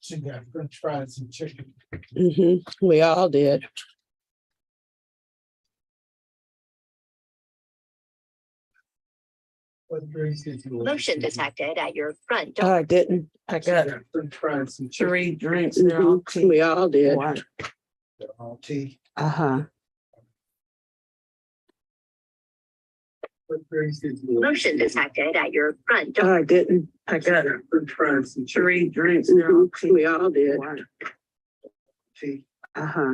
She got French fries and chicken. We all did. What drinks did you? Motion detected at your front door. I didn't. I She got got French fries and chicken. 3 drinks. They're all tea. We all did. They're all tea. Uh-huh. What drinks did you? Motion detected at your front door. I didn't. I She got got French fries and chicken. 3 drinks. They're all tea. We all did. Tea. Uh-huh.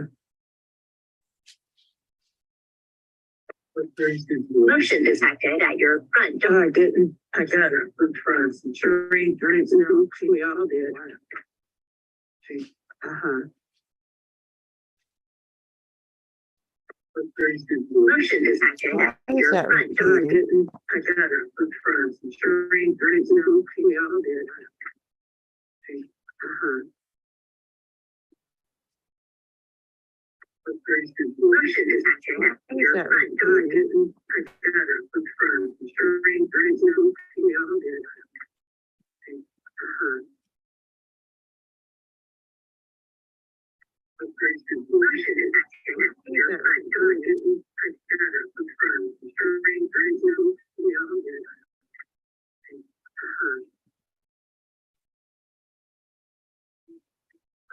What drinks did you? Motion detected at your front door. I didn't. I She got got French fries and chicken. 3 drinks. They're all tea. We all did. Tea. Uh-huh. What drinks did you? Motion detected at Why is your that front door. repeating? didn't. I got French fries and chicken. 3 drinks. They're all tea. We all did. Tea. Uh-huh. What drinks did you? Motion detected at your that front door. repeating? I got French fries and chicken. 3 drinks. They're all tea. We all did. Uh-huh. What drinks did you? Motion detected at your front door. I got French fries and chicken. 3 drinks. They're all tea. We all did. Uh-huh.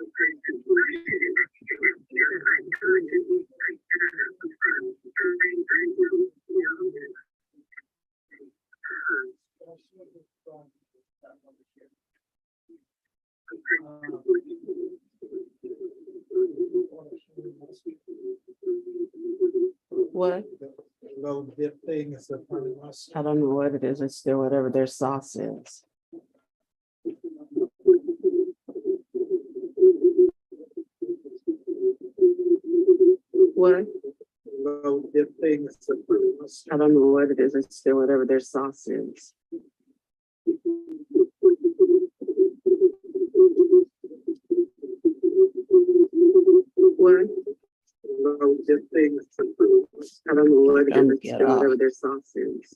What drinks did you? Motion detected at your front door. What? Little dip thing is a funny mustard. I don't know what it is. It's still whatever their sauce is. What? Little dip thing is a funny mustard. I don't know what it is. It's still whatever their sauce is. What? Little dip thing is a funny mustard. I don't know what it is. It's Get still off. whatever their sauce is.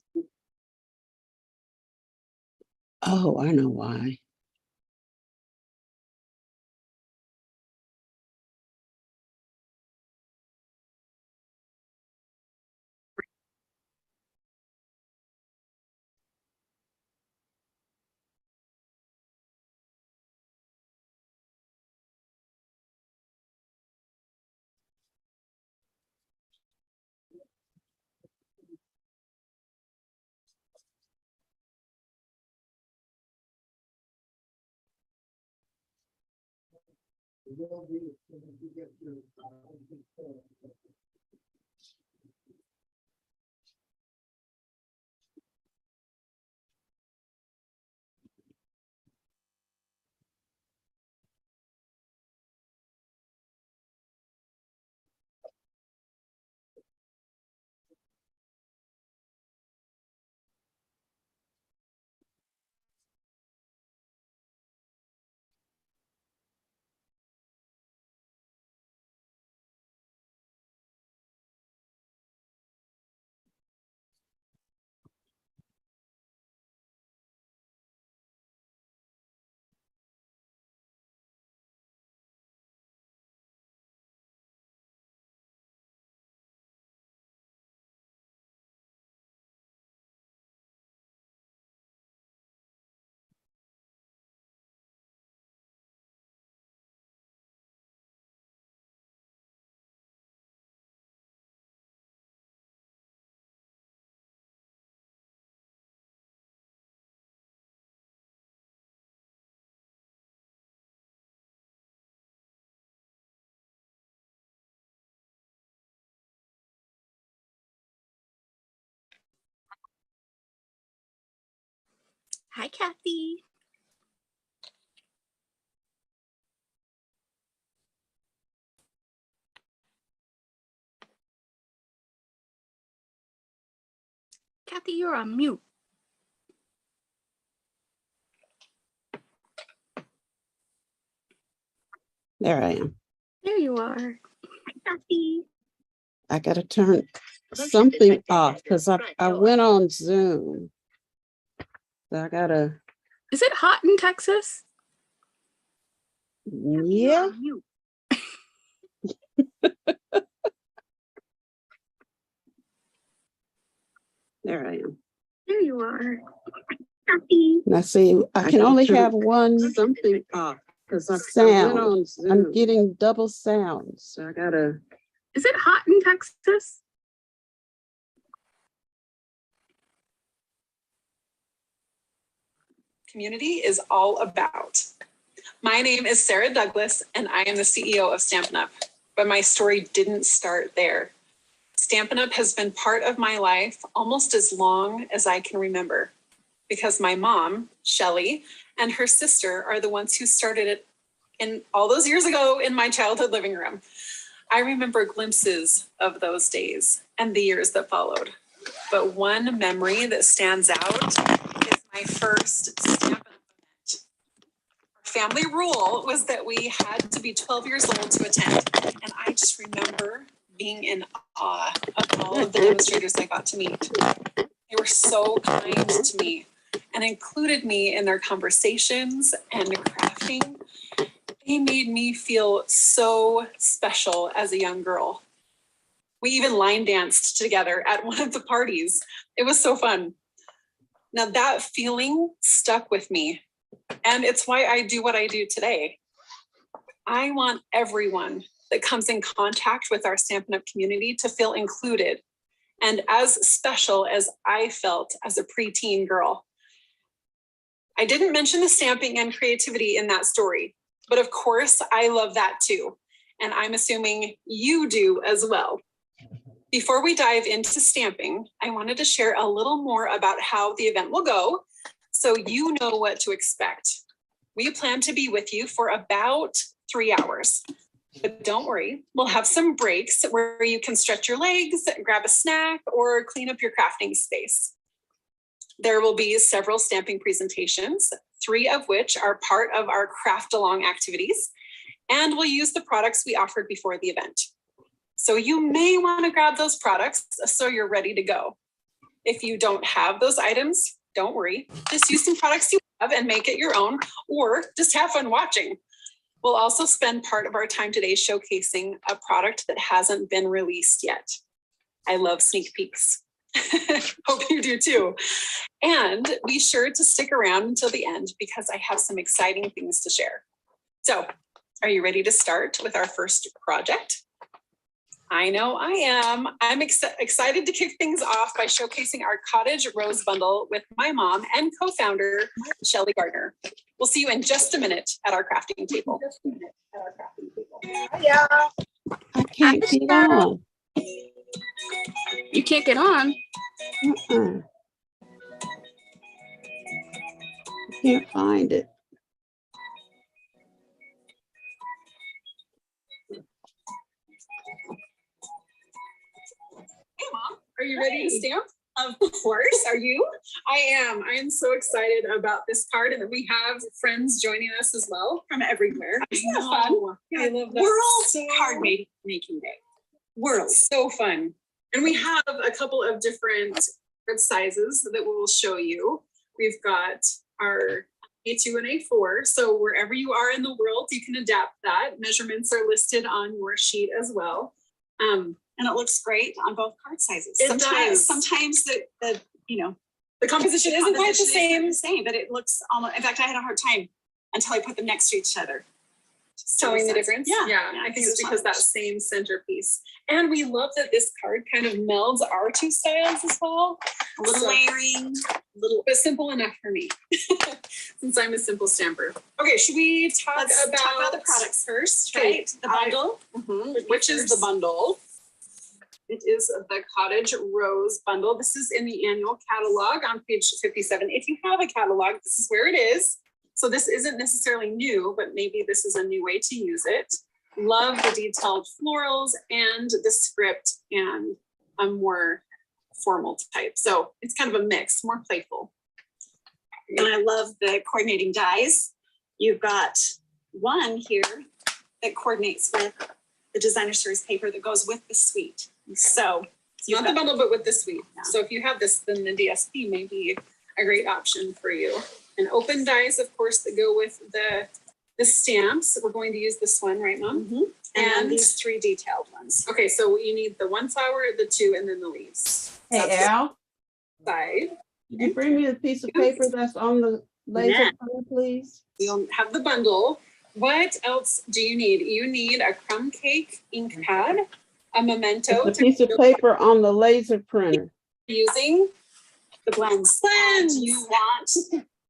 Oh, I know why. Hi, Kathy. Kathy, you're on mute. There I am. There you are. Hi, Kathy. I gotta turn Motion something detected off at your because I front door. went on Zoom. So I gotta, Is it hot in Texas? Yeah. You're on mute. There I am. There you are. Kathy. Now see, I can gotta only turn have one something off because I went sound. on Zoom. I'm getting double sounds. So I gotta. Is it hot in Texas? Community is all about. My name is Sarah Douglas, and I am the CEO of StampinUp. But my story didn't start there. StampinUp has been part of my life almost as long as I can remember, because my mom, Shelly, and her sister are the ones who started it in all those years ago in my childhood living room. I remember glimpses of those days and the years that followed. But one memory that stands out is my first StampinUp event. Family rule was that we had to be 12 years old to attend. And I just remember being in awe of all of the demonstrators I got to meet. They were so kind to me and included me in their conversations and crafting. They made me feel so special as a young girl. We even line danced together at one of the parties. It was so fun. Now that feeling stuck with me, and it's why I do what I do today. I want everyone that comes in contact with our StampinUp community to feel included and as special as I felt as a preteen girl. I didn't mention the stamping and creativity in that story, but of course I love that too. And I'm assuming you do as well. Before we dive into stamping, I wanted to share a little more about how the event will go so you know what to expect. We plan to be with you for about 3 hours. But don't worry, we'll have some breaks where you can stretch your legs, grab a snack, or clean up your crafting space. There will be several stamping presentations, 3 of which are part of our craft along activities, and we'll use the products we offered before the event. So you may want to grab those products so you're ready to go. If you don't have those items, don't worry. Just use some products you have and make it your own, or just have fun watching. We'll also spend part of our time today showcasing a product that hasn't been released yet. I love sneak peeks. Hope you do too. And be sure to stick around until the end because I have some exciting things to share. So, are you ready to start with our first project? I know I am. I'm excited to kick things off by showcasing our cottage rose bundle with my mom and co-founder, Shelly Gardner. We'll see you in just a minute at our crafting table. Yeah. I can't get on. You can't get on. Uh-uh. Can't find it. Hey, Mom, are you ready to stamp? Of course. Are you? I am. I am so excited about this card, and that we have friends joining us as well from everywhere. Isn't that fun? I love that. World Card Making Day. World. So fun. And we have a couple of different sizes that we'll show you. We've got our A2 and A4. So wherever you are in the world, you can adapt that. Measurements are listed on your sheet as well. And it looks great on both card sizes. It does. Sometimes the The composition isn't quite the same. but it looks almost, in fact, I had a hard time until I put them next to each other. Showing the difference. Yeah. I think it's because that same centerpiece. And we love that this card kind of melds our 2 styles as well. A little layering, But simple enough for me, since I'm a simple stamper. Okay, should we talk about the products first, Okay, right? The bundle. Which is the bundle? It is the Cottage Rose bundle. This is in the annual catalog on page 57. If you have a catalog, this is where it is. So this isn't necessarily new, but maybe this is a new way to use it. Love the detailed florals and the script and a more formal type. So it's kind of a mix, more playful. And I love the coordinating dies. You've got one here that coordinates with the designer series paper that goes with the suite. So Not the bundle, but with the suite. Yeah. So if you have this, then the DSP may be a great option for you. And open dies, of course, that go with the the stamps, we're going to use this one, right, Mom? And then And- these 3 detailed ones. Okay, so you need the 1 flower, the 2, and then the leaves. Hey, That's Al, the side. could you bring me the piece of paper that's on the laser Yeah. printer, please? You'll have the bundle. What else do you need? You need a crumb cake ink pad, a memento It's a piece of paper on the laser printer. using The blends. blends. And you want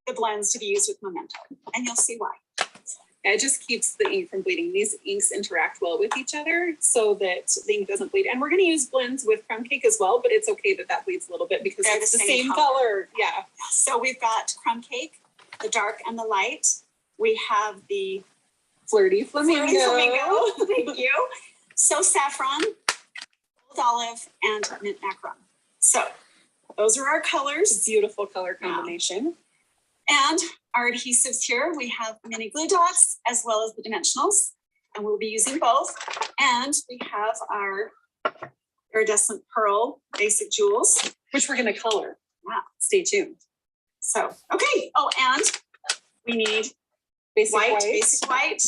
the blends to be used with Memento, and you'll see why. It just keeps the ink from bleeding. These inks interact well with each other so that the ink doesn't bleed. And we're going to use blends with crumb cake as well, but it's okay that that bleeds a little bit because They're it's the the same same color. color. Yeah. So we've got crumb cake, the dark and the light. We have the Flirty flamingo. flamingo. Thank you. So saffron, gold olive, and mint macaron. So those are our colors. Beautiful color combination. And our adhesives here, we have mini glue dots as well as the dimensionals, and we'll be using both. And we have our iridescent pearl basic jewels. Which we're going to color. Wow. Stay tuned. So, okay. Oh, and we need Basic white, white. basic white,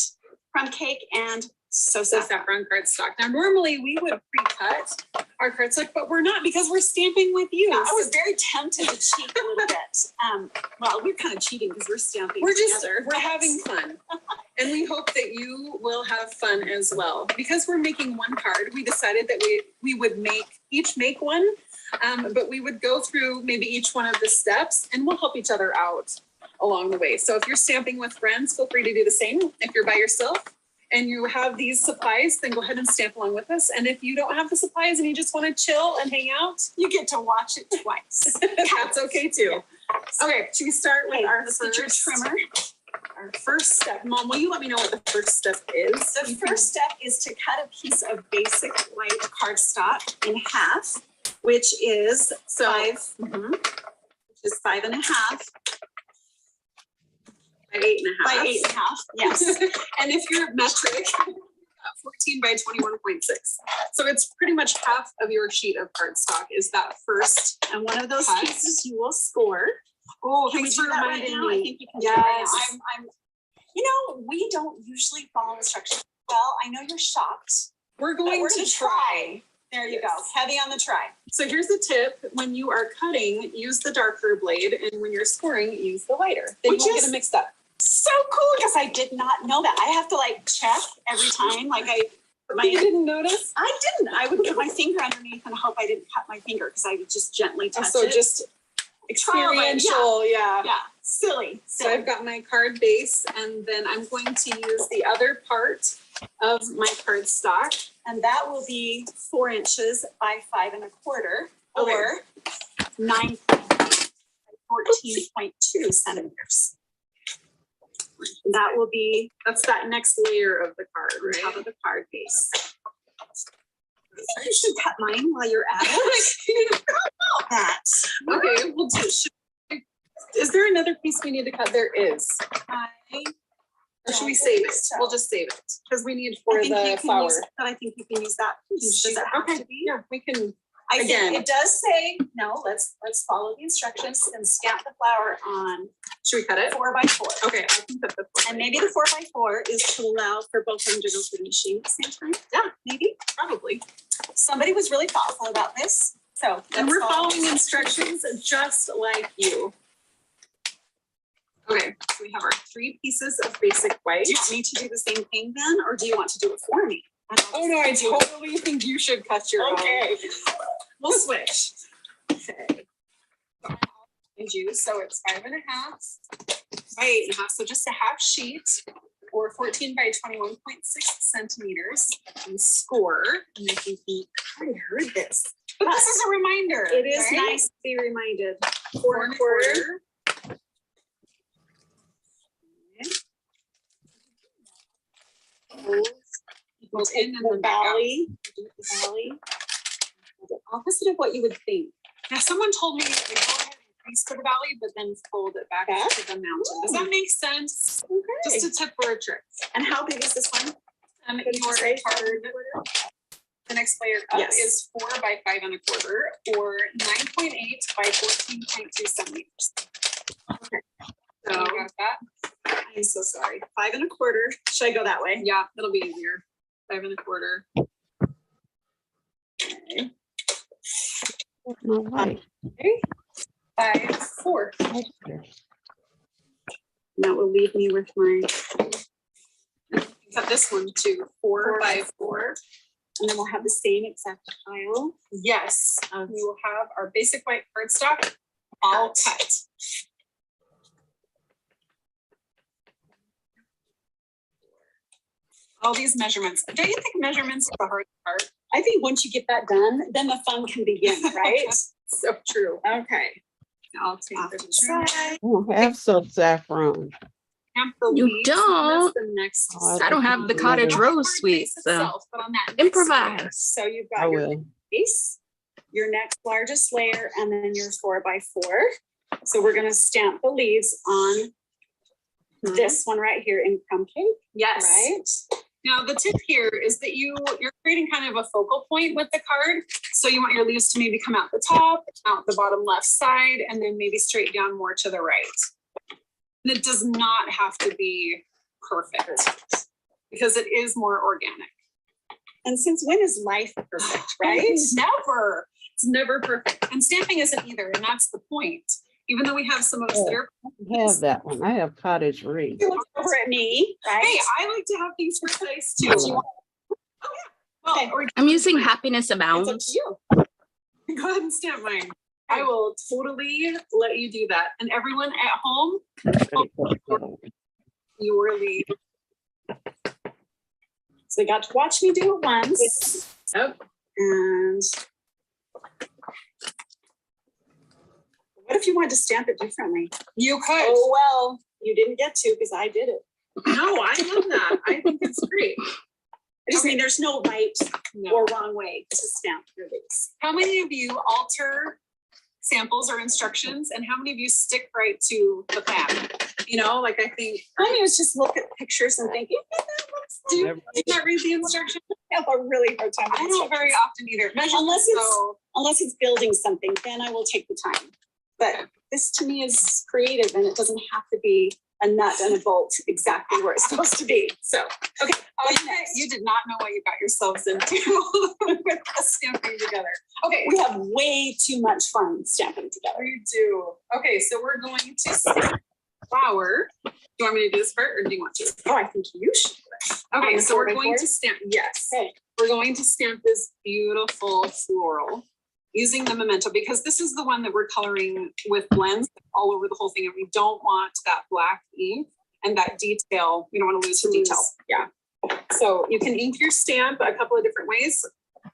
crumb cake, and so So saffron. saffron cardstock. Now, normally we would pre-cut our cardstock, but we're not because we're stamping with you. Yeah, I was very tempted to cheat a little bit. Well, we're kind of cheating because we're stamping We're just, together. we're having fun. And we hope that you will have fun as well. Because we're making one card, we decided that we would each make one, but we would go through maybe each one of the steps and we'll help each other out along the way. So if you're stamping with friends, feel free to do the same. If you're by yourself and you have these supplies, then go ahead and stamp along with us. And if you don't have the supplies and you just want to chill and hang out, You get to watch it twice. that's okay too. Okay, should we start with Okay, our let's get your first trimmer. Our first step? Mom, will you let me know what the first step is? The first step is to cut a piece of basic white cardstock in half, which is So- five, Mhm. which is 5.5 By 8.5. by 8.5. Yes. And if you're metric, 14 by 21.6. So it's pretty much half of your sheet of cardstock is that first. And one of those Cut. pieces you will score. Oh, Can we thanks do for that right reminding now? I me. think you can do it right Yes. now. You know, we don't usually follow instructions. Well, I know you're shocked. We're But going we're to gonna try. There you go. Yes. Heavy on the try. So here's the tip. When you are cutting, use the darker blade. And when you're scoring, use the lighter. Then you Which won't is- get them mixed up. So cool because I did not know that. I have to like check every time. Like I put You my didn't notice? I didn't. I would put my finger underneath and hope I didn't cut my finger because I would just gently touch So it. just Trial by- experiential, yeah. yeah, silly. So I've got my card base and then I'm going to use the other part of my cardstock. And that will be 4 inches by 5.25 Okay. or 9 by 14.2 centimeters. That will be That's that next layer of the card, on top right? of the card base. You should cut mine while you're at it. That. Okay, we'll do. Is there another piece we need to cut? There is. Or should we save it? We'll just save it because we need for I think you the can flower. use- But I think you can use that piece. Does it have Okay, to be? yeah, we can. I think Again. it does say, no, let's follow the instructions and stamp the flower on Should we cut it? 4x4. Okay, I can cut the. And maybe the 4x4 is to allow for both of them to go through the machine at the same time. Yeah. Maybe. Probably. Somebody was really thoughtful about this. So. And we're let's follow following instructions just like you. Okay, so we have our 3 pieces of basic white. Do you want me to do the same thing then, or do you want to do it for me? Oh no, I totally think you should cut your own. Okay. We'll switch. Okay. And you, so it's 5.5 by 8.5, so just a half sheet or 14 by 21.6 centimeters and score. And I think I already heard this. But this is a reminder. It is right? nice to be reminded. 4.25. Goes in and The then back out. valley. Do the valley. The opposite of what you would think. Now, someone told me to go ahead and crease for the valley, but then fold it back to the mountain. Does that make sense? Just a tip or a trick. And how big is this one? Your Did you say card, the next layer up Yes. is 4 by 5.25 or 9.8 by 14.2 centimeters. Okay. So you got that? I I'm so sorry. 5 1/4. Should I go that way? Yeah, that'll be easier. 5 1/4. No way. 5 4. That will leave me with my Cut this one too. 4 by 4. and then we'll have the same exact pile. Yes, we will have our basic white cardstock all cut. All these measurements. Don't you think measurements are the hard part? I think once you get that done, then the fun can begin, right? So true. Okay. I'll take Off the to the side. I don't have so saffron. Stamp the You leaves, and don't? that's the next Oh, I don't have the cottage rose suite, so but on that next improvise. layer. So you've I got your will. base, your next largest layer, and then your 4 by 4. So we're gonna stamp the leaves on this one right here in crumb cake, Yes. right? Now, the tip here is that you're creating kind of a focal point with the card. So you want your leaves to maybe come out the top, out the bottom left side, and then maybe straight down more to the right. And it does not have to be perfect because it is more organic. And since when is life perfect, right? Never. It's never perfect. And stamping isn't either, and that's the point. Even though we have some of us that are, I have that one. I have cottage reed. You look over at me, right? hey, I like to have things precise too. Do you want- Well, Okay. or I'm using happiness It's up abounds. to you. go ahead and stamp mine. I will totally let you do that. And everyone at home, your lead. So they got to watch me do it once. Yep. And what if you wanted to stamp it differently? You could. Oh, well, you didn't get to because I did it. No, I love that. I think it's great. I just mean there's no right No. or wrong way to stamp your leaves. How many of you alter samples or instructions, and how many of you stick right to the plan? You know, like I think, I mean, it's just look at pictures and think, "Yeah, that looks do you like-" not read the instructions? I have a really hard time. with I don't very instructions. often either. Measurements, Unless it's- though, Unless it's building something, then I will take the time. But this to me is creative and it doesn't have to be a nut and a bolt exactly where it's supposed to be. So, okay. what's next? you did not know what you got yourselves into with us stamping together. Okay, We have way too much fun stamping together. we do. Okay, so we're going to stamp flower. Do you want me to do this part or do you want to? Oh, I think you should. Okay, On the so we're 4 by going 4? to stamp, yes. Okay. We're going to stamp this beautiful floral using the memento because this is the one that we're coloring with blends all over the whole thing. And we don't want that black ink and that detail. We don't want to lose the detail. Yeah. So you can ink your stamp a couple of different ways.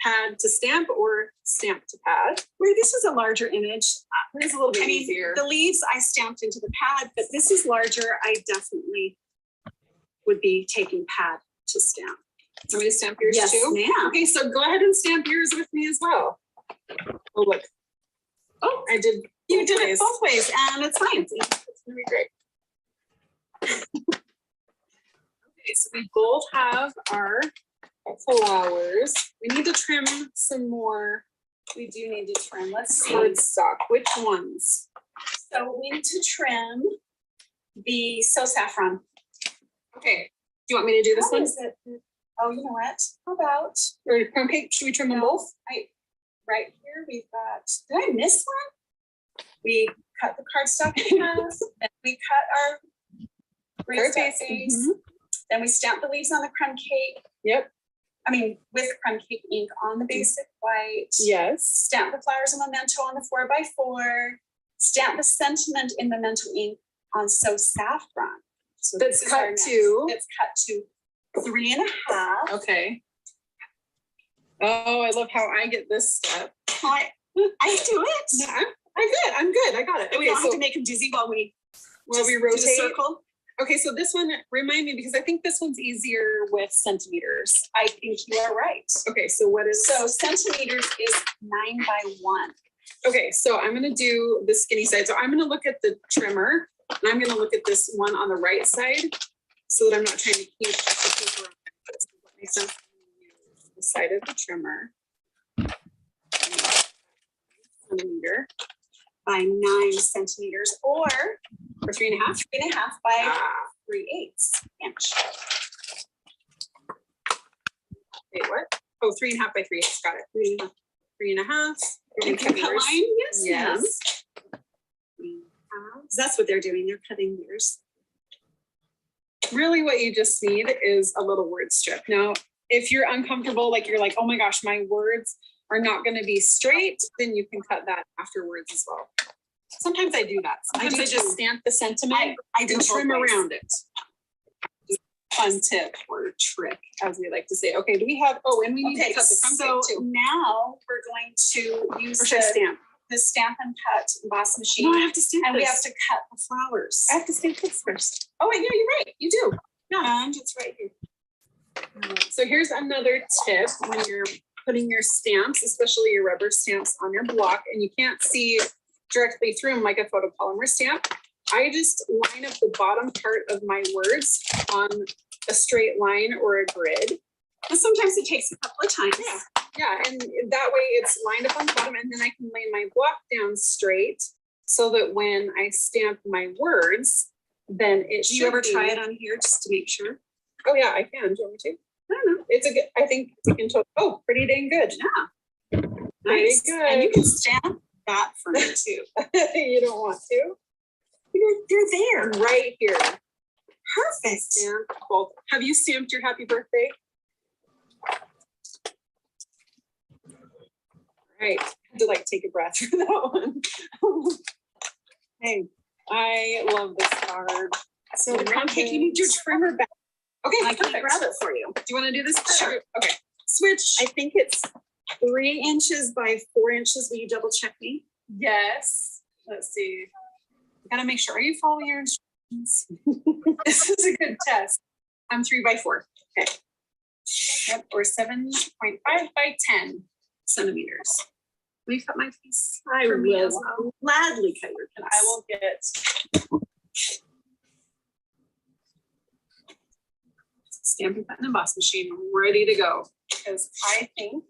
Pad to stamp or stamp to pad. Where this is a larger image. It is a little bit I mean, easier. the leaves I stamped into the pad, but this is larger. I definitely would be taking pad to stamp. Want me to stamp yours Yes, too? ma'am. Okay, so go ahead and stamp yours with me as well. Oh, look. Oh, I did. You both did it ways. both ways and it's fine. It's gonna be great. Okay, so we both have our flowers. We need to trim some more. We do need to trim. Let's see. Cardstock. Which ones? So we need to trim the So Saffron. Okay. Do you want me to do this How one? is it? Oh, you know what? How about Or crumb cake? Should we trim them both? right here? We've got, did I miss one? We cut the cardstock in half, and we cut our raised Perfect. base. Then we stamp the leaves on the crumb cake. Yep. I mean, with crumb cake ink on the basic white. Yes. Stamp the flowers in memento on the 4 by 4. Stamp the sentiment in memento ink on So Saffron. So That's this is our cut next. to? It's cut to 3.5. Okay. Oh, I love how I get this step. I do it. Yeah, I'm good. I got it. We Okay, don't have so to make them dizzy while we will we just do the rotate? circle. Okay, so this one, remind me, because I think this one's easier with centimeters. I think you are right. Okay, so what is, So centimeters is 9 by 1. okay, so I'm gonna do the skinny side. So I'm gonna look at the trimmer, and I'm gonna look at this one on the right side, so that I'm not trying to keep the paper on this. Does that make sense? The side of the trimmer. Centimeter. By 9 centimeters or 3.5. 3.5 by 3/8 inch. Wait, what? Oh, 3.5 by 3/8. Got it. 3.5. And can cut line, yes, ma'am. Yes. So that's what they're doing. They're cutting theirs. Really what you just need is a little word strip. Now, if you're uncomfortable, like you're like, oh my gosh, my words are not going to be straight, then you can cut that afterwards as well. Sometimes I do that. Sometimes I just stamp the sentiment I do and both trim ways. around it. Fun tip or trick, as we like to say. Okay, do we have, oh, and we need Okay, to cut the so front page too. now we're going to use Or should I stamp? the Stamp and Cut emboss machine. No, I have to stamp And we this. have to cut the flowers. I have to stamp this first. Oh, wait, yeah, you're right. You do. And it's right here. So here's another tip when you're putting your stamps, especially your rubber stamps on your block, and you can't see directly through them like a photopolymer stamp. I just line up the bottom part of my words on a straight line or a grid. And sometimes it takes a couple of times. Yeah, and that way it's lined up on the bottom, and then I can lay my block down straight so that when I stamp my words, then it should Do you ever be- try it on here just to make sure? Oh yeah, I can. Do you want me to? I don't know. It's a good, I think we can totally, oh, pretty dang good. Yeah. Very Nice. good. And you can stamp that for me too. You don't want to? They're there. Right here. Perfect. Stamp both. Have you stamped your happy birthday? Right. I had to like take a breath for that one. Hey, I love this card. So the round cake, you need your trimmer back. Okay, I can perfect. grab it for you. Do you want to do this? Sure. Okay. Switch. I think it's 3 inches by 4 inches. Will you double check me? Yes. Let's see. Gotta make sure. Are you following your instructions? This is a good test. I'm 3 by 4. Okay. Yep, or 7.5 by 10 centimeters. Will you cut my piece? I For me will as well? gladly cut your And piece. I will get Stampin' Cut and Emboss machine ready to go, because I think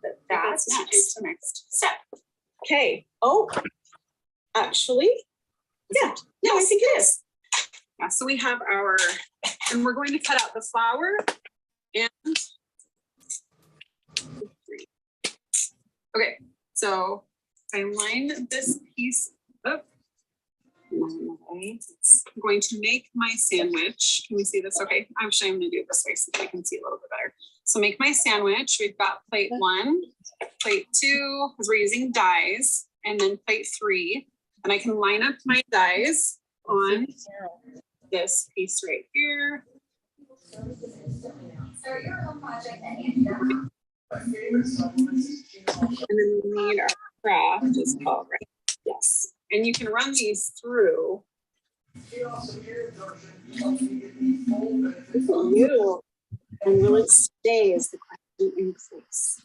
that That's that's next. is the next step. Okay. Oh, actually, yeah. No, I think it is. Yeah, so we have our, and we're going to cut out the flower and. Okay, so I line this piece up. I'm going to make my sandwich. Can we see this? Okay, actually I'm gonna do it this way so that I can see a little bit better. So make my sandwich. We've got plate 1, plate 2, because we're using dies, and then plate 3. And I can line up my dies on this piece right here. And then we need our craft as well, right? Yes. And you can run these through. You. And will it stay is the question in place.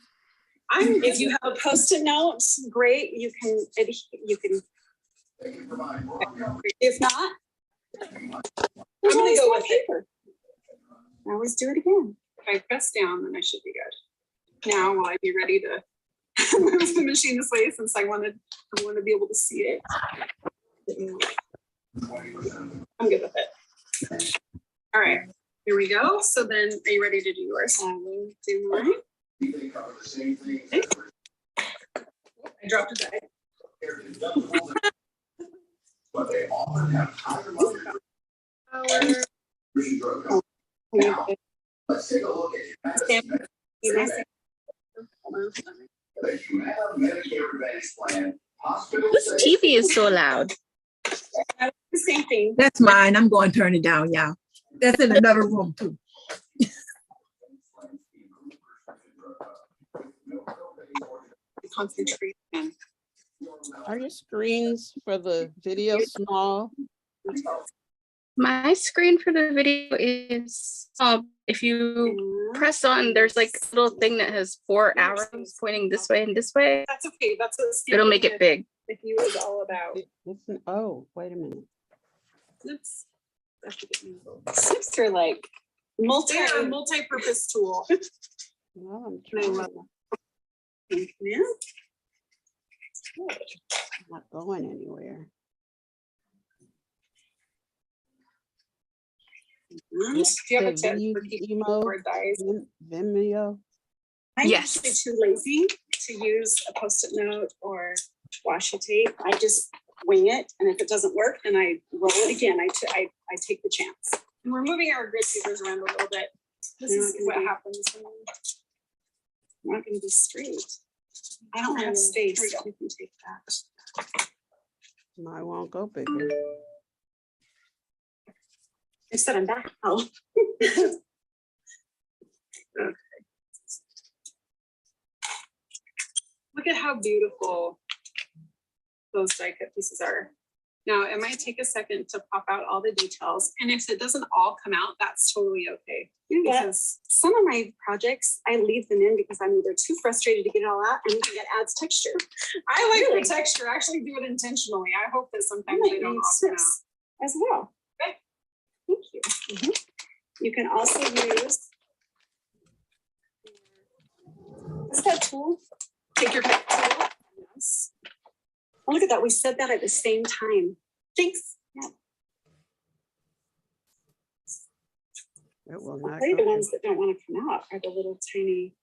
If you have a Post-it note, great, you can, if not, I'm gonna go with it. paper. I always do it again. If I press down, then I should be good. Now, will I be ready to move the machine this way, since I want to be able to see it? I'm good with it. All right, here we go. So then, are you ready to do yours? I will do mine. Okay. I dropped a die. But they often have higher levels Power. Now, let's take a look at Humana's the Humana Medicare Advantage Plan. Hospital. This TV is so loud. The same thing. That's mine. I'm going to turn it down, y'all. That's in another room too. Concentration. Are your screens for the video small? My screen for the video is if you press on, there's like a little thing that has 4 arrows pointing this way and this way. That's okay. That's what It'll make it big. with you is all about. Oh, wait a minute. Oops. I have to get new ones. Snips are like They're a multi-purpose tool. Well, I'm And I trying. love Yeah. Not going anywhere. And Do you have a The tip for keeping Vimeo, board dies? Vimeo. I'm Yes. actually too lazy to use a Post-it note or washi tape. I just wing it, and if it doesn't work, then I roll it again. I take the chance. And we're moving our grid papers around a little bit. This They're is not gonna what be- happens when I'm not going to be straight. I don't Oh, have space. here we go. You can take that. Mine won't go bigger. I said I'm back. Oh. look at how beautiful those die cut pieces are. Now, it might take a second to pop out all the details. And if it doesn't all come out, that's totally okay. You know what? Because Some of my projects, I leave them in because I'm either too frustrated to get it all out, and it adds texture. I like Really? the texture. I actually do it intentionally. I hope that I sometimes might they don't need all come out. this as well. Okay. Thank you. Mhm. You can also use. What's that tool? Take your pick. Yes. Oh, look at that. We said that at the same time. Thanks. Yeah. It will I'll not tell you go the ones that don't want to come out are the little tiny,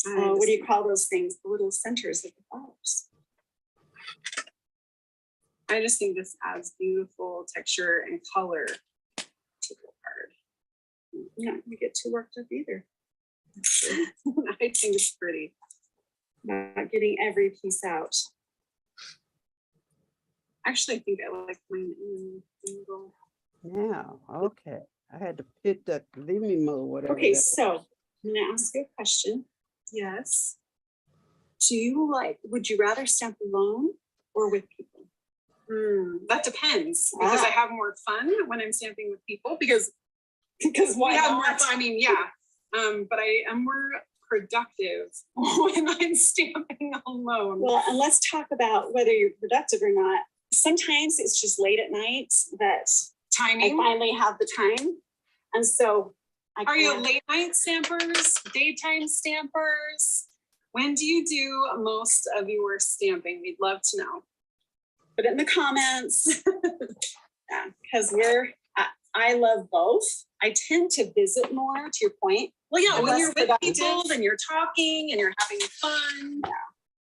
what do you call those things? The little centers of the flowers. I just think this adds beautiful texture and color to the card. You're not gonna get too worked up either. I think it's pretty. Not getting every piece out. Actually, I think I like mine in the middle. Now, okay. I had to pick that Vimeo, whatever. Okay, that- so I'm gonna ask you a question. Yes. Would you rather stamp alone or with people? That depends because I Ah. have more fun when I'm stamping with people because Because we have more fun. I mean, yeah. But I am more productive when I'm stamping alone. Well, and let's talk about whether you're productive or not. Sometimes it's just late at night that I Timing. finally have the time. And so Are you can't- late night stampers? Daytime stampers? When do you do most of your stamping? We'd love to know. put it in the comments? Yeah, because I love both. I tend to visit more, to your point. Well, yeah, when Less you're with productive. people, then you're talking and you're having fun. Yeah.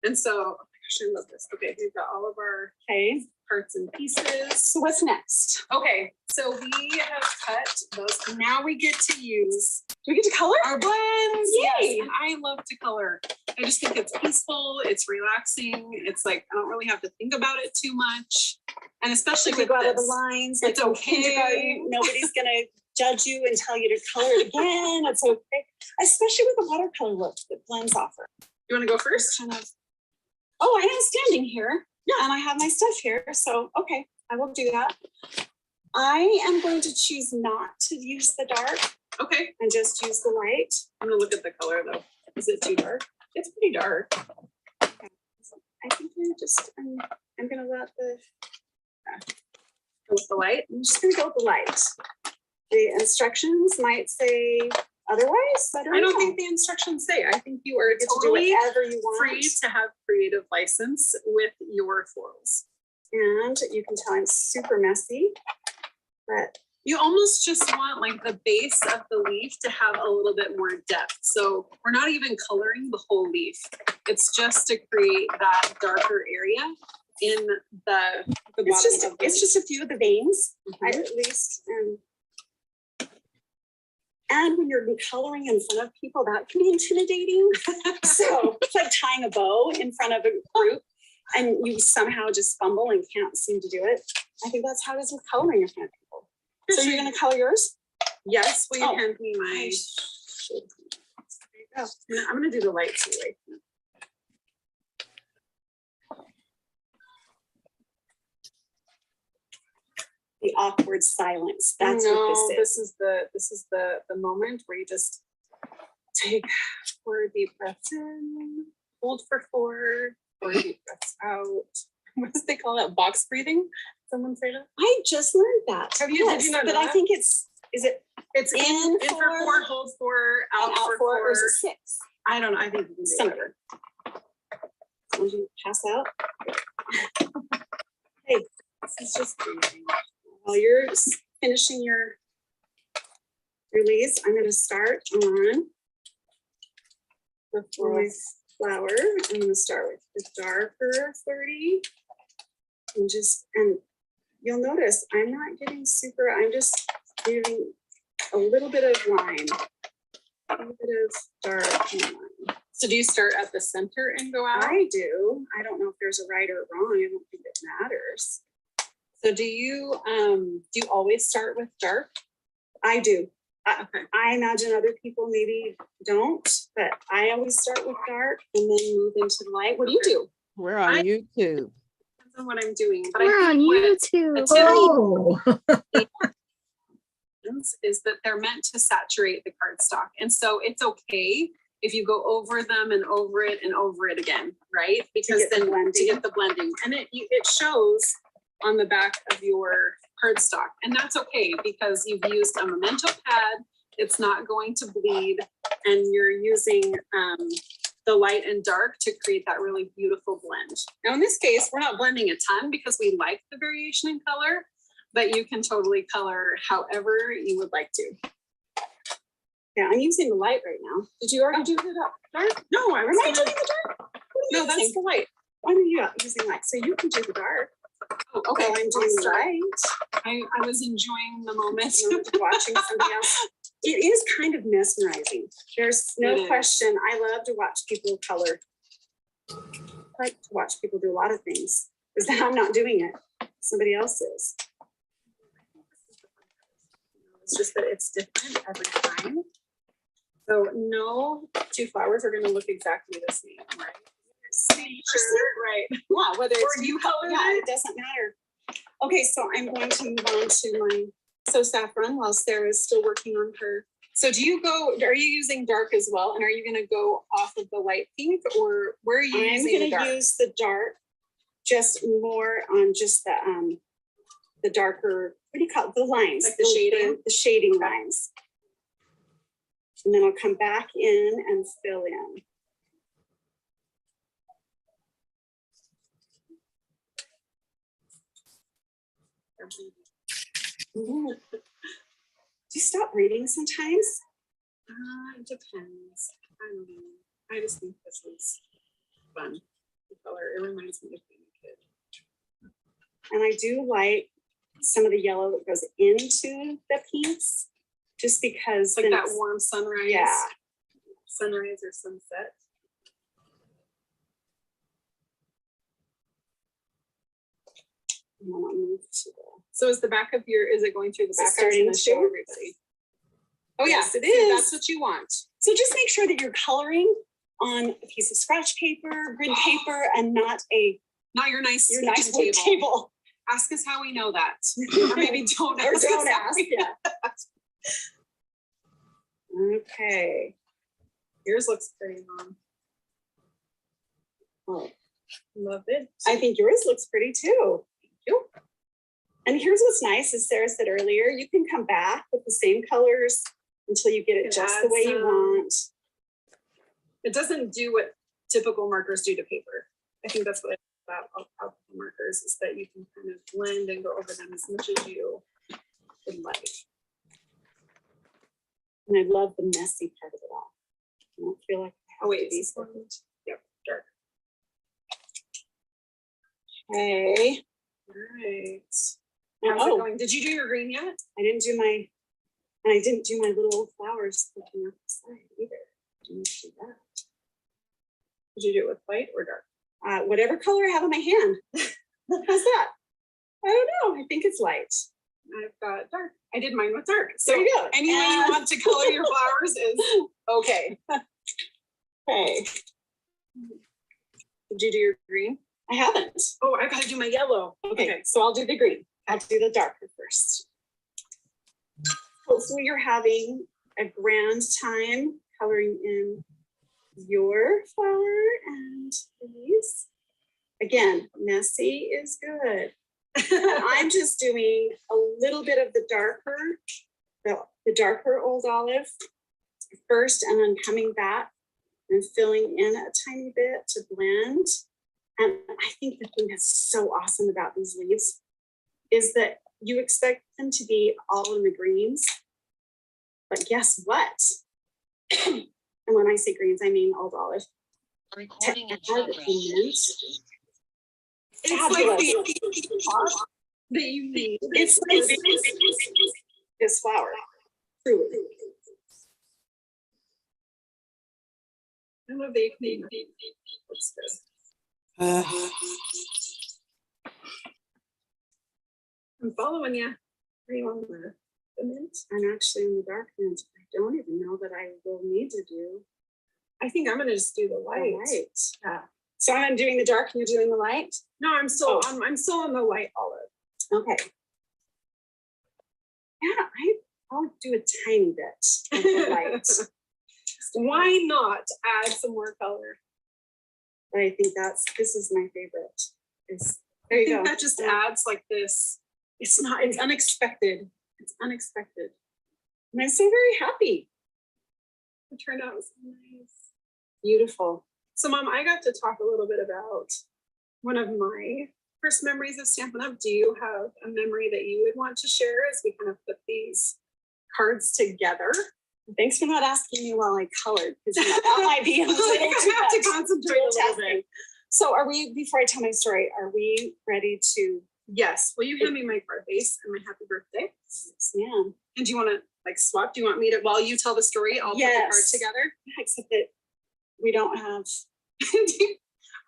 And so, oh my gosh, I love this. Okay, we've got all of our Okay, parts and pieces. so what's next? Okay, so we have cut those. And now we get to use Do we get to color? our blends. Yay. Yes, and I love to color. I just think it's peaceful. It's relaxing. It's like I don't really have to think about it too much. And especially Should we with go out of the this. lance? It's in okay. kindergarten, nobody's gonna judge you and tell you to color it again. It's okay, especially with the watercolor look that blends offer. You want to go first? Kind of. Oh, I am standing here, and I have my stuff here. So okay, I will do that. I am going to choose not to use the dark Okay. and just use the light. I'm gonna look at the color though. Is it too dark? It's pretty dark. I think I'm gonna let Go with the light. I'm just gonna go with the light. The instructions might say otherwise. I I don't don't know. think the instructions say. I think you are You get to do totally whatever you want. free to have creative license with your florals. And you can tell I'm super messy, but You almost just want like the base of the leaf to have a little bit more depth. So we're not even coloring the whole leaf. It's just to create that darker area in the bottom of the it's leaf. just a few of the veins, Mhm. at least. And when you're coloring in front of people, that can be intimidating. So it's like tying a bow in front of a group and you somehow just fumble and can't seem to do it. I think that's how it is with coloring in front of people. So you're gonna color yours? Yes, will you Oh. hand me my, There you go. I'm gonna do the light too, right? The awkward silence. That's what this is. This is the moment where you just take 4 deep breaths in, hold for 4 deep breaths out. What do they call that? Box breathing? Someone say that? I just learned that. Have you- did Yes, you not but know I that? think is it It's In in for for- 4, hold 4, out out for for or is 4. it 6? I don't know. I think you can do Somewhere. whatever. Did you pass out? This is just breathing. While you're finishing your your leaves. I'm gonna start on the flower. I'm gonna start with the darker 30 and you'll notice I'm not getting super, I'm just giving a little bit of line, a little bit of dark line. So do you start at the center and go out? I do. I don't know if there's a right or wrong. I don't think it matters. So do you always start with dark? I do. Okay. I imagine other people maybe don't, but I always start with dark and then move into light. What do you do? We're on YouTube. Depends on what I'm doing. But We're I on think what YouTube. Oh, is that they're meant to saturate the cardstock. And so it's okay if you go over them and over it again, right? Because get the then blending. to get the blending. And it shows on the back of your cardstock. And that's okay because you've used a memento pad, it's not going to bleed, and you're using the light and dark to create that really beautiful blend. Now in this case, we're not blending a ton because we like the variation in color, but you can totally color however you would like to. Yeah, I'm using the light right now. Did you already do the dark? No, I was Am I gonna- doing the dark? No, that's the light. Why are you using light? So you can do the dark. Oh, okay, While I'm doing the light. I was enjoying the moment. Watching somebody else. It is kind of mesmerizing. There's It no is. question. I love to watch people color. I like to watch people do a lot of things. Is that I'm not doing it. Somebody else is. It's just that it's different every time. So no two flowers are going to look exactly the same, right? Right. Yeah, whether it's Or you color yeah, it. it doesn't matter. Okay, so I'm going to move on to my saffron while Sarah's still working on her. So are you using dark as well? And are you going to go off of the light pink, or where are you I'm using the going dark? to use the dark, just more on just the darker, what do you call it? The lines. Like the shading? The shading lines. And then I'll come back in and fill in. Do you stop reading sometimes? It depends. I don't know. I just think this is fun. The color, it reminds me of being a kid. And I do like some of the yellow that goes into the pinks, just because Like then that it's- warm sunrise. Yeah. Sunrise or sunset. and then I'll move to the- So is the back of is it going through the Is it back? I was starting gonna to? show everybody. Oh yeah, Yes, it see, is. That's what you want. So just make sure that you're coloring on a piece of scratch paper, grid paper, and not Not your nice your kitchen nice wood table. Ask us how we know that. Or maybe don't Or ask don't us. ask, yeah. Okay. Yours looks pretty, Mom. Oh, Love it. I think yours looks pretty too. Thank you. And here's what's nice, as Sarah said earlier, you can come back with the same colors until you get it Can just the add way you some. want. It doesn't do what typical markers do to paper. I think that's what I love about alcohol markers is that you can kind of blend and go over them as much as you would like. And I love the messy part of it all. I don't feel like I have Oh wait, to be this one? Yep, dark. okay. Right. How's Oh, it going? Did you do your green yet? I didn't do my little flowers looking up the side either. Didn't do that. Did you do it with white or dark? Whatever color I have in my hand. How's that? I don't know. I think it's light. I've got dark. I did mine with dark. So There you go. any way you And- want to color your flowers is okay. Okay. Did you do your green? I haven't. Oh, I gotta do my yellow. Okay, so I'll do the green. I'll do the darker first. Hopefully you're having a grand time coloring in your flower and these. Again, messy is good. And I'm just doing a little bit of the darker old olive first, and then coming back and filling in a tiny bit to blend. And I think the thing that's so awesome about these leaves is that you expect them to be all in the greens, But guess what? And when I say greens, I mean old olive. Recording in To add progress. the mint. It's like the sauce that you need. It's this flour. Truly. I'm a baking. What's this? I'm following you. Are you on the mint? I'm actually in the dark mint. I don't even know that I will need to do I think I'm gonna just do the the white. light. Yeah. So I'm doing the dark and you're doing the light? No, I'm still Oh. on. I'm still on the white olive. Okay. Yeah, I'll do a tiny bit of the light. Why not add some more color? But I think this is my favorite. There I you think go. that just adds like this. It's unexpected. It's unexpected. And I'm so very happy. It turned out so nice. Beautiful. So Mom, I got to talk a little bit about one of my first memories of Stampin' Up. Do you have a memory that you would want to share as we kind of put these cards together? Thanks for not asking me while I colored, because that might be a little I too have to much. concentrate a little Tasking. bit. So before I tell my story, are we ready to? Yes. Will you hand me my card base and my happy birthday? Yes, ma'am. And do you want to like swap? Do you want me to, while you tell the story, I'll put the card Yes. together? Except that we don't have.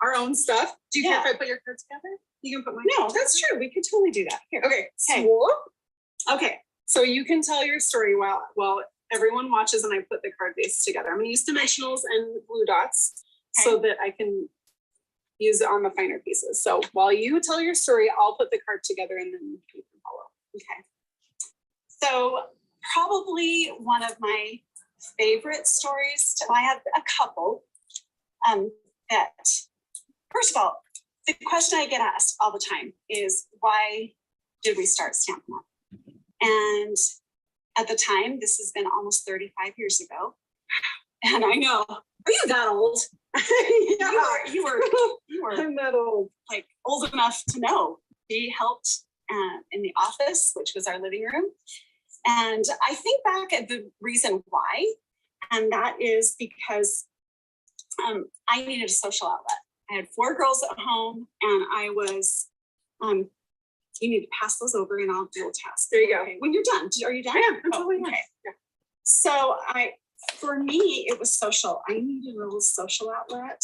Our own stuff. Do you care Yeah. if I put your card together? You can put mine. No, that's true. We could totally do that. Here. Okay. Okay. Swoop. Okay. So you can tell your story while everyone watches and I put the card base together. I'm going to use dimensionals and glue dots so that I can use it on the finer pieces. So while you tell your story, I'll put the card together and then you can follow. Okay. So probably one of my favorite stories. I have a couple. That first of all, the question I get asked all the time is, why did we start Stampin' Up? And at the time, this has been almost 35 years ago. And I know, are you that old? You were I'm that old. like old enough to know. She helped in the office, which was our living room. And I think back at the reason why, and that is because I needed a social outlet. I had 4 girls at home, and I was, you need to pass those over and I'll do a task. There you go. Okay, when you're done, are you done? Yeah, I'm totally done. Okay. So for me, it was social. I needed a little social outlet.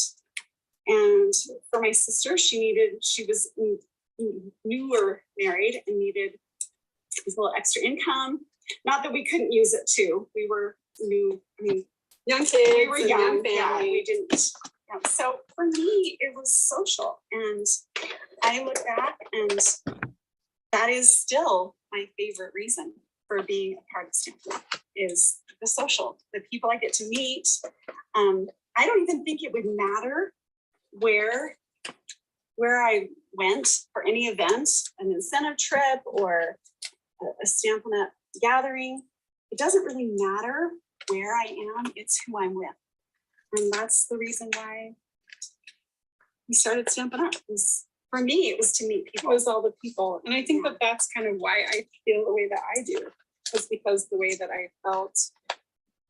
And for my sister, she was newer married and needed a little extra income. Not that we couldn't use it too. We were new, Young kids, we were and young, family. we didn't. So for me, it was social. And I look back and that is still my favorite reason for being a part of Stampin' Up is the social, the people I get to meet. I don't even think it would matter where I went for any event, an incentive trip or a Stampin' Up gathering. It doesn't really matter where I am, it's who I'm with. And that's the reason why we started Stampin' Up. For me, it was to meet It people. was all the people. And I think that that's kind of why I feel the way that I do, was because the way that I felt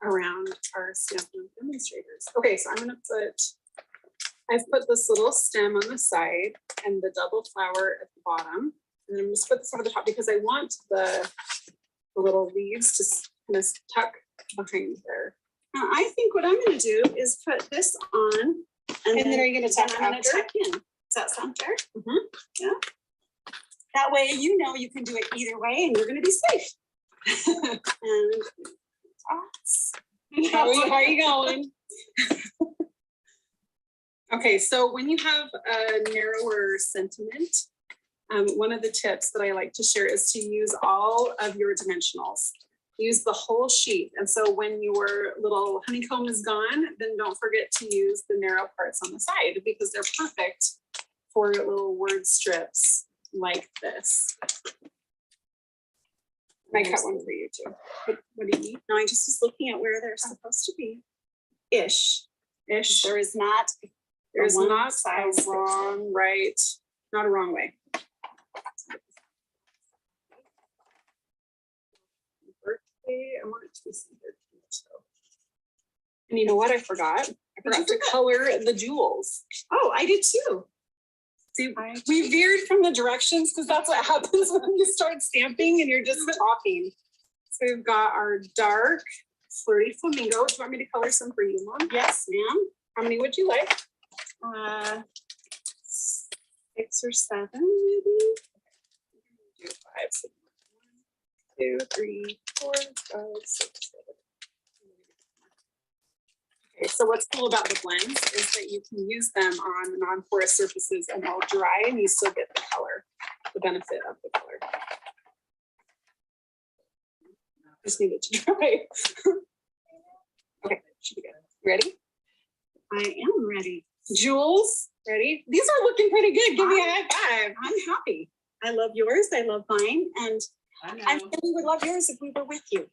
around our Stampin' Up demonstrators. Okay, so I've put this little stem on the side and the double flower at the bottom. And then I'm just put this over the top because I want the little leaves to kind of tuck behind there. Now, I think what I'm gonna do is put this on. And then are you gonna tuck I'm gonna after? tuck in. Does that sound fair? Mhm. Yeah. That way, you can do it either way and you're gonna be safe. And dots. How are you going? Okay, so when you have a narrower sentiment, one of the tips that I like to share is to use all of your dimensionals. Use the whole sheet. And so when your little honeycomb is gone, then don't forget to use the narrow parts on the side because they're perfect for little word strips like this. I cut one for you too. What do you need? No, I just was looking at where they're supposed to be. Ish. Ish. There is not. There's one not size a wrong, right, not a wrong way. Birthday, I want it And you know what? I forgot to color the jewels. Oh, I did too. See, we veered from the directions because that's what happens when you start stamping and you're just talking. So we've got our dark flirty flamingo. Do you want me to color some for you, Mom? Yes, ma'am. How many would you like? 6 or 7, maybe. Do 5. So 1, 2, 3, 4, 5, 6, 7. Okay, so what's cool about the blends is that you can use them on non-porous surfaces and they'll dry and you still get the color, the benefit of the color. Just need it to dry. Okay, should be good. Ready? I am ready. Jules, ready? These are looking pretty good. Give me a high five. I'm happy. I love yours. I love mine. And I'm sure we would love yours if we were with you.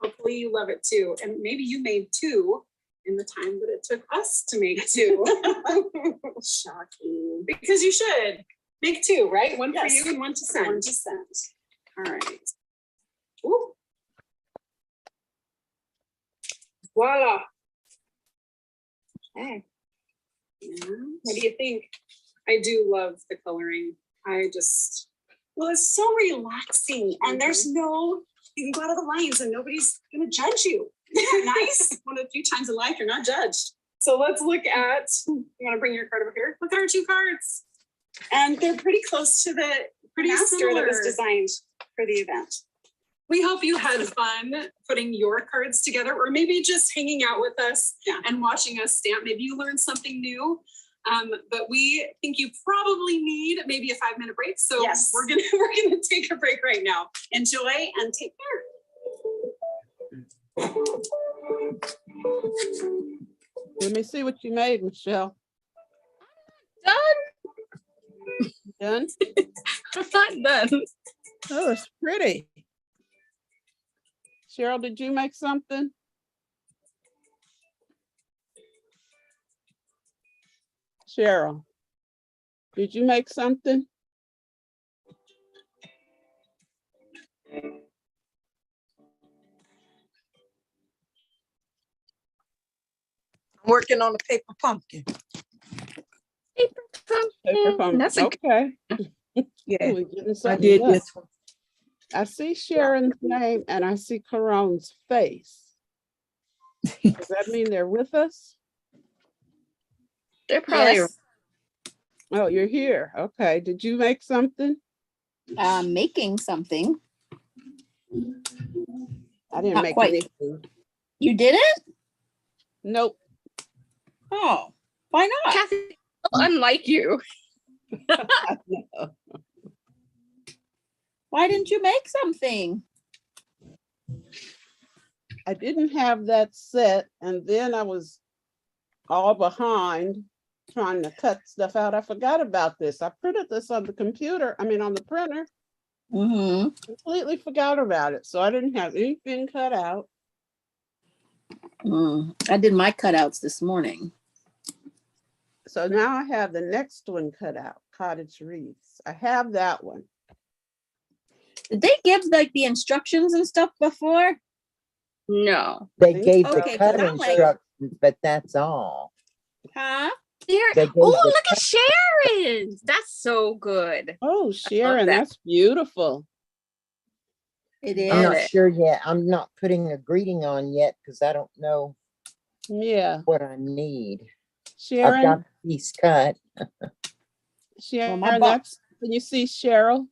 Hopefully you love it too. And maybe you made 2 in the time that it took us to make 2. Shocking. Because you should make 2, right? One Yes. for you and one to send. 1 to send. All right. Ooh. Voila. Okay. Yeah. What do you think? I do love the coloring. Well, it's so relaxing and there's no, you can go out of the lines and nobody's gonna judge you. Isn't that nice? One of the few times in life you're not judged. So let's look at, you want to bring your card over here? Look at our 2 cards. And they're pretty close to the Pretty master that was similar. designed for the event. We hope you had fun putting your cards together, or maybe just hanging out with us and watching us stamp. Maybe you learned something new. But we think you probably need maybe a 5-minute break. So Yes. we're gonna take a break right now. Enjoy and take care. Let me see what you made, Michelle. Done? I'm not done. Oh, it's pretty. Cheryl, did you make something? Cheryl, did you make something? I'm working on a paper pumpkin. Paper pumpkin. That's a Okay. Yeah, We're getting I something did done. this one. I see Sharon's name and I see Caron's face. Does that mean they're with us? They're probably Yes, Oh, you're here. Okay. Did you make something? making something. I didn't Not make quite. anything. You did it? Nope. Oh, why not? Kathy, unlike you. Why didn't you make something? I didn't have that set, and then I was all behind trying to cut stuff out. I forgot about this. I printed this on the computer, on the printer, Mm-hmm. completely forgot about it. So I didn't have anything cut out. I did my cutouts this morning. So now I have the next one cut out, cottage wreaths. I have that one. Did they give like the instructions and stuff before? No. They Think gave so. the Okay, 'cause cut I'm like- instructions, but that's all. Huh? There. They gave Oh, the look at Sharon's. That's so good. Oh, Sharon, that. that's beautiful. It I'm not is. sure yet. I'm not putting a greeting on yet because I don't know Yeah, what I need. I've Sharon, got the piece cut. Sharon, my that's, can you see Cheryl?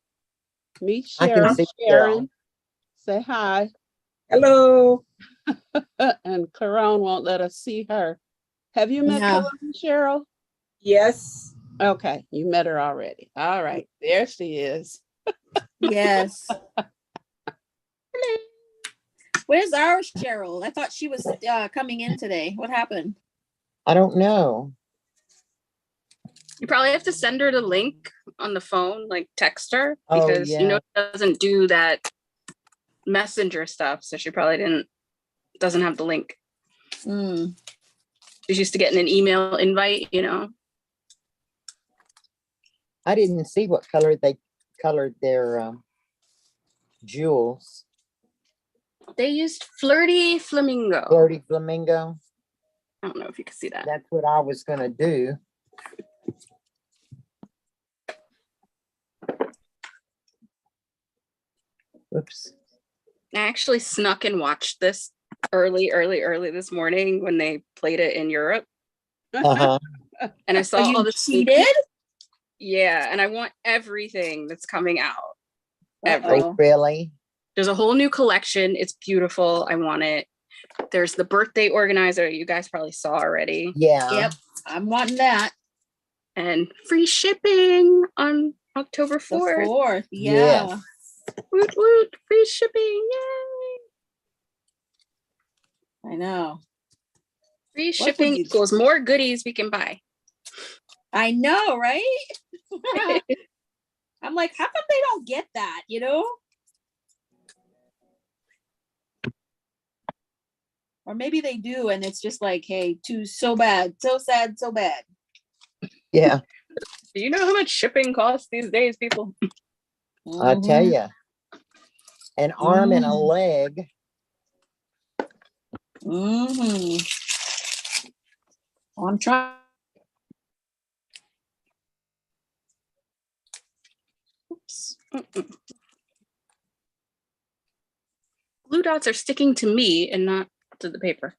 Meet I can Sharon. see Sharon, say hi. Hello. And Caron won't let us see her. Have you met No. Caron, Cheryl? Yes. Okay, you met her already. All right, there she is. Yes. Where's our Cheryl? I thought she was coming in today. What happened? I don't know. You probably have to send her the link on the phone, like text her, Oh, because you know yeah. she doesn't do that messenger stuff. So she probably doesn't have the link. Mm. She's used to getting an email invite, you know. I didn't see what color they colored their jewels. They used Flirty Flamingo. Flirty Flamingo. I don't know if you can see that. That's what I was gonna do. Oops. I actually snuck and watched this early this morning when they played it in Europe. Uh-huh. And I saw Oh, you all the cheated? Yeah, and I want everything that's coming out. Oh, really? There's a whole new collection. It's beautiful. I want it. There's the birthday organizer you guys probably saw already. Yeah. Yep, I'm wanting that. And free shipping on October The 4th. 4th. Yeah. Yes. Woot woot, free shipping. Yay. I know. Free would shipping you- equals more goodies we can buy. I know, right? I'm like, how come they don't get that, you know? Or maybe they do, and it's just like, hey, so bad, so sad, so bad. Yeah. Do you know how much shipping costs these days, people? I tell Mhm. you. An arm and a leg. Mhm. I'm trying. Oops. Blue dots are sticking to me and not to the paper.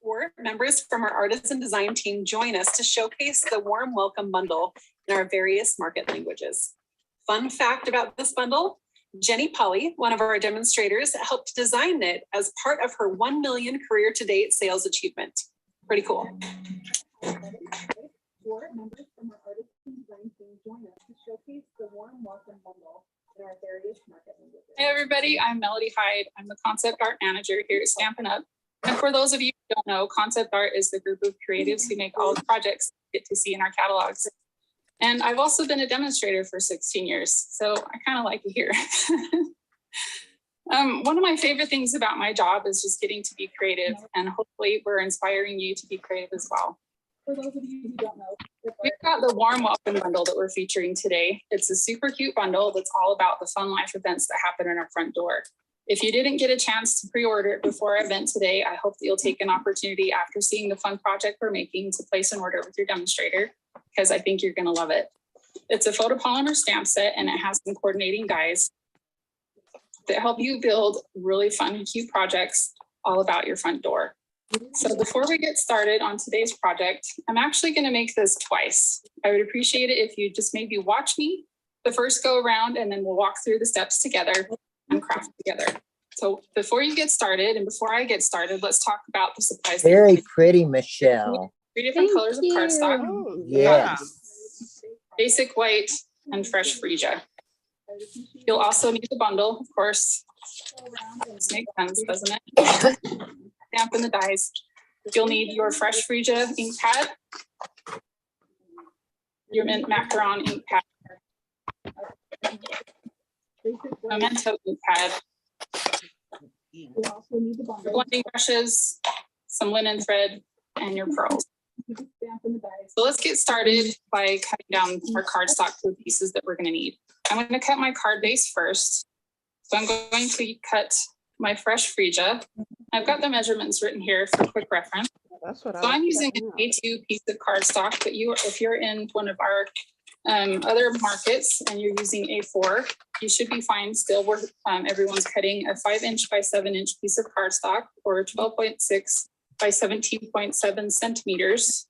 Or members from our artisan design team join us to showcase the warm welcome bundle in our various market languages. Fun fact about this bundle, Jenny Polly, one of our demonstrators, helped design it as part of her 1 million career to date sales achievement. Pretty cool. Or members from our artisan design team join us to showcase the warm welcome bundle in our various market languages. Hey everybody, I'm Melody Hyde. I'm the concept art manager here at StampinUp. And for those of you who don't know, concept art is the group of creatives who make all the projects you get to see in our catalogs. And I've also been a demonstrator for 16 years, so I kind of like it here. One of my favorite things about my job is just getting to be creative, and hopefully we're inspiring you to be creative as well. For those of you who don't know, we've got the warm welcome bundle that we're featuring today. It's a super cute bundle that's all about the fun life events that happen in our front door. If you didn't get a chance to pre-order it before our event today, I hope that you'll take an opportunity after seeing the fun project we're making to place an order with your demonstrator, because I think you're going to love it. It's a photopolymer stamp set, and it has some coordinating dies that help you build really fun and cute projects all about your front door. So before we get started on today's project, I'm actually going to make this twice. I would appreciate it if you just maybe watch me the first go around, and then we'll walk through the steps together and craft together. So before you get started, and before I get started, let's talk about the supplies. Very pretty, Michelle. 3 different colors of cardstock. Oh, yeah. Yes. Basic white and fresh freesia. You'll also need the bundle, of course. This makes sense, doesn't it? Dampen the dies. You'll need your fresh freesia ink pad, your mint macaron ink pad, memento ink pad. You'll also need the bundle, blending brushes, some linen thread, and your pearls. So let's get started by cutting down our cardstock to the pieces that we're going to need. I'm going to cut my card base first. So I'm going to cut my fresh freesia. I've got the measurements written here for quick reference. That's what So I'm using an A2 piece of cardstock, but if you're in one of our other markets and you're using A4, you should be fine still. Everyone's cutting a 5" by 7" piece of cardstock, or 12.6 by 17.7 centimeters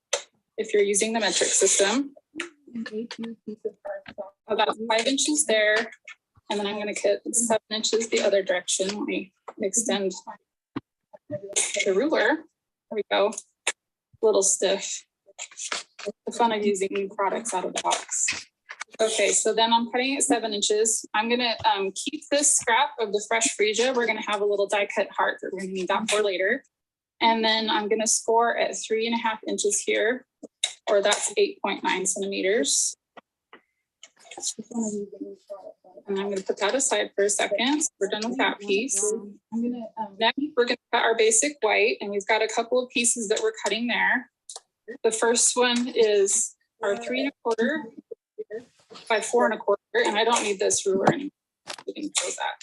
if you're using the metric system. An A2 piece of cardstock. About 5 inches there, and then I'm going to cut 7 inches the other direction. Let me extend the ruler. There we go. A little stiff. The fun of using new products out of the box. Okay, so then I'm cutting it 7 inches. I'm going to keep this scrap of the fresh freesia. We're going to have a little die cut heart that we're going to need that for later. And then I'm going to score at 3.5 inches here or that's 8.9 centimeters. And I'm going to put that aside for a second. So we're done with that piece. Next, we're going to cut our basic white, and we've got a couple of pieces that we're cutting there. The first one is our 3 1/4 by 4 1/4, and I don't need this ruler anymore. We can close that.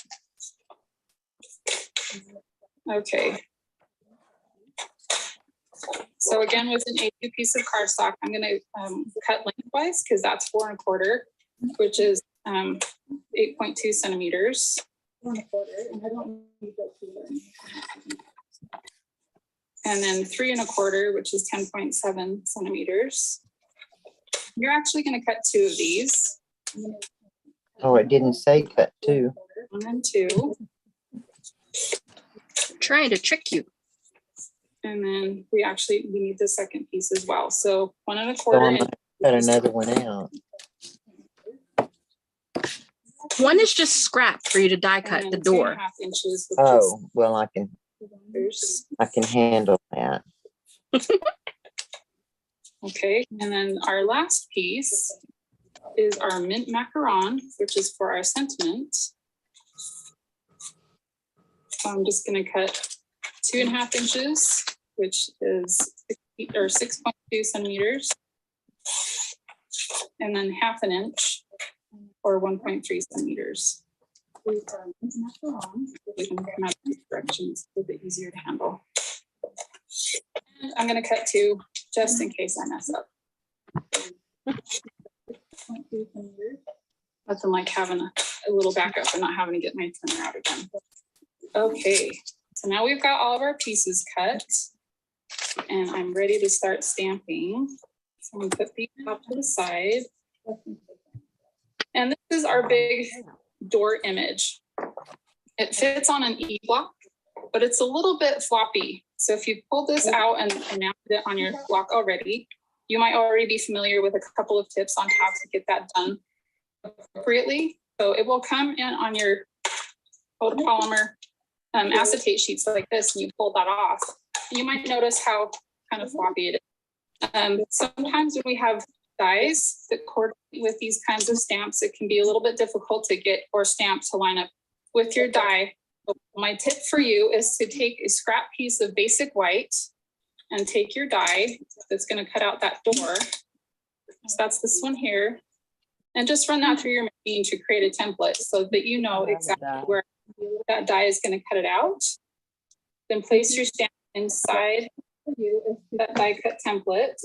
Okay. So again, with an A2 piece of cardstock, I'm going to cut lengthwise because that's 4 1/4, which is 8.2 centimeters. And then 3 1/4, which is 10.7 centimeters. You're actually going to cut 2 of these. Oh, it didn't say cut 2. 1 and 2. Trying to trick you. And then we need the second piece as well. So 1 1/4. So I'm gonna cut another one out. One is just scrap for you to die cut the door. 2.5 inches. Oh, well, I can handle that. Okay, and then our last piece is our mint macaron, which is for our sentiment. So I'm just going to cut 2.5 inches, which is 6.2 centimeters, and then 1/2 inch, or 1.3 centimeters. We can come out in directions, a little bit easier to handle. And I'm going to cut 2 just in case I mess up. Nothing like having a little backup and not having to get my printer out again. Okay, so now we've got all of our pieces cut, and I'm ready to start stamping. So I'm going to put these off to the side. And this is our big door image. It fits on an E-block, but it's a little bit floppy. So if you pull this out and mounted it on your block already, you might already be familiar with a couple of tips on how to get that done appropriately. So it will come in on your photopolymer acetate sheets like this, and you pull that off. You might notice how kind of floppy it is. Sometimes when we have dies that coordinate with these kinds of stamps, it can be a little bit difficult to get our stamp to line up with your die. So my tip for you is to take a scrap piece of basic white and take your die that's going to cut out that door. So that's this one here. And just run that through your machine to create a template so that you know exactly where that die is going to cut it out. Then place your stamp inside that die cut template.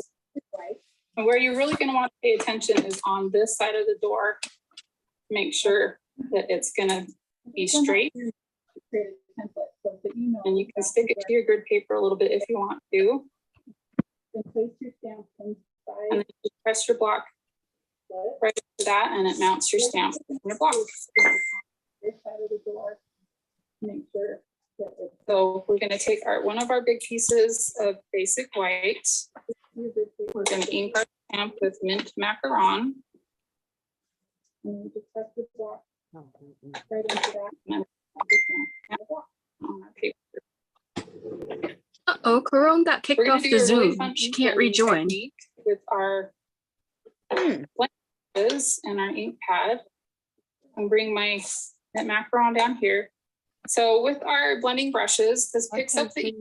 And where you're really going to want to pay attention is on this side of the door. Make sure that it's going to be straight. And you can stick it to your grid paper a little bit if you want to. And then you press your block right to that, and it mounts your stamp on your block. So we're going to take one of our big pieces of basic white. We're going to ink our stamp with mint macaron. And you just press the block right into that, and on our paper. Uh-oh, Corone got kicked off the Zoom. She can't rejoin. With our blanks and our ink pad, and bring my macaron down here. So with our blending brushes, this picks up the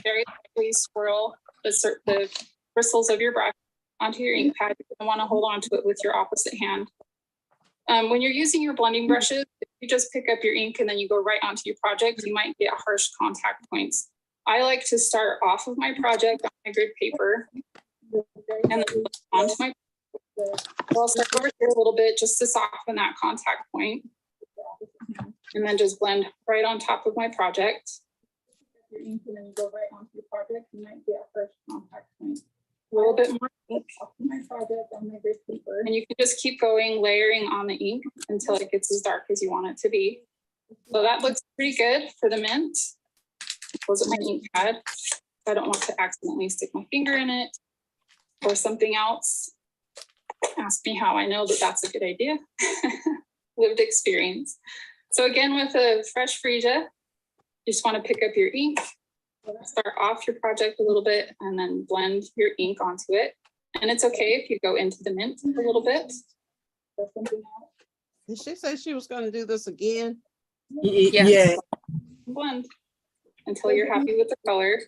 very lightly swirl the bristles of your brush onto your ink pad. You want to hold on to it with your opposite hand. When you're using your blending brushes, if you just pick up your ink and then you go right onto your project, you might get harsh contact points. I like to start off of my project on my grid paper and then onto my. I'll start over here a little bit just to soften that contact point, and then just blend right on top of my project. Your ink and then you go right onto your project. You might get a harsh contact point. A little bit more ink off my project on my grid paper, and you can just keep going, layering on the ink until it gets as dark as you want it to be. So that looks pretty good for the mint. Close up my ink pad. I don't want to accidentally stick my finger in it or something else. Ask me how I know that that's a good idea. Lived experience. So again, with a fresh freesia, you just want to pick up your ink Start off your project a little bit and then blend your ink onto it. And it's okay if you go into the mint a little bit. Did she say she was gonna do this again? Yeah. Blend until you're happy with the color.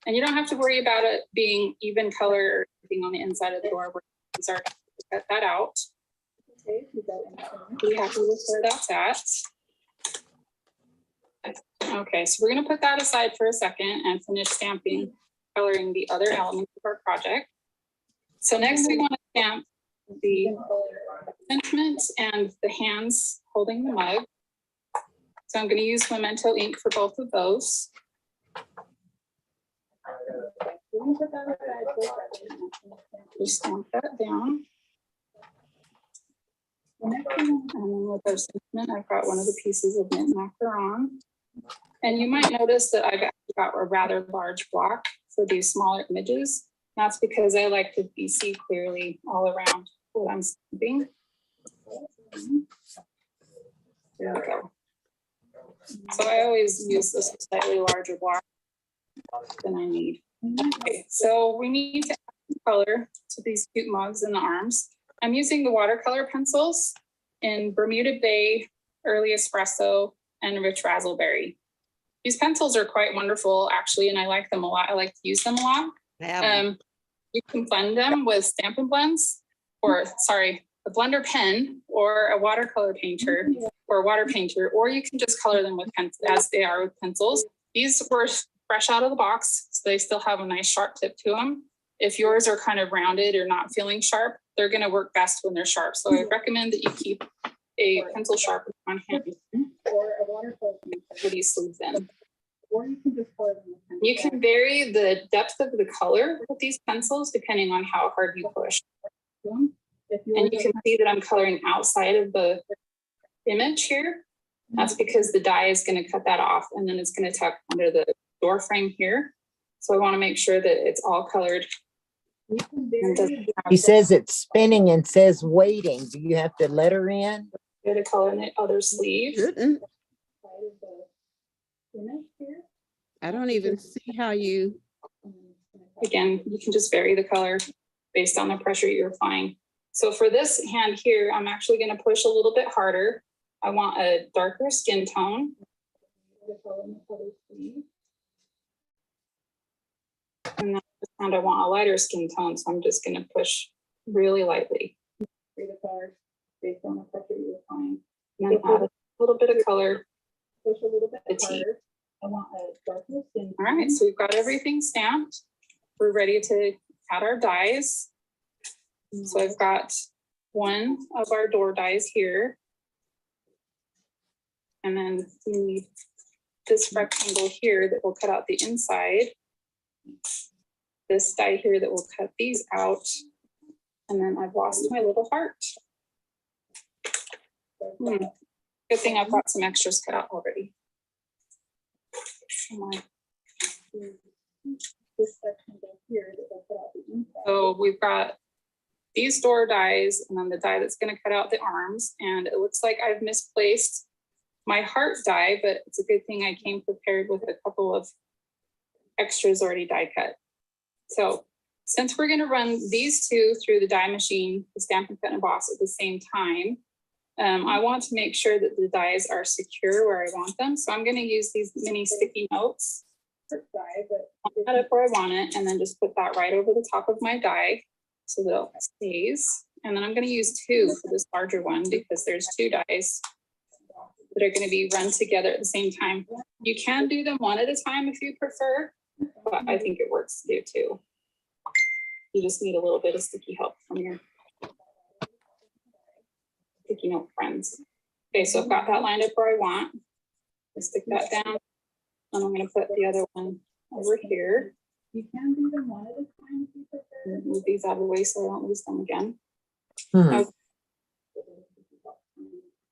And you don't have to worry about it being even color or anything on the inside of the door. We're going to cut that out. Be happy with where that's at. Okay, so we're going to put that aside for a second and finish stamping, coloring the other elements of our project. So next we want to stamp the sentiment and the hands holding the mug. So I'm going to use Memento ink for both of those. Just stamp that down. And then with our sentiment, I've got one of the pieces of mint macaron. And you might notice that I've actually got a rather large block for these smaller images. That's because I like to see clearly all around what I'm stamping. There we go. So I always use this slightly larger block than I need. Okay, so we need to add color to these cute mugs and the arms. I'm using the watercolor pencils in Bermuda Bay, Early Espresso, and Rich Razzleberry. These pencils are quite wonderful, actually, and I like them a lot. I like to use them a lot. You can blend them with Stampin' Blends, or sorry, a blender pen, or a watercolor painter, or a water painter, or you can just color them with pencils as they are with pencils. These were fresh out of the box, so they still have a nice sharp tip to them. If yours are kind of rounded or not feeling sharp, they're going to work best when they're sharp. So I recommend that you keep a pencil sharpener on hand or a watercolor painter for these sleeves in. Or you can just color them with pencils. You can vary the depth of the color with these pencils depending on how hard you push. And you can see that I'm coloring outside of the image here. That's because the die is going to cut that off and then it's going to tuck under the door frame here. So I want to make sure that it's all colored. He says it's spinning and says waiting. Do you have to let her in? Get a color in the other sleeve. I don't even see how you. Again, you can just vary the color based on the pressure you're applying. So for this hand here, I'm actually going to push a little bit harder. I want a darker skin tone. And then this hand I want a lighter skin tone, so I'm just going to push really lightly. Based on the pressure you're applying. And then add a little bit of color. Push a little bit harder. I want a darker skin tone. All right, so we've got everything stamped. We're ready to add our dies. So I've got one of our door dies here. And then we need this rectangle here that will cut out the inside. This die here that will cut these out. And then I've lost my little heart. Good thing I've got some extras cut out already. So we've got these door dies and then the die that's going to cut out the arms. And it looks like I've misplaced my heart die, but it's a good thing I came prepared with a couple of extras already die cut. So since we're going to run these two through the die machine, the Stampin' Cut and Emboss at the same time, I want to make sure that the dies are secure where I want them. So I'm going to use these mini sticky notes. I'll put it where I want it and then just put that right over the top of my die so that it stays. And then I'm going to use two for this larger one because there's two dies that are going to be run together at the same time. You can do them one at a time if you prefer, but I think it works to do too. You just need a little bit of sticky help from your sticky note friends. Okay, so I've got that lined up where I want. I'll stick that down. And I'm going to put the other one over here. You can do them one at a time if you prefer. Move these out of the way so I don't lose them again. I'll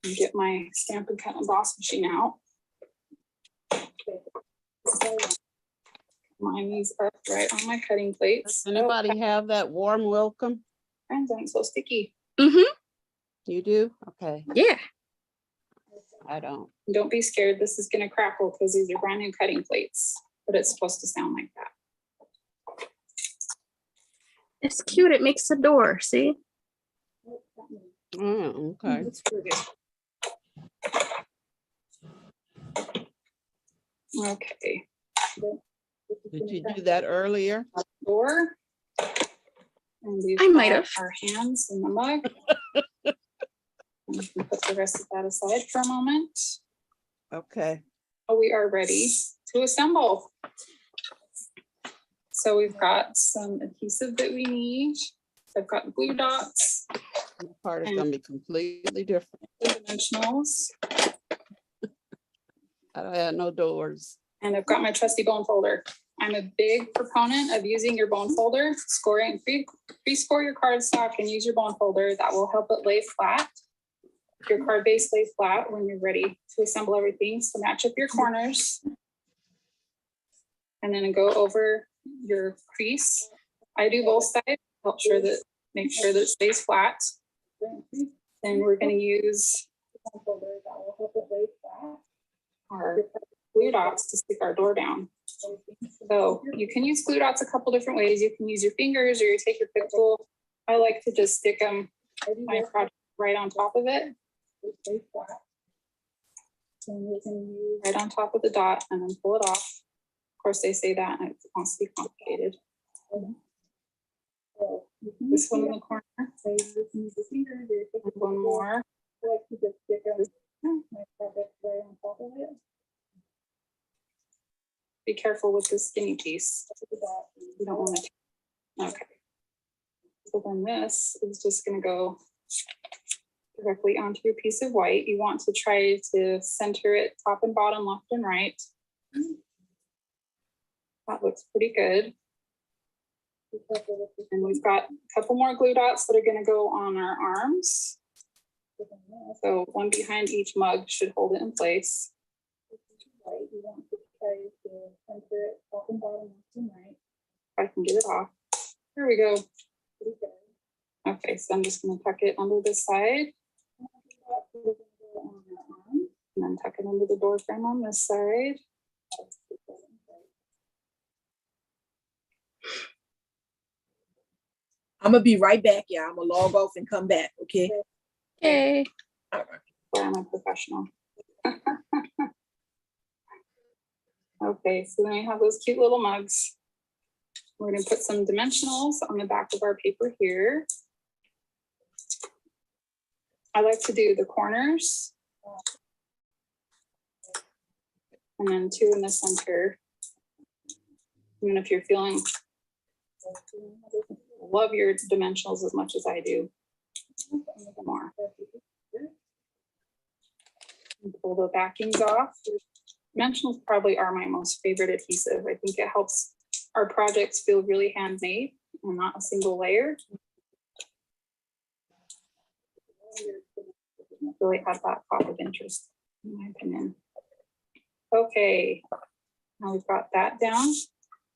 get my Stampin' Cut and Emboss machine out. Line these up right on my cutting plates. Does anybody have that warm welcome? Friends aren't so sticky. You do? Okay. Yeah. I don't. Don't be scared. This is going to crackle because these are brand new cutting plates. but it's supposed to sound like that. It's cute. It makes a door. See? Oh, okay. That's pretty good. Okay. Did you do that earlier? Door. And we've I might got have. our hands in the mug. And we can put the rest of that aside for a moment. Okay. We are ready to assemble. So we've got some adhesive that we need. I've got glue dots, The part is gonna be completely different. dimensionals, I don't have no doors. and I've got my trusty bone folder. I'm a big proponent of using your bone folder, scoring, pre-score your cardstock and use your bone folder. That will help it lay flat. Your card base lay flat when you're ready to assemble everything. So match up your corners. And then go over your crease. I do both sides, make sure that it stays flat. Then we're going to use our glue dots to stick our door down. So you can use glue dots a couple different ways. You can use your fingers or you take your pick tool. I like to just stick them my project right on top of it. Right on top of the dot and then pull it off. Of course, they say that and it wants to be complicated. This one in the corner. One more. Be careful with the skinny piece. You don't want to. Okay. So then this is just going to go directly onto your piece of white. You want to try to center it top and bottom, left and right. That looks pretty good. And we've got a couple more glue dots that are going to go on our arms. So one behind each mug should hold it in place. You want to try to center it top and bottom, left and right. If I can get it off. Here we go. Okay, so I'm just going to tuck it under the side. And then tuck it under the door frame on this side. I'm gonna be right back, y'all. I'm gonna log off and come back, okay? Okay. All right. Well, I'm a professional. Okay, so then we have those cute little mugs. We're going to put some dimensionals on the back of our paper here. I like to do the corners. And then 2 in the center. And if you're feeling, love your dimensionals as much as I do. More. And pull the backings off. Dimensionals probably are my most favorite adhesive. I think it helps our projects feel really handmade and not a single layer. Really have that pop of interest, in my opinion. Okay, now we've got that down.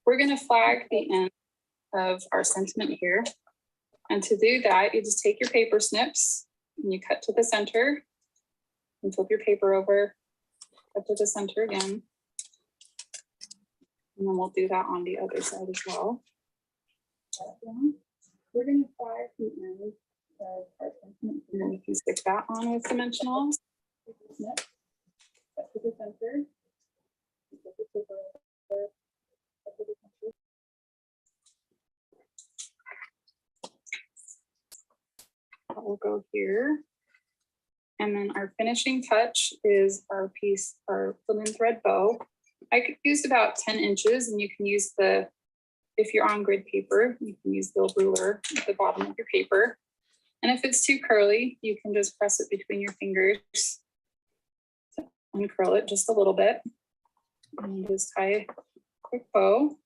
We're going to flag the end of our sentiment here. And to do that, you just take your paper snips and you cut to the center and flip your paper over, cut to the center again. And then we'll do that on the other side as well. We're going to flag the end of our sentiment, and then we can stick that on with dimensionals. Cut to the center. Flip the paper over, cut to the center. That will go here. And then our finishing touch is our piece, our linen thread bow. I could use about 10 inches, and you can use the, if you're on grid paper, you can use the ruler at the bottom of your paper. And if it's too curly, you can just press it between your fingers to uncurl it just a little bit. And just tie a quick bow.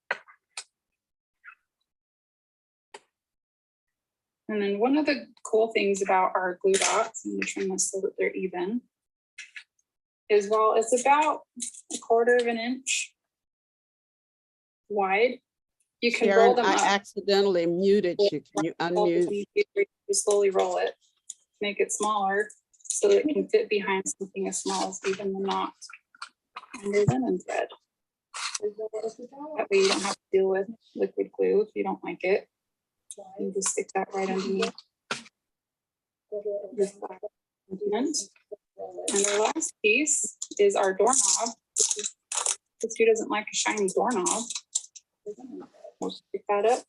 And then one of the cool things about our glue dots, and we trim this so that they're even, is while it's about 1/4 of an inch wide, you can roll Sharon, them I up. accidentally muted you. Can you unmute? You slowly roll it, make it smaller so that it can fit behind something as small as even the knot under linen thread. That way you don't have to deal with liquid glue if you don't like it. You just stick that right underneath this back component. And our last piece is our doorknob. Because who doesn't like a shiny doorknob? We'll stick that up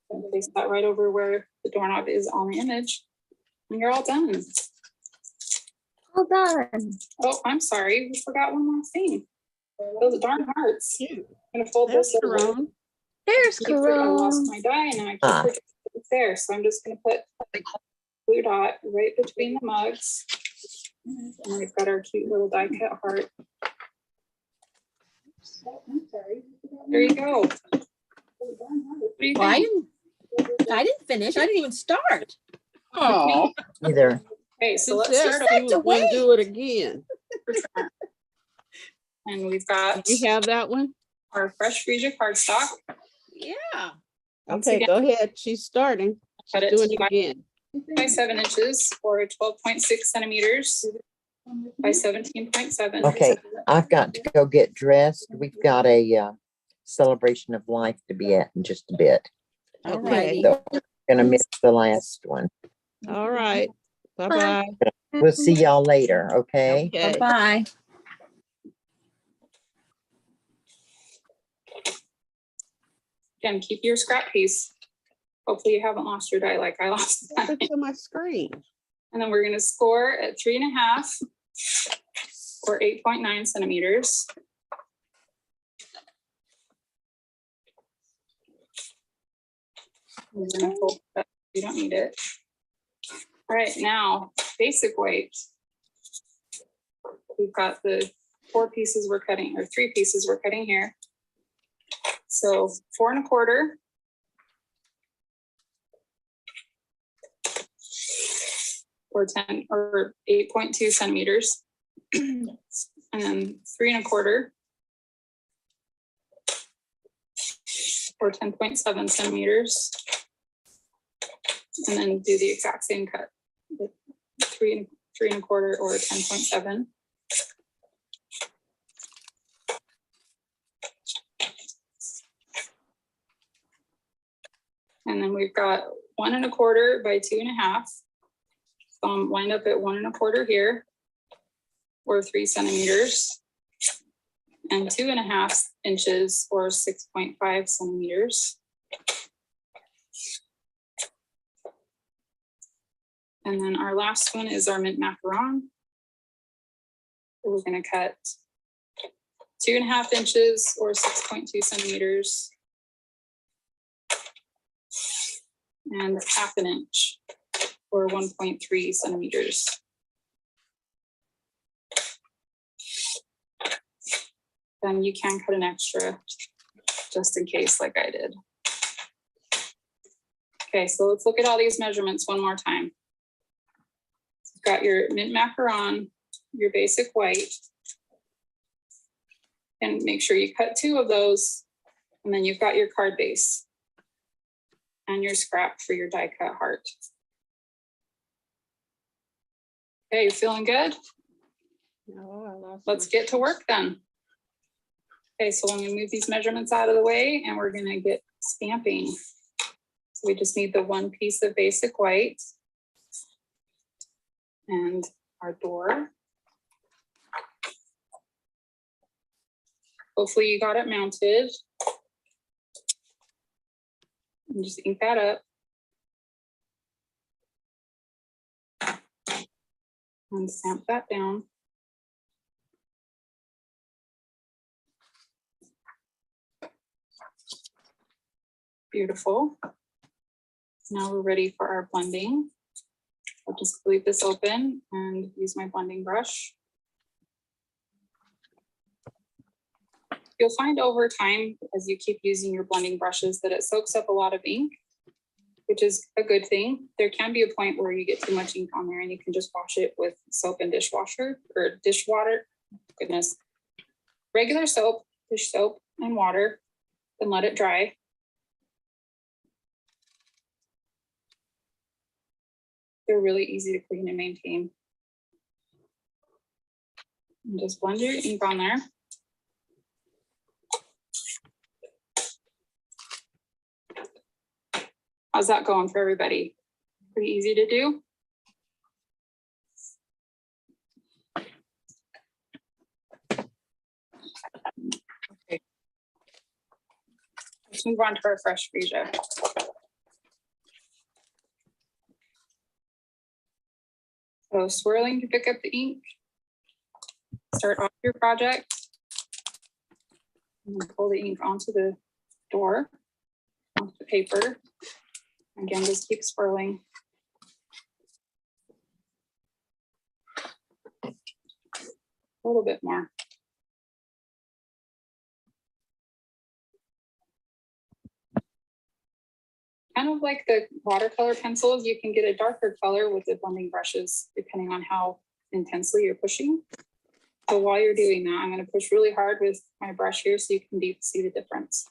and place that right over where the doorknob is on the image. And you're all done. All done. Oh, I'm sorry. We forgot one more thing. Those darn hearts. I'm gonna fold There's this over. Sharon. There's I lost Karan. my die and I keep forgetting it's there. So I'm just gonna put a blue dot right between the mugs. And we've got our cute little die cut heart. There you go. What do you Well, I think? didn't finish. I didn't even start. Oh, Either. Okay, so she let's said start she was going to do it again. over. And we've got You have that one? our fresh Friesian cardstock. Yeah. Once Okay, again, go ahead. She's starting. cut She's it doing it by again. 7 inches or 12.6 centimeters by 17.7. Okay, I've got to go get dressed. We've got a celebration of life to be at in just a bit. All Okay. righty. So I'm gonna miss the last one. All right. Bye-bye. We'll see y'all later, okay? Okay. Bye-bye. Again, keep your scrap piece. Hopefully you haven't lost your die like I lost mine. Put it to my screen. And then we're going to score at 3.5 or 8.9 centimeters. We're gonna fold that. You don't need it. All right, now basic weight. We've got the 4 pieces we're cutting, or 3 pieces we're cutting here. So 4 1/4. Or 10 or 8.2 centimeters. And then 3 1/4. Or 10.7 centimeters. And then do the exact same cut. 3 1/4 or 10.7. And then we've got 1 1/4 by 2.5. Lined up at 1 1/4 here, or 3 centimeters, and 2.5 inches, or 6.5 centimeters. And then our last one is our mint macaron. We're going to cut 2.5 inches, or 6.2 centimeters, and 1/2 inch, or 1.3 centimeters. Then you can cut an extra just in case, like I did. Okay, so let's look at all these measurements one more time. You've got your mint macaron, your basic white, and make sure you cut 2 of those. And then you've got your card base and your scrap for your die cut heart. Okay, you feeling good? Let's get to work then. Okay, so I'm gonna move these measurements out of the way and we're gonna get stamping. So we just need the 1 piece of basic white and our door. Hopefully you got it mounted. And just ink that up. And stamp that down. Beautiful. Now we're ready for our blending. I'll just leave this open and use my blending brush. You'll find over time, as you keep using your blending brushes, that it soaks up a lot of ink, which is a good thing. There can be a point where you get too much ink on there and you can just wash it with soap and dishwasher or dishwater. Goodness. Regular soap, dish soap, and water, and let it dry. They're really easy to clean and maintain. And just blend your ink on there. How's that going for everybody? Pretty easy to do? Okay. Let's move on to our fresh freesia. So swirling to pick up the ink. Start off your project. And pull the ink onto the door, onto the paper. Again, just keep swirling. A little bit more. Kind of like the watercolor pencils, you can get a darker color with the blending brushes, depending on how intensely you're pushing. So while you're doing that, I'm going to push really hard with my brush here so you can see the difference.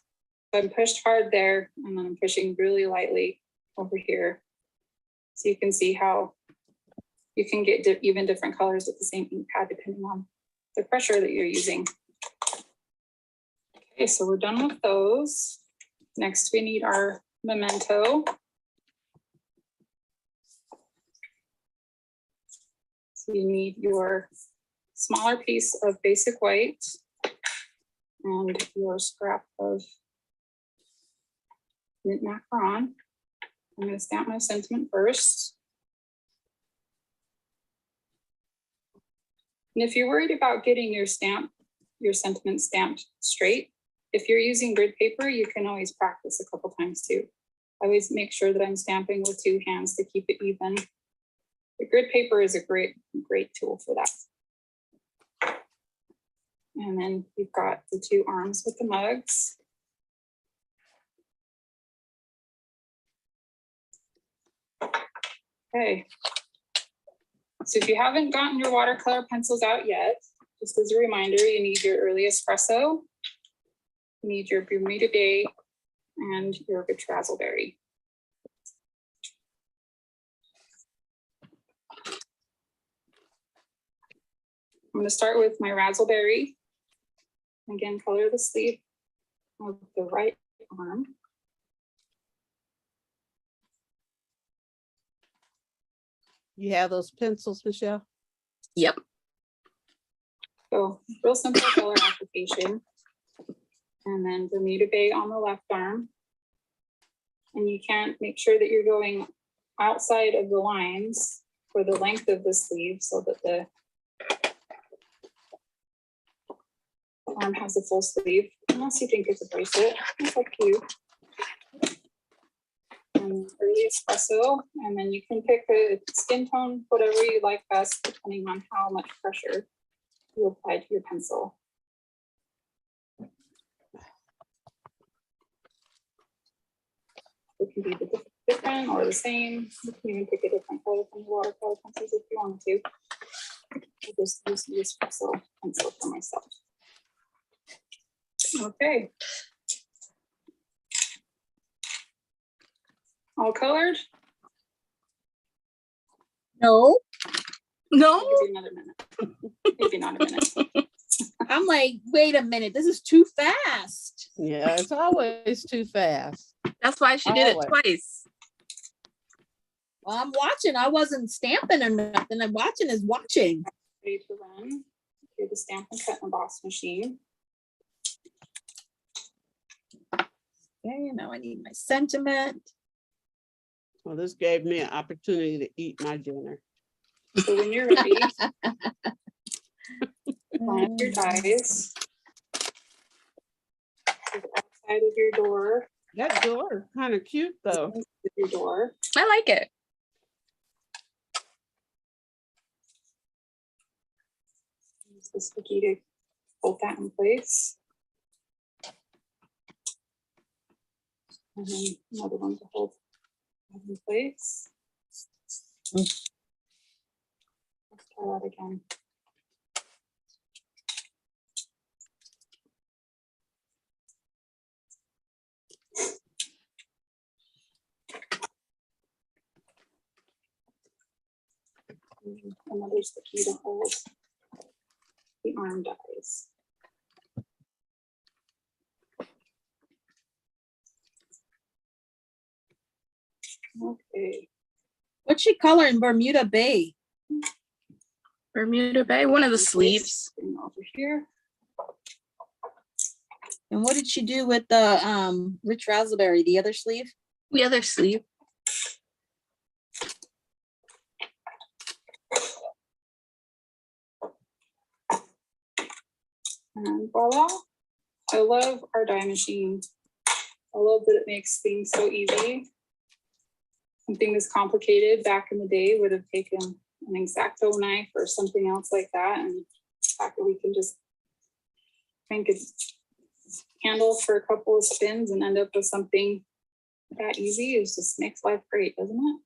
So I'm pushed hard there, and then I'm pushing really lightly over here. So you can see how you can get even different colors with the same ink pad, depending on the pressure that you're using. Okay, so we're done with those. Next, we need our memento. So you need your smaller piece of basic white and your scrap of mint macaron. I'm going to stamp my sentiment first. And if you're worried about getting your sentiment stamped straight, if you're using grid paper, you can always practice a couple times too. I always make sure that I'm stamping with two hands to keep it even. The grid paper is a great tool for that. And then you've got the two arms with the mugs. Okay. So if you haven't gotten your watercolor pencils out yet, just as a reminder, you need your early espresso, you need your Bermuda Bay, and your Razzleberry. I'm going to start with my Razzleberry. Again, color the sleeve of the right arm. You have those pencils, Michelle? Yep. So real simple color application. And then Bermuda Bay on the left arm. And you can't make sure that you're going outside of the lines for the length of the sleeve so that the arm has a full sleeve, unless you think it's a bracelet. It's up to you. And early espresso, and then you can pick a skin tone, whatever you like best, depending on how much pressure you apply to your pencil. It can be different or the same. You can even pick a different color from the watercolor pencils if you want to. I just use the espresso pencil for myself. Okay. All colored? No, No. I'll give you another minute. Maybe not a minute. I'm like, wait a minute, this is too fast. Yeah, it's always too fast. That's why she did it Always. twice. Well, I'm watching. I wasn't stamping or nothing. I'm watching is watching. Ready to run. Do the Stamp and Cut and Emboss machine. Okay, now I need my sentiment. Well, this gave me an opportunity to eat my dinner. So when you're ready, line up your dies. To the outside of your door. That door is kind of cute though. With your door. I like it. Use the sticky to hold that in place. And then another one to hold that in place. Let's try that again. Another sticky to hold the arm dies. Okay. What's she coloring? Bermuda Bay. Bermuda Bay, one of the sleeves. Bring over here. And what did she do with the rich raspberry, the other sleeve? The other sleeve. And voila. I love our die machine. I love that it makes things so easy. Something this complicated back in the day would have taken an X-Acto knife or something else like that. And the fact that we can just crank a handle for a couple of spins and end up with something that easy is just makes life great, doesn't it?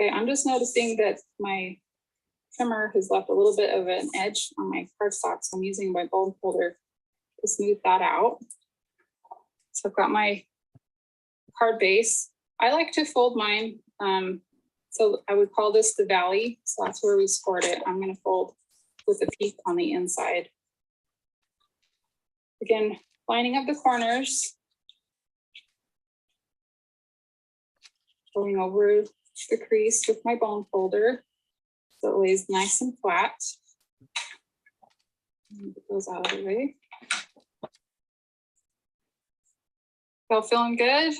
Okay, I'm just noticing that my trimmer has left a little bit of an edge on my cardstock, so I'm using my bone folder to smooth that out. So I've got my card base. I like to fold mine. So I would call this the valley. So that's where we scored it. I'm going to fold with a peak on the inside. Again, lining up the corners. Going over the crease with my bone folder so it lays nice and flat. And it goes out of the way. Y'all feeling good?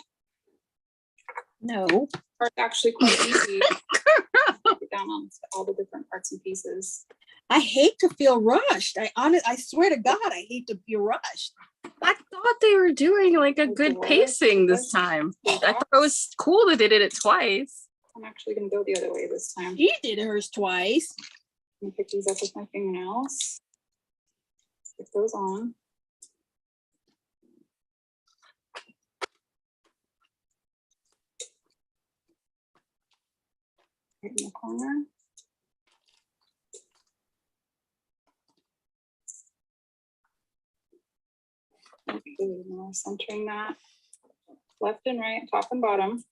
No. It's actually quite easy. Get down on all the different parts and pieces. I hate to feel rushed. I swear to God, I hate to feel rushed. I thought they were doing like a good pacing this time. I thought it was cool that they did it twice. I'm actually going to go the other way this time. He did hers twice. I'm going to pick these up with my fingernails. Stick those on. Right in the corner. Okay, now centering that left and right, top and bottom.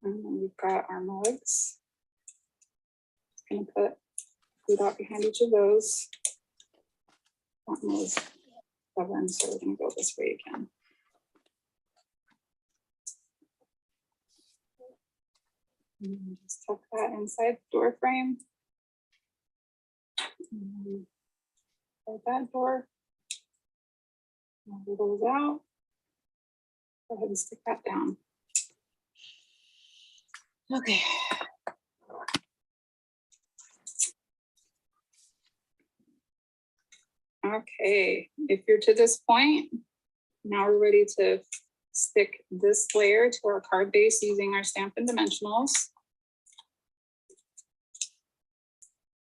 And then we've got our mugs. Just gonna put the dot behind each of those. That was 7, so we're gonna go this way again. And just tuck that inside the door frame. Like that door. Move those out. Go ahead and stick that down. Okay. Okay, if you're to this point, now we're ready to stick this layer to our card base using our Stampin' Dimensionals.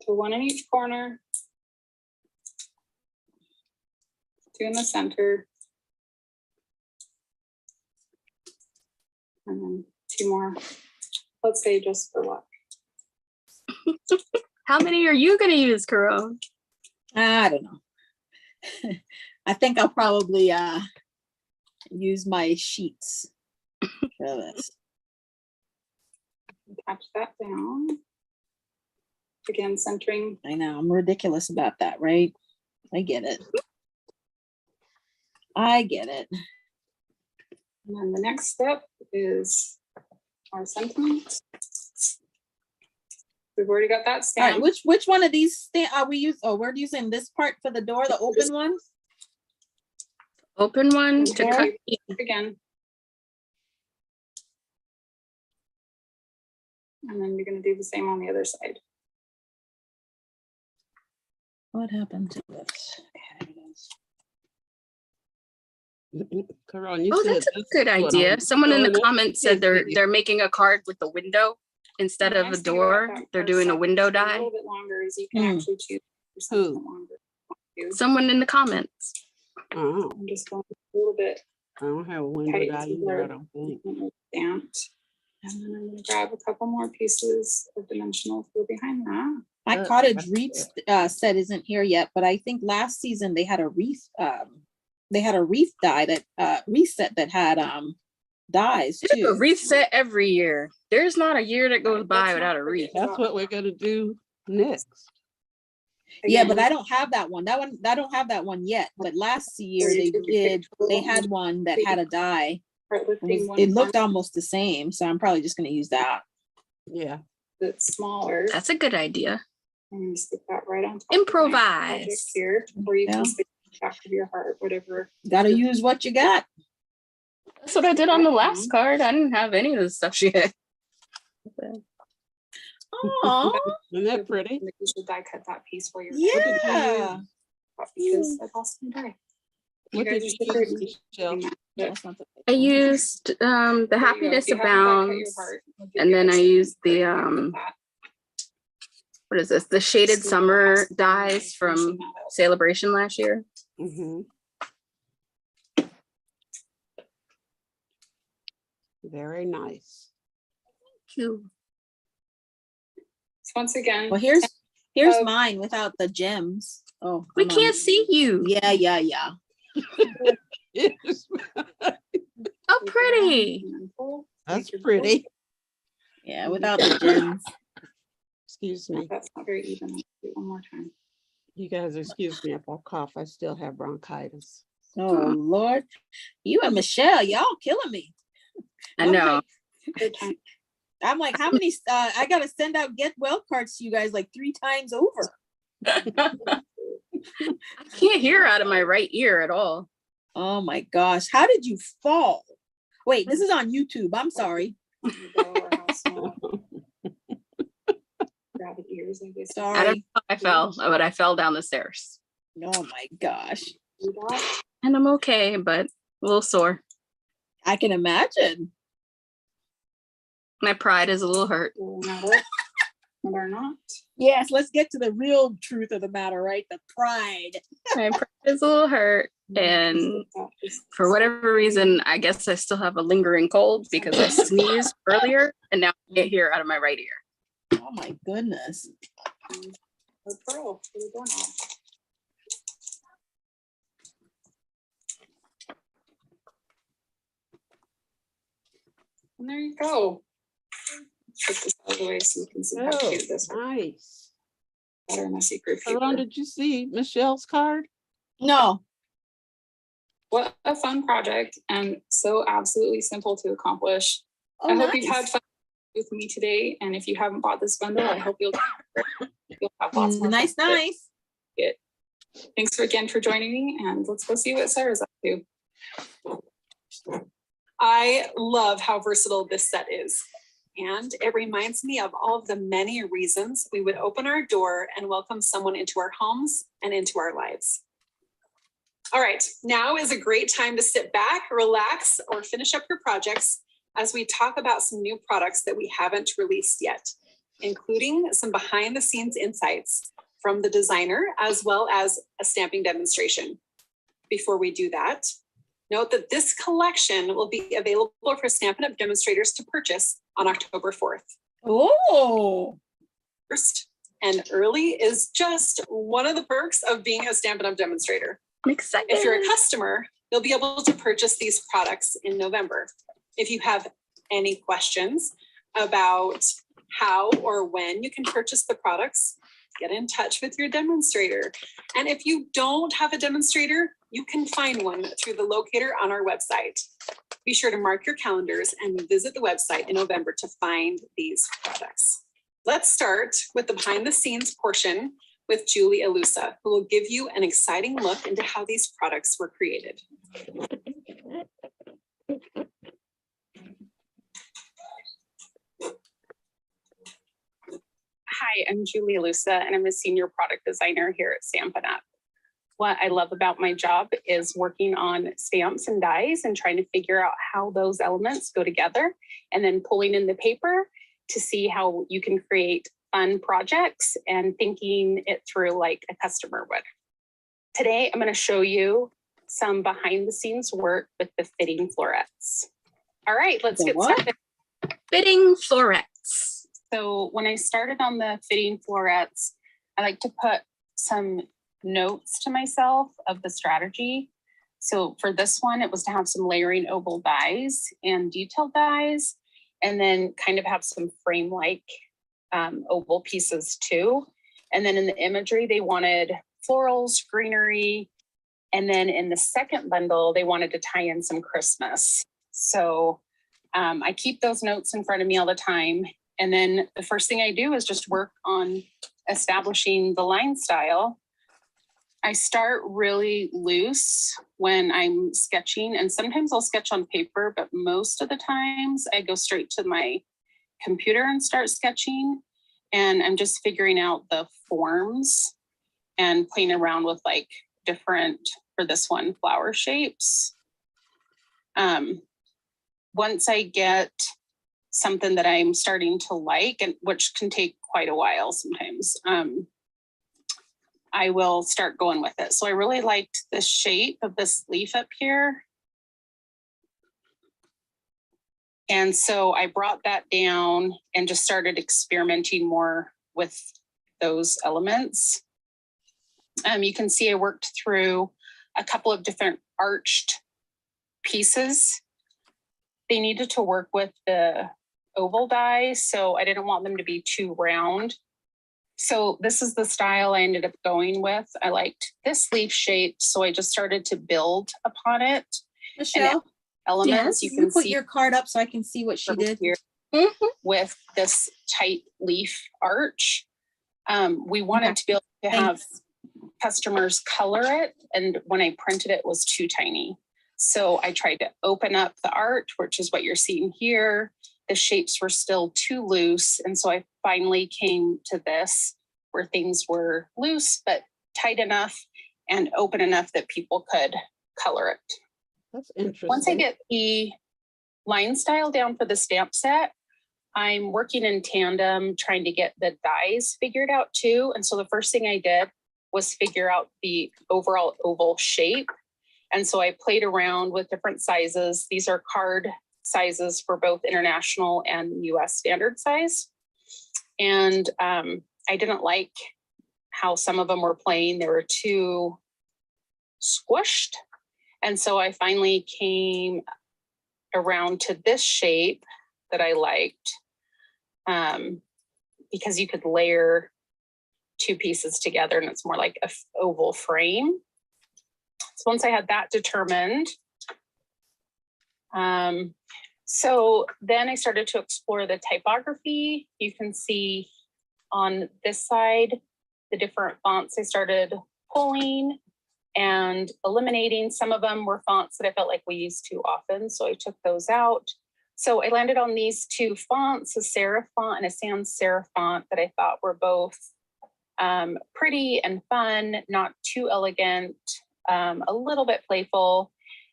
So 1 in each corner, 2 in the center, and then 2 more, let's say just for luck. How many are you going to use, Karo? I don't know. I think I'll probably use my sheets for this. Attach that down. Again, centering. I know, I'm ridiculous about that, right? I get it. I get it. And then the next step is our sentiment. We've already got that All stamped. right, which one of these are we using? Oh, we're using this part for the door, the open one? Open one to cut. Again. And then you're going to do the same on the other side. What happened to this? Okay, it is. Karan, you Oh, said that's a this good is what idea. I'm Someone in the doing. comments said they're making a card with a window instead of a Nice thing door. about that They're card doing a stock window is a die. little bit longer is you can actually choose for something longer. Someone in the comments. Oh, I'm just going a little bit I don't have a window tight die to either, where I don't think. it's stamped. And then I'm going to grab a couple more pieces of dimensional glue behind that. My cottage wreath set isn't here yet, but I think last season they had a wreath die that wreath set that had dies They do a too. reset every year. There's not a year that goes by without a reset. That's what we're gonna do next. Yeah, but I don't have that one. I don't have that one yet. But last year they had one that had a die. It looked almost the same, so I'm probably just gonna use that. Yeah. That's smaller. That's a good idea. And you stick that right on top. Improvise. Of my here, or you Yeah. can stick it back of your heart, whatever. Gotta use what you got. That's what I did on the last card. I didn't have any of the stuff she had. Oh, Isn't that pretty? You should die cut that piece for your yeah. because I lost my die. What did you use, Michelle? That's not the- I used the Happiness If you haven't die cut your Abounds, heart, we'll give and you then a I used the certificate for that. what is this? The Shaded Summer dies from Celebration last year. Mhm. Very nice. Cute. So once again, Well, here's Oh. mine without the gems. Oh, We I'm can't on- see you. Yeah. Yes, How pretty. that's pretty. Yeah, without the gems. Excuse me. That's not very even. Let's do it one more time. You guys excuse me if I cough. I still have bronchitis. Oh Lord, you and Michelle, y'all killing me. I know. Third time. I'm like, how many? I gotta send out get well cards to you guys like 3 times over. I can't hear out of my right ear at all. Oh my gosh, how did you fall? Wait, this is on YouTube. I'm sorry. Rabbit ears, I guess. I don't Sorry. know how I fell, but I fell down the stairs. Oh my gosh, And I'm okay, but a little sore. I can imagine. My pride is a little hurt. Or not. Yes, let's get to the real truth of the matter, right? The pride. My pride is a little hurt. And for whatever reason, I guess I still have a lingering cold because I sneezed earlier and now I can't hear out of my right ear. Oh my goodness. A pearl for the doorknob. And there you go. Take this out of the way so you can see how Oh, cute this is. nice. Better in a secret Hold on, paper. did you see Michelle's card? No. What a fun project and so absolutely simple to accomplish. Oh, I hope you've had nice. fun with me today. And if you haven't bought this bundle, I hope you'll have lots more. Nice, fun with nice. it. Thanks again for joining me, and let's go see what Sarah's up to. I love how versatile this set is. And it reminds me of all of the many reasons we would open our door and welcome someone into our homes and into our lives. All right, now is a great time to sit back, relax, or finish up your projects as we talk about some new products that we haven't released yet, including some behind the scenes insights from the designer, as well as a stamping demonstration. Before we do that, note that this collection will be available for Stampin' Up! Demonstrators to purchase on October 4th. Oh, First, and early is just one of the perks of being a Stampin' Up! Demonstrator. I'm excited. If you're a customer, you'll be able to purchase these products in November. If you have any questions about how or when you can purchase the products, get in touch with your demonstrator. And if you don't have a demonstrator, you can find one through the locator on our website. Be sure to mark your calendars and visit the website in November to find these products. Let's start with the behind the scenes portion with Julie Alusa, who will give you an exciting look into how these products were created. Hi, I'm Julie Alusa, and I'm a senior product designer here at Stampin' Up. What I love about my job is working on stamps and dies and trying to figure out how those elements go together, and then pulling in the paper to see how you can create fun projects and thinking it through like a customer would. Today, I'm going to show you some behind the scenes work with the fitting florets. All right, let's get started. Fitting florets. So when I started on the fitting florets, I like to put some notes to myself of the strategy. So for this one, it was to have some layering oval dies and detailed dies, and then kind of have some frame-like oval pieces too. And then in the imagery, they wanted florals, greenery. And then in the second bundle, they wanted to tie in some Christmas. So I keep those notes in front of me all the time. And then the first thing I do is just work on establishing the line style. I start really loose when I'm sketching, and sometimes I'll sketch on paper, but most of the times I go straight to my computer and start sketching. And I'm just figuring out the forms and playing around with like different, for this one, flower shapes. Once I get something that I'm starting to like, and which can take quite a while sometimes, I will start going with it. So I really liked the shape of this leaf up here. And so I brought that down and just started experimenting more with those elements. You can see I worked through a couple of different arched pieces. They needed to work with the oval die, so I didn't want them to be too round. So this is the style I ended up going with. I liked this leaf shape, so I just started to build upon it. Michelle, Elements you can put your card up so I can see what she did here with this tight leaf arch. We wanted to be able to have customers color it, and when I printed it was too tiny. So I tried to open up the art, which is what you're seeing here. The shapes were still too loose. And so I finally came to this where things were loose, but tight enough and open enough that people could color it. That's interesting. Once I get the line style down for the stamp set, I'm working in tandem trying to get the dies figured out too. And so the first thing I did was figure out the overall oval shape. And so I played around with different sizes. These are card sizes for both international and US standard size. And I didn't like how some of them were playing. They were too squished. And so I finally came around to this shape that I liked because you could layer two pieces together and it's more like an oval frame. So once I had that determined, so then I started to explore the typography. You can see on this side, the different fonts I started pulling and eliminating. Some of them were fonts that I felt like we used too often, so I took those out. So I landed on these two fonts, a serif font and a sans serif font that I thought were both pretty and fun, not too elegant, a little bit playful.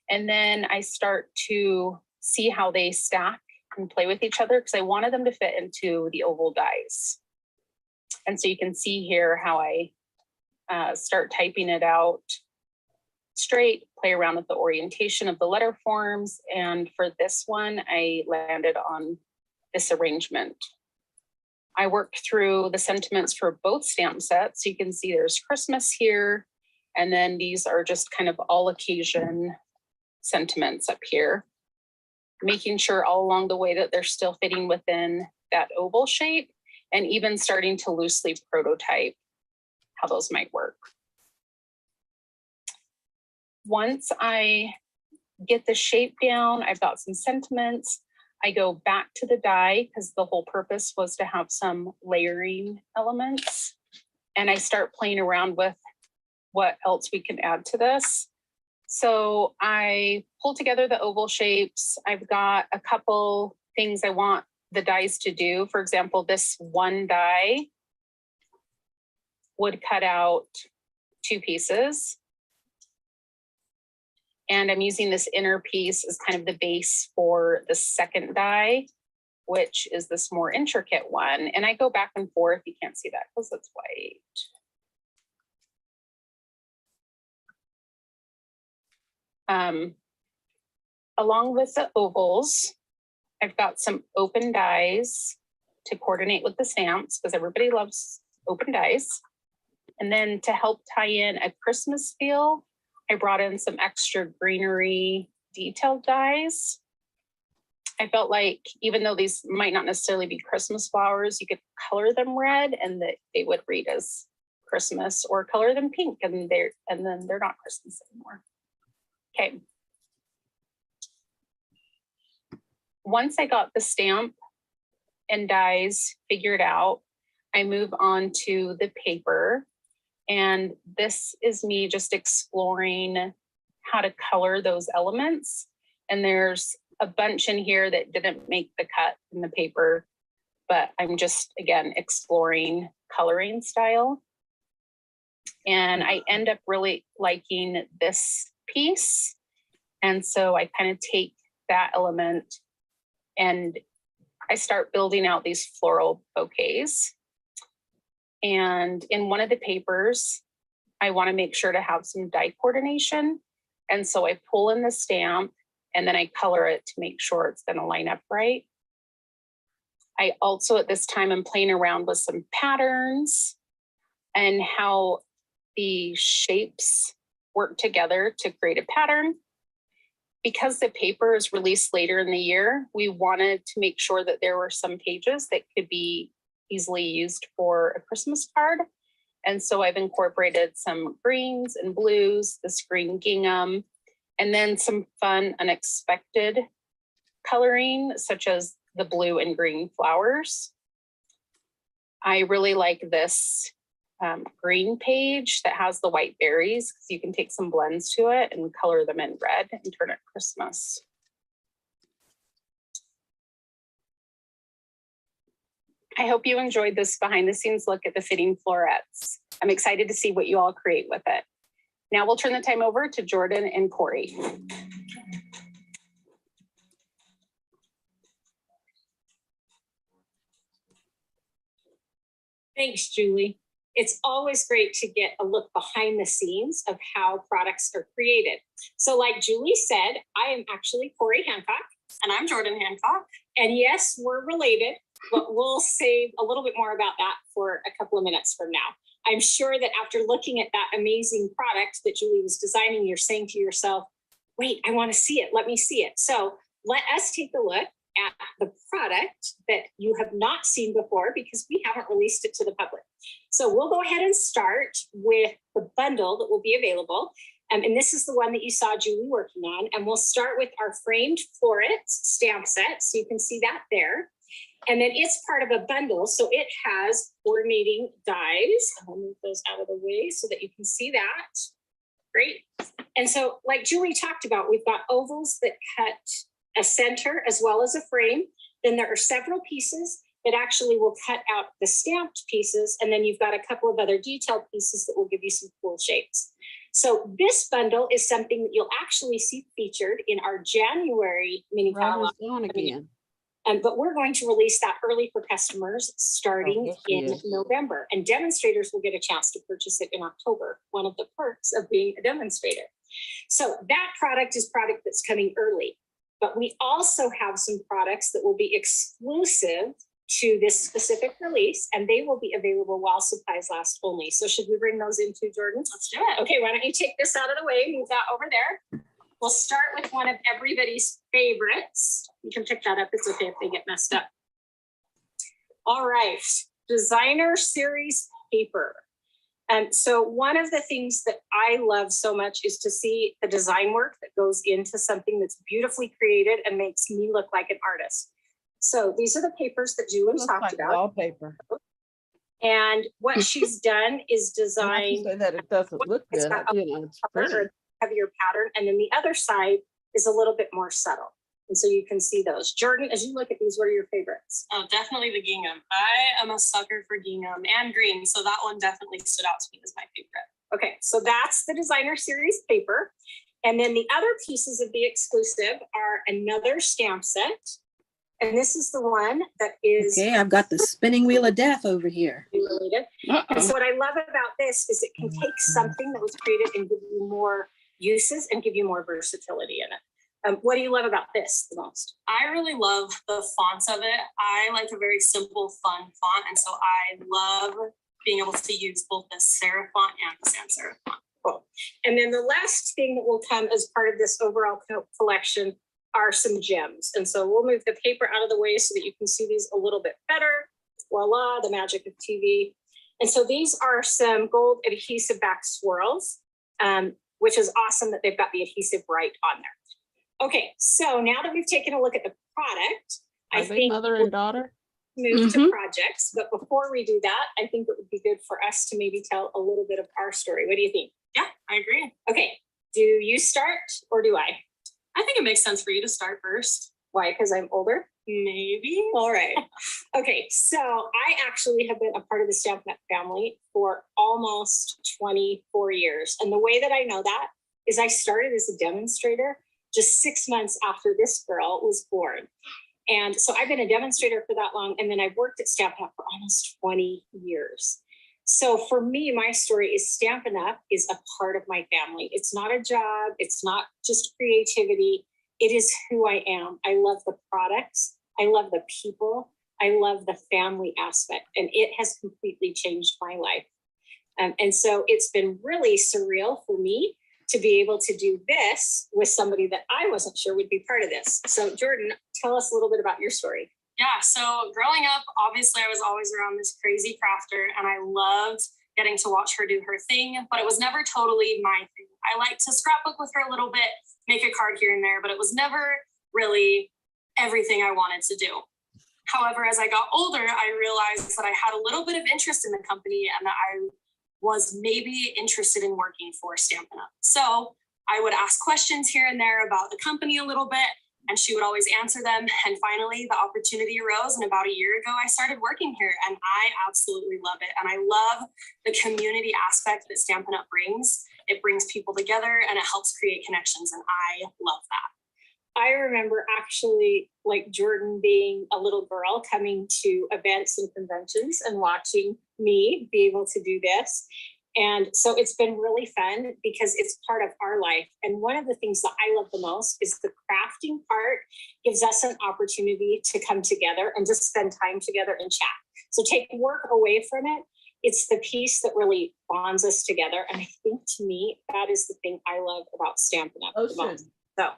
And then I start to see how they stack and play with each other because I wanted them to fit into the oval dies. And so you can see here how I start typing it out straight, play around with the orientation of the letter forms. And for this one, I landed on this arrangement. I worked through the sentiments for both stamp sets. So you can see there's Christmas here. And then these are just kind of all occasion sentiments up here, making sure all along the way that they're still fitting within that oval shape and even starting to loosely prototype how those might work. Once I get the shape down, I've got some sentiments. I go back to the die because the whole purpose was to have some layering elements. And I start playing around with what else we can add to this. So I pull together the oval shapes. I've got a couple things I want the dies to do. For example, this one die would cut out two pieces. And I'm using this inner piece as kind of the base for the second die, which is this more intricate one. And I go back and forth. You can't see that because it's white. Along with the ovals, I've got some open dies to coordinate with the stamps because everybody loves open dies. And then to help tie in a Christmas feel, I brought in some extra greenery detailed dyes. I felt like even though these might not necessarily be Christmas flowers, you could color them red and that they would read as Christmas, or color them pink and then they're not Christmas anymore. Okay. Once I got the stamp and dyes figured out, I move on to the paper. And this is me just exploring how to color those elements. And there's a bunch in here that didn't make the cut in the paper, but I'm just, again, exploring coloring style. And I end up really liking this piece. And so I kind of take that element and I start building out these floral bouquets. And in one of the papers, I want to make sure to have some die coordination. And so I pull in the stamp and then I color it to make sure it's going to line up right. I also at this time am playing around with some patterns and how the shapes work together to create a pattern. Because the paper is released later in the year, we wanted to make sure that there were some pages that could be easily used for a Christmas card. And so I've incorporated some greens and blues, this green gingham, and then some fun, unexpected coloring, such as the blue and green flowers. I really like this green page that has the white berries, because you can take some blends to it and color them in red and turn it Christmas. I hope you enjoyed this behind the scenes look at the fitting florets. I'm excited to see what you all create with it. Now we'll turn the time over to Jordan and Corey. Thanks, Julie. It's always great to get a look behind the scenes of how products are created. So like Julie said, I am actually Corey Hancock. And I'm Jordan Hancock. And yes, we're related, but we'll save a little bit more about that for a couple of minutes from now. I'm sure that after looking at that amazing product that Julie was designing, you're saying to yourself, wait, I want to see it. Let me see it. So let us take a look at the product that you have not seen before, because we haven't released it to the public. So we'll go ahead and start with the bundle that will be available. And this is the one that you saw Julie working on. And we'll start with our framed floret stamp set. So you can see that there. And then it's part of a bundle. So it has coordinating dies. I'll move those out of the way so that you can see that. Great. And so like Julie talked about, we've got ovals that cut a center as well as a frame. Then there are several pieces that actually will cut out the stamped pieces. And then you've got a couple of other detailed pieces that will give you some cool shapes. So this bundle is something that you'll actually see featured in our January mini catalog. Again. But we're going to release that early for customers starting in November. And demonstrators will get a chance to purchase it in October, one of the perks of being a demonstrator. So that product is product that's coming early. But we also have some products that will be exclusive to this specific release, and they will be available while supplies last only. So should we bring those into Jordan? Let's do it. Okay, why don't you take this out of the way, move that over there. We'll start with one of everybody's favorites. You can pick that up. It's okay if they get messed up. All right, designer series paper. And so one of the things that I love so much is to see the design work that goes into something that's beautifully created and makes me look like an artist. So these are the papers that Julie talked about. Wallpaper. And what she's done is design that it doesn't look good. It's pretty. Heavier pattern. And then the other side is a little bit more subtle. And so you can see those. Jordan, as you look at these, what are your favorites? Oh, definitely the gingham. I am a sucker for gingham and green. So that one definitely stood out to me as my favorite. Okay, so that's the designer series paper. And then the other pieces of the exclusive are another stamp set. And this is the one that is— Okay, I've got the spinning wheel of death over here. Related. And so what I love about this is it can take something that was created and give you more uses and give you more versatility in it. What do you love about this the most? I really love the fonts of it. I like a very simple, fun font. And so I love being able to use both the serif font and the sans serif font. Cool. And then the last thing that will come as part of this overall collection are some gems. And so we'll move the paper out of the way so that you can see these a little bit better. Voila, the magic of TV. And so these are some gold adhesive back swirls, which is awesome that they've got the adhesive right on there. Okay, so now that we've taken a look at the product, Are I they think mother and daughter? move to projects. But before we do that, I think it would be good for us to maybe tell a little bit of our story. What do you think? Yeah, I agree. Okay, do you start or do I? I think it makes sense for you to start first. Why? Because I'm older? Maybe. All right. Okay, so I actually have been a part of the StampinUp family for almost 24 years. And the way that I know that is I started as a demonstrator just 6 months after this girl was born. And so I've been a demonstrator for that long. And then I've worked at StampinUp for almost 20 years. So for me, my story is Stampin' Up! Is a part of my family. It's not a job. It's not just creativity. It is who I am. I love the products. I love the people. I love the family aspect. And it has completely changed my life. And so it's been really surreal for me to be able to do this with somebody that I wasn't sure would be part of this. So Jordan, tell us a little bit about your story. Yeah, so growing up, obviously I was always around this crazy crafter and I loved getting to watch her do her thing, but it was never totally my thing. I liked to scrapbook with her a little bit, make a card here and there, but it was never really everything I wanted to do. However, as I got older, I realized that I had a little bit of interest in the company and that I was maybe interested in working for Stampin' Up. So I would ask questions here and there about the company a little bit, and she would always answer them. And finally, the opportunity arose. And about a year ago, I started working here, and I absolutely love it. And I love the community aspect that Stampin' Up brings. It brings people together and it helps create connections. And I love that. I remember actually like Jordan being a little girl coming to events and conventions and watching me be able to do this. And so it's been really fun because it's part of our life. And one of the things that I love the most is the crafting part gives us an opportunity to come together and just spend time together and chat. So take work away from it. It's the piece that really bonds us together. And I think to me, that is the thing I love about Stampin' Up the most. So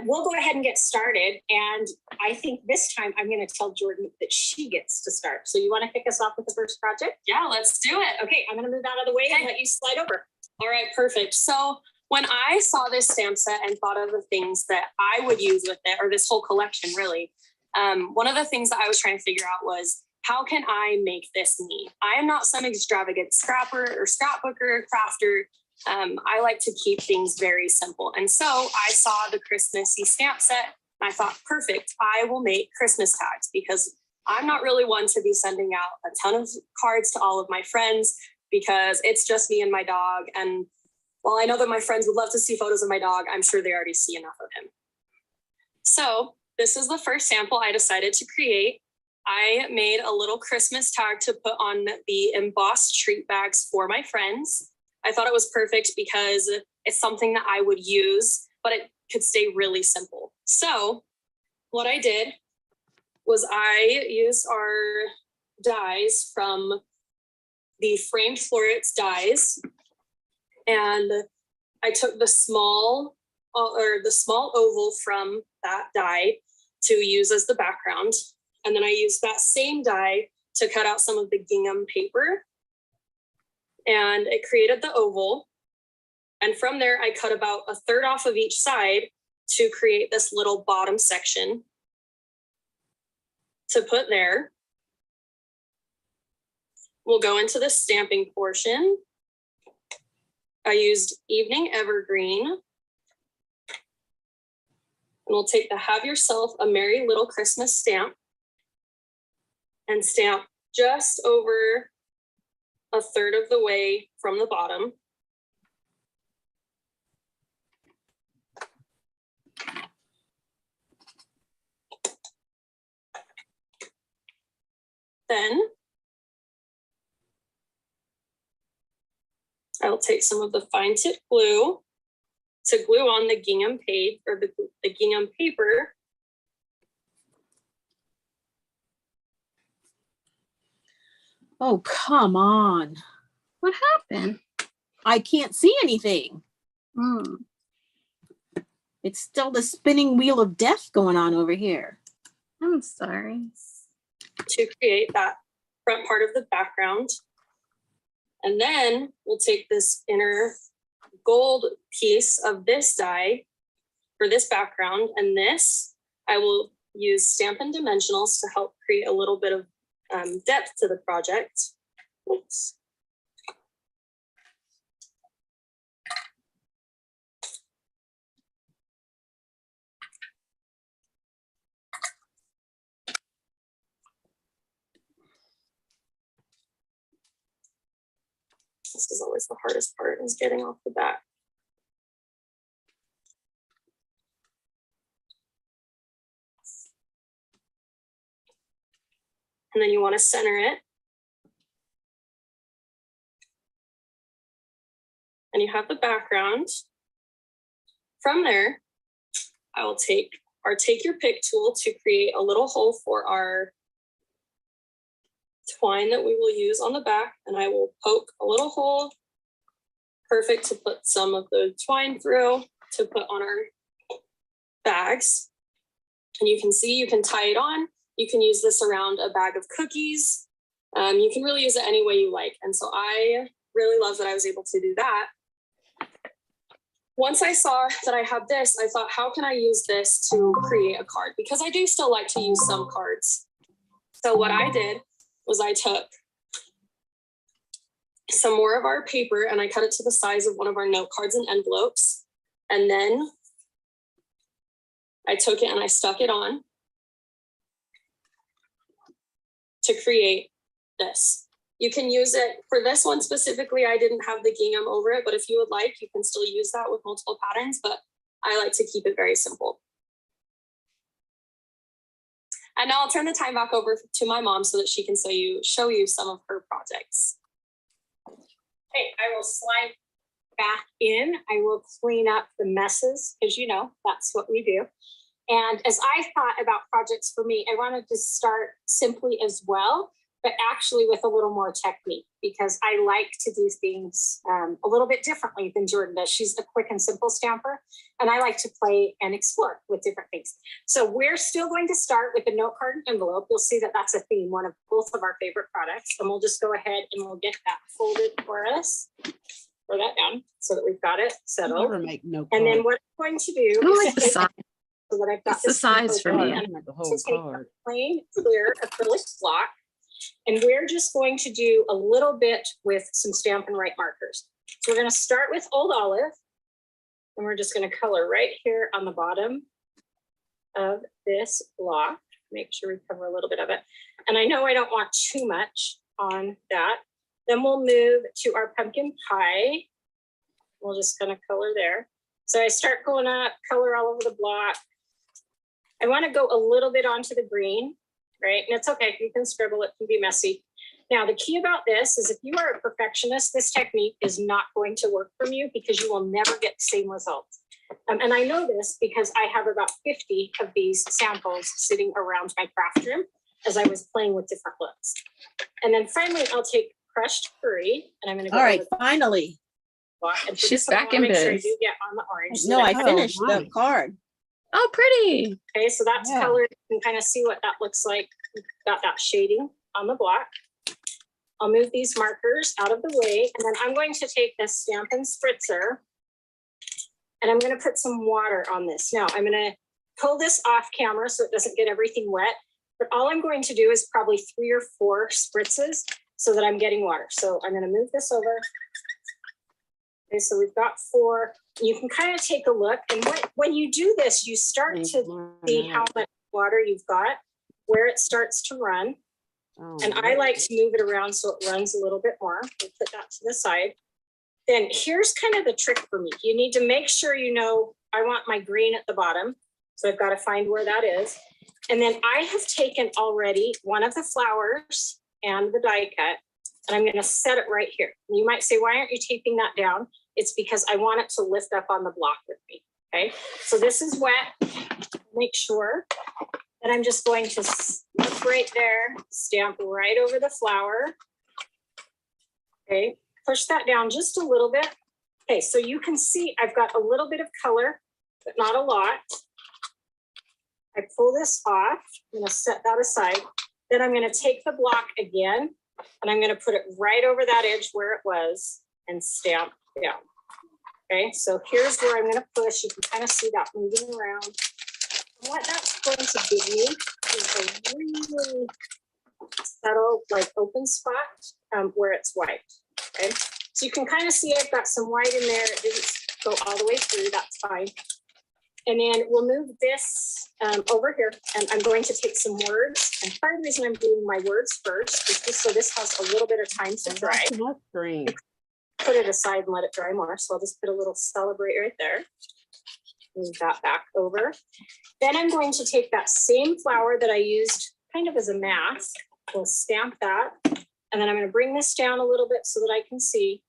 we'll go ahead and get started. And I think this time I'm going to tell Jordan that she gets to start. So you want to kick us off with the first project? Yeah, let's do it. Okay, I'm going to move out of the way and let you slide over. All right, perfect. So when I saw this stamp set and thought of the things that I would use with it, or this whole collection really, one of the things that I was trying to figure out was, how can I make this me? I am not some extravagant scrapper or scrapbooker or crafter. I like to keep things very simple. And so I saw the Christmassy stamp set and I thought, perfect, I will make Christmas tags because I'm not really one to be sending out a ton of cards to all of my friends because it's just me and my dog. And while I know that my friends would love to see photos of my dog, I'm sure they already see enough of him. So this is the first sample I decided to create. I made a little Christmas tag to put on the embossed treat bags for my friends. I thought it was perfect because it's something that I would use, but it could stay really simple. So what I did was I used our dies from the Framed Florets dies, and I took the small oval from that die to use as the background. And then I used that same die to cut out some of the gingham paper. And it created the oval. And from there, I cut about a third off of each side to create this little bottom section to put there. We'll go into the stamping portion. I used Evening Evergreen. And we'll take the Have Yourself a Merry Little Christmas stamp and stamp just over a third of the way from the bottom. Then I'll take some of the fine tip glue to glue on the gingham page or the gingham paper. Oh, come on. What happened? I can't see anything. Hmm. It's still the spinning wheel of death going on over here. I'm sorry. To create that front part of the background. And then we'll take this inner gold piece of this die for this background, and this I will use Stampin' Dimensionals to help create a little bit of depth to the project. Oops. This is always the hardest part, is getting off the back. And then you want to center it. And you have the background. From there, I will take your pick tool to create a little hole for our twine that we will use on the back, and I will poke a little hole. Perfect to put some of the twine through to put on our bags. And you can see you can tie it on. You can use this around a bag of cookies. You can really use it any way you like. And so I really love that I was able to do that. Once I saw that I had this, I thought, how can I use this to create a card? Because I do still like to use some cards. So what I did was I took some more of our paper and I cut it to the size of one of our note cards and envelopes. And then I took it and I stuck it on to create this. You can use it for this one specifically. I didn't have the gingham over it, but if you would like, you can still use that with multiple patterns, but I like to keep it very simple. And now I'll turn the time back over to my mom so that she can show you some of her projects. Okay, I will slide back in. I will clean up the messes, because you know, that's what we do. And as I thought about projects for me, I wanted to start simply as well, but actually with a little more technique, because I like to do things a little bit differently than Jordan does. She's a quick and simple stamper, and I like to play and explore with different things. So we're still going to start with a note card and envelope. You'll see that that's a theme, one of both of our favorite products. And we'll just go ahead and we'll get that folded for us. Throw that down so that we've got it settled. Never make no And then card. what I'm going to do I don't is like the take- size. so that I've got It's the this size for me. and I make the to whole take a card. plain, clear acrylic block. And we're just going to do a little bit with some Stampin' Write markers. So we're going to start with Old Olive, and we're just going to color right here on the bottom of this block. Make sure we cover a little bit of it. And I know I don't want too much on that. Then we'll move to our pumpkin pie. We'll just kind of color there. So I start going up, color all over the block. I want to go a little bit onto the green. Right? And it's okay, you can scribble, it can be messy. Now, the key about this is if you are a perfectionist, this technique is not going to work from you because you will never get the same results. And I know this because I have about 50 of these samples sitting around my craft room as I was playing with different looks. And then finally, I'll take crushed curry and I'm going to go. All right, finally. And She's back in make sure I biz. do get on the orange. so No, that I Oh, finished the nice. card. Oh, pretty. Okay, so that's Yeah. colored. You can kind of see what that looks like. Got that shading on the block. I'll move these markers out of the way, and then I'm going to take this Stampin' Spritzer, and I'm going to put some water on this. Now, I'm going to pull this off camera so it doesn't get everything wet, but all I'm going to do is probably 3 or 4 spritzes so that I'm getting water. So I'm going to move this over. Okay, so we've got 4. You can kind of take a look, and when you do this, you start to see how much water you've got, where it starts to run. Oh, And I like to move it around so it runs a little bit more. We'll put that to the side. Then here's kind of the trick for me. You need to make sure you know, I want my green at the bottom. So I've got to find where that is. And then I have taken already one of the flowers and the die cut, and I'm going to set it right here. And you might say, why aren't you taping that down? It's because I want it to lift up on the block with me. Okay, so this is wet. Make sure that I'm just going to look right there, stamp right over the flower. Okay, push that down just a little bit. Okay, so you can see I've got a little bit of color, but not a lot. I pull this off. I'm going to set that aside. Then I'm going to take the block again, and I'm going to put it right over that edge where it was and stamp down. Okay, so here's where I'm going to push. You can kind of see that moving around. And what that's going to give me is a really subtle, like open spot where it's white. Okay, so you can kind of see I've got some white in there. It didn't go all the way through. That's fine. And then we'll move this over here, and I'm going to take some words. And part of the reason I'm doing my words first is just so this has a little bit of time to dry. Put it aside and let it dry more. So I'll just put a little celebrate right there. Move that back over. Then I'm going to take that same flower that I used kind of as a mask. We'll stamp that. And then I'm going to bring this down a little bit so that I can see.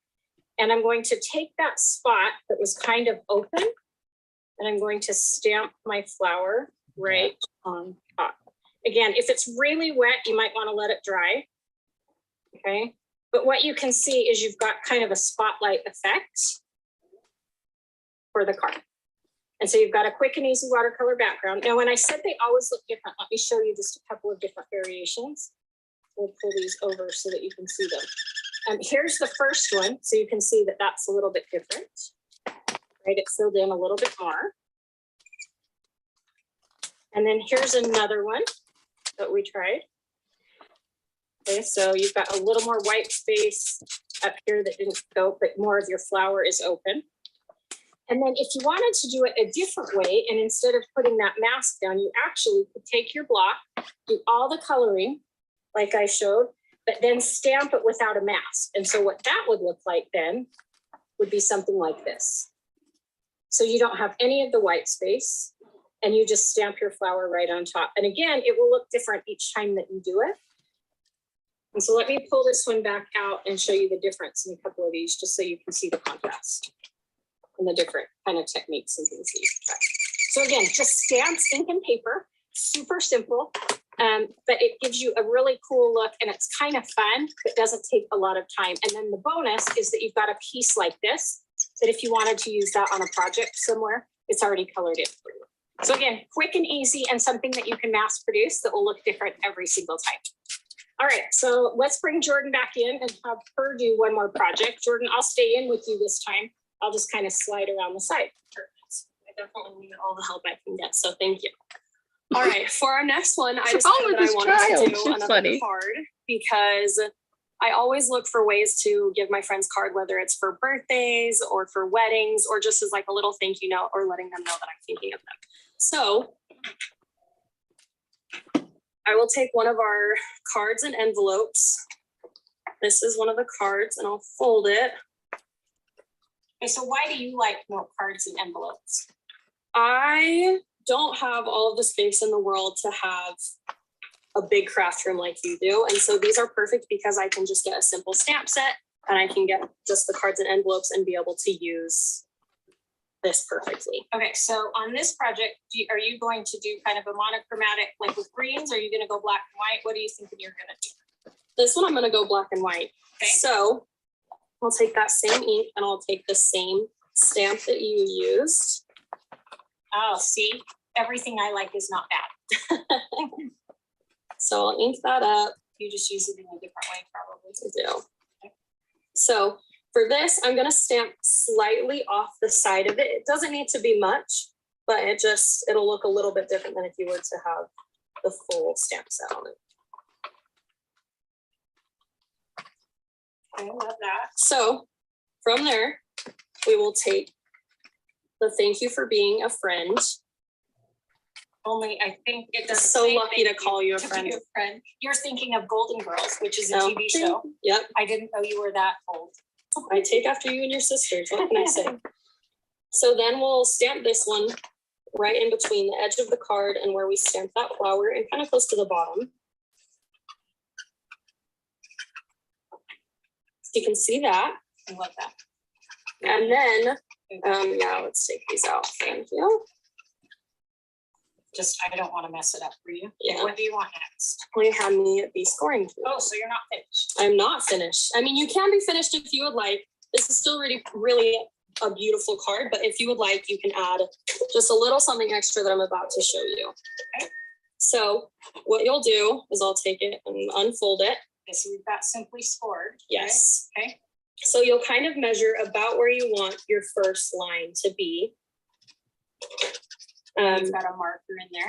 And I'm going to take that spot that was kind of open, and I'm going to stamp my flower right on top. Again, if it's really wet, you might want to let it dry. Okay. But what you can see is you've got kind of a spotlight effect for the card. And so you've got a quick and easy watercolor background. Now, when I said they always look different, let me show you just a couple of different variations. We'll pull these over so that you can see them. Here's the first one. So you can see that that's a little bit different. Right, it filled in a little bit more. And then here's another one that we tried. Okay, so you've got a little more white space up here that didn't go, but more of your flower is open. And then if you wanted to do it a different way, and instead of putting that mask down, you actually could take your block, do all the coloring like I showed, but then stamp it without a mask. And so what that would look like then would be something like this. So you don't have any of the white space, and you just stamp your flower right on top. And again, it will look different each time that you do it. And so let me pull this one back out and show you the difference in a couple of these, just so you can see the contrast and the different kind of techniques and things that you can try. So again, just stamps, ink, and paper, super simple, but it gives you a really cool look, and it's kind of fun, but doesn't take a lot of time. And then the bonus is that you've got a piece like this, that if you wanted to use that on a project somewhere, it's already colored in for you. So again, quick and easy, and something that you can mass produce that will look different every single time. All right, so let's bring Jordan back in and have her do one more project. Jordan, I'll stay in with you this time. I'll just kind of slide around the side. I definitely need all the help I can get, so thank you. All right, for our next one, I decided that I wanted to do another card because I always look for ways to give my friends card, whether it's for birthdays or for weddings or just as like a little thank you note or letting them know that I'm thinking of them. So I will take one of our cards and envelopes. This is one of the cards, and I'll fold it. Okay, so why do you like more cards and envelopes? I don't have all of the space in the world to have a big craft room like you do. And so these are perfect because I can just get a simple stamp set, and I can get just the cards and envelopes and be able to use this perfectly. Okay, so on this project, are you going to do kind of a monochromatic, like with greens, or are you going to go black and white? What do you think you're going to do? This one I'm going to go black and white. Okay. So I'll take that same ink, and I'll take the same stamp that you used. Oh, see, everything I like is not bad. So I'll ink that up. You just use it in a different way, probably. I do. Okay. So for this, I'm going to stamp slightly off the side of it. It doesn't need to be much, but it'll look a little bit different than if you were to have the full stamp set on it. I love that. So from there, we will take the thank you for being a friend. Only I think it doesn't. So lucky to call you a friend. You're thinking of Golden Girls, which is a No. TV show. Yep. I didn't know you were that old. I take after you and your sisters. What can I say? So then we'll stamp this one right in between the edge of the card and where we stamp that flower, and kind of close to the bottom. So you can see that. I love that. And then, yeah, let's take these out. Thank you. Just, I don't want to mess it up for you. Yeah. What do you want next? We had me be scoring. Oh, so you're not finished. I'm not finished. I mean, you can be finished if you would like. This is still really a beautiful card, but if you would like, you can add just a little something extra that I'm about to show you. Okay. So what you'll do is I'll take it and unfold it. Okay, so we've got simply scored. Yes. Okay. So you'll kind of measure about where you want your first line to be. You've got a marker in there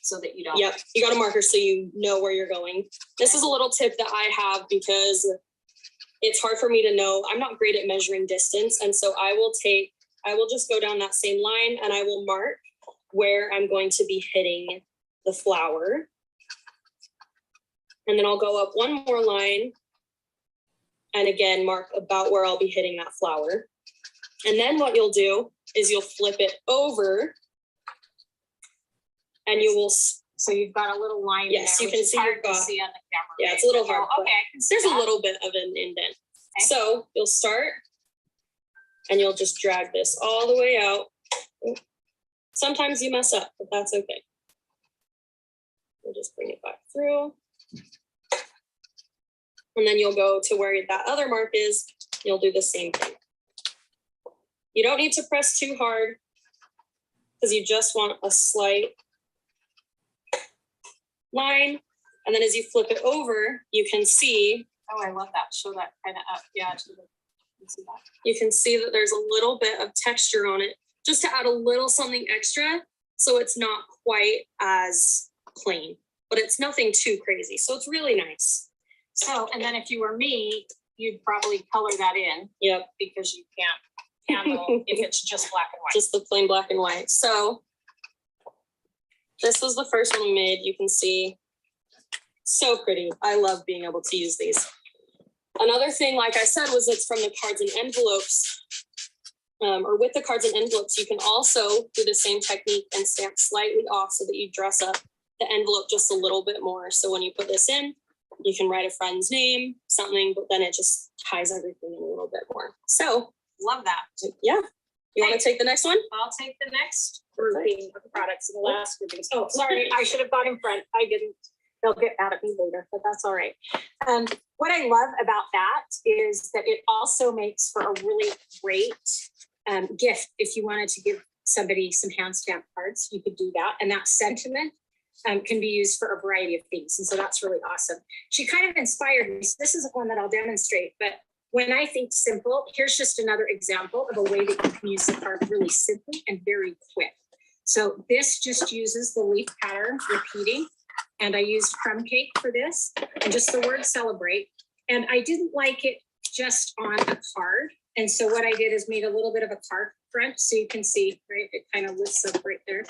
so that you don't. Yep, you got a marker so you know where you're going. This is a little tip that I have because it's hard for me to know. I'm not great at measuring distance. And so I will just go down that same line and I will mark where I'm going to be hitting the flower. And then I'll go up one more line and again, mark about where I'll be hitting that flower. And then what you'll do is you'll flip it over and you will. So you've got a little line. Yes, there, you can which is see hard you've to got. see on the camera. Yeah, right? it's a little hard. Oh, okay, I can see There's a that. little bit of an indent. Okay. So you'll start and you'll just drag this all the way out. Sometimes you mess up, but that's okay. We'll just bring it back through. And then you'll go to where that other mark is. You'll do the same thing. You don't need to press too hard because you just want a slight line. And then as you flip it over, you can see. Oh, I love that. Show that kind of up. Yeah. You can see that there's a little bit of texture on it, just to add a little something extra. So it's not quite as plain, but it's nothing too crazy. So it's really nice. So, and then if you were me, you'd probably color that in. Yep. Because you can't handle if it's just black and white. Just the plain black and white. So this was the first one we made. You can see, so pretty. I love being able to use these. Another thing, like I said, was it's from the cards and envelopes, or with the cards and envelopes, you can also do the same technique and stamp slightly off so that you dress up the envelope just a little bit more. So when you put this in, you can write a friend's name, something, but then it just ties everything in a little bit more. So love that. Yeah. You want to take the next one? I'll take the next grouping of products in the last grouping. Oh, sorry, I should have gone in front. I didn't. They'll get mad at me later, but that's all right. What I love about that is that it also makes for a really great gift. If you wanted to give somebody some hand stamped cards, you could do that. And that sentiment can be used for a variety of things. And so that's really awesome. She kind of inspired me. So this isn't one that I'll demonstrate, but when I think simple, here's just another example of a way that you can use the card really simply and very quick. So this just uses the leaf pattern repeating. And I used crumb cake for this and just the word celebrate. And I didn't like it just on a card. And so what I did is made a little bit of a card front so you can see, right, it kind of lifts up right there.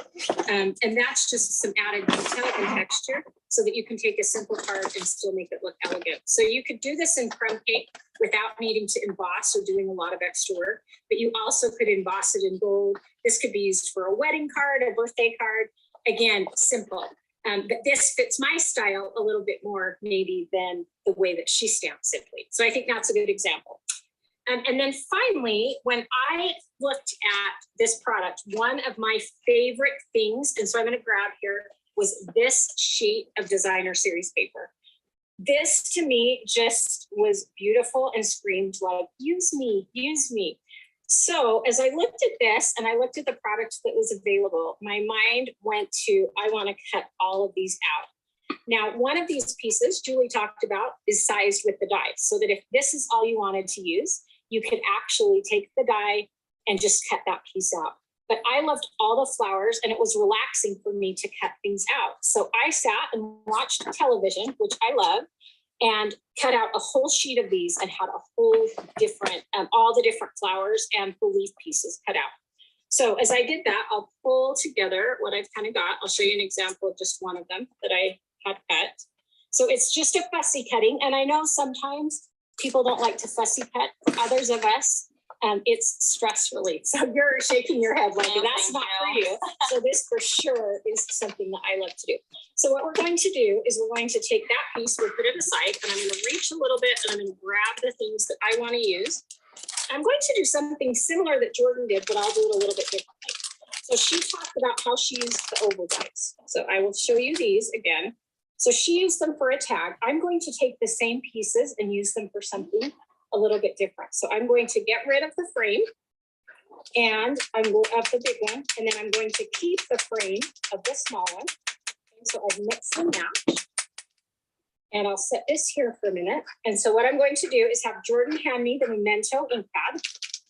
And that's just some added detail and texture so that you can take a simple card and still make it look elegant. So you could do this in crumb cake without needing to emboss or doing a lot of extra work, but you also could emboss it in gold. This could be used for a wedding card, a birthday card. Again, simple. But this fits my style a little bit more maybe than the way that she stamped simply. So I think that's a good example. And then finally, when I looked at this product, one of my favorite things, and so I'm going to grab here, was this sheet of designer series paper. This to me just was beautiful and screamed like, use me, use me. So as I looked at this and I looked at the product that was available, my mind went to, I want to cut all of these out. Now, one of these pieces Julie talked about is sized with the die, so that if this is all you wanted to use, you could actually take the die and just cut that piece out. But I loved all the flowers and it was relaxing for me to cut things out. So I sat and watched television, which I love, and cut out a whole sheet of these and had a whole different, all the different flowers and the leaf pieces cut out. So as I did that, I'll pull together what I've kind of got. I'll show you an example of just one of them that I had cut. So it's just a fussy cutting. And I know sometimes people don't like to fussy cut. For others of us, it's stress relief. So you're shaking your head like that's not for you. So this for sure is something that I love to do. So what we're going to do is we're going to take that piece, we'll put it aside, and I'm going to reach a little bit and I'm going to grab the things that I want to use. I'm going to do something similar that Jordan did, but I'll do it a little bit differently. So she talked about how she used the oval dies. So I will show you these again. So she used them for a tag. I'm going to take the same pieces and use them for something a little bit different. So I'm going to get rid of the frame and I'm going up the big one, and then I'm going to keep the frame of the small one. And so I've mixed and matched. And I'll set this here for a minute. And so what I'm going to do is have Jordan hand me the Memento ink pad.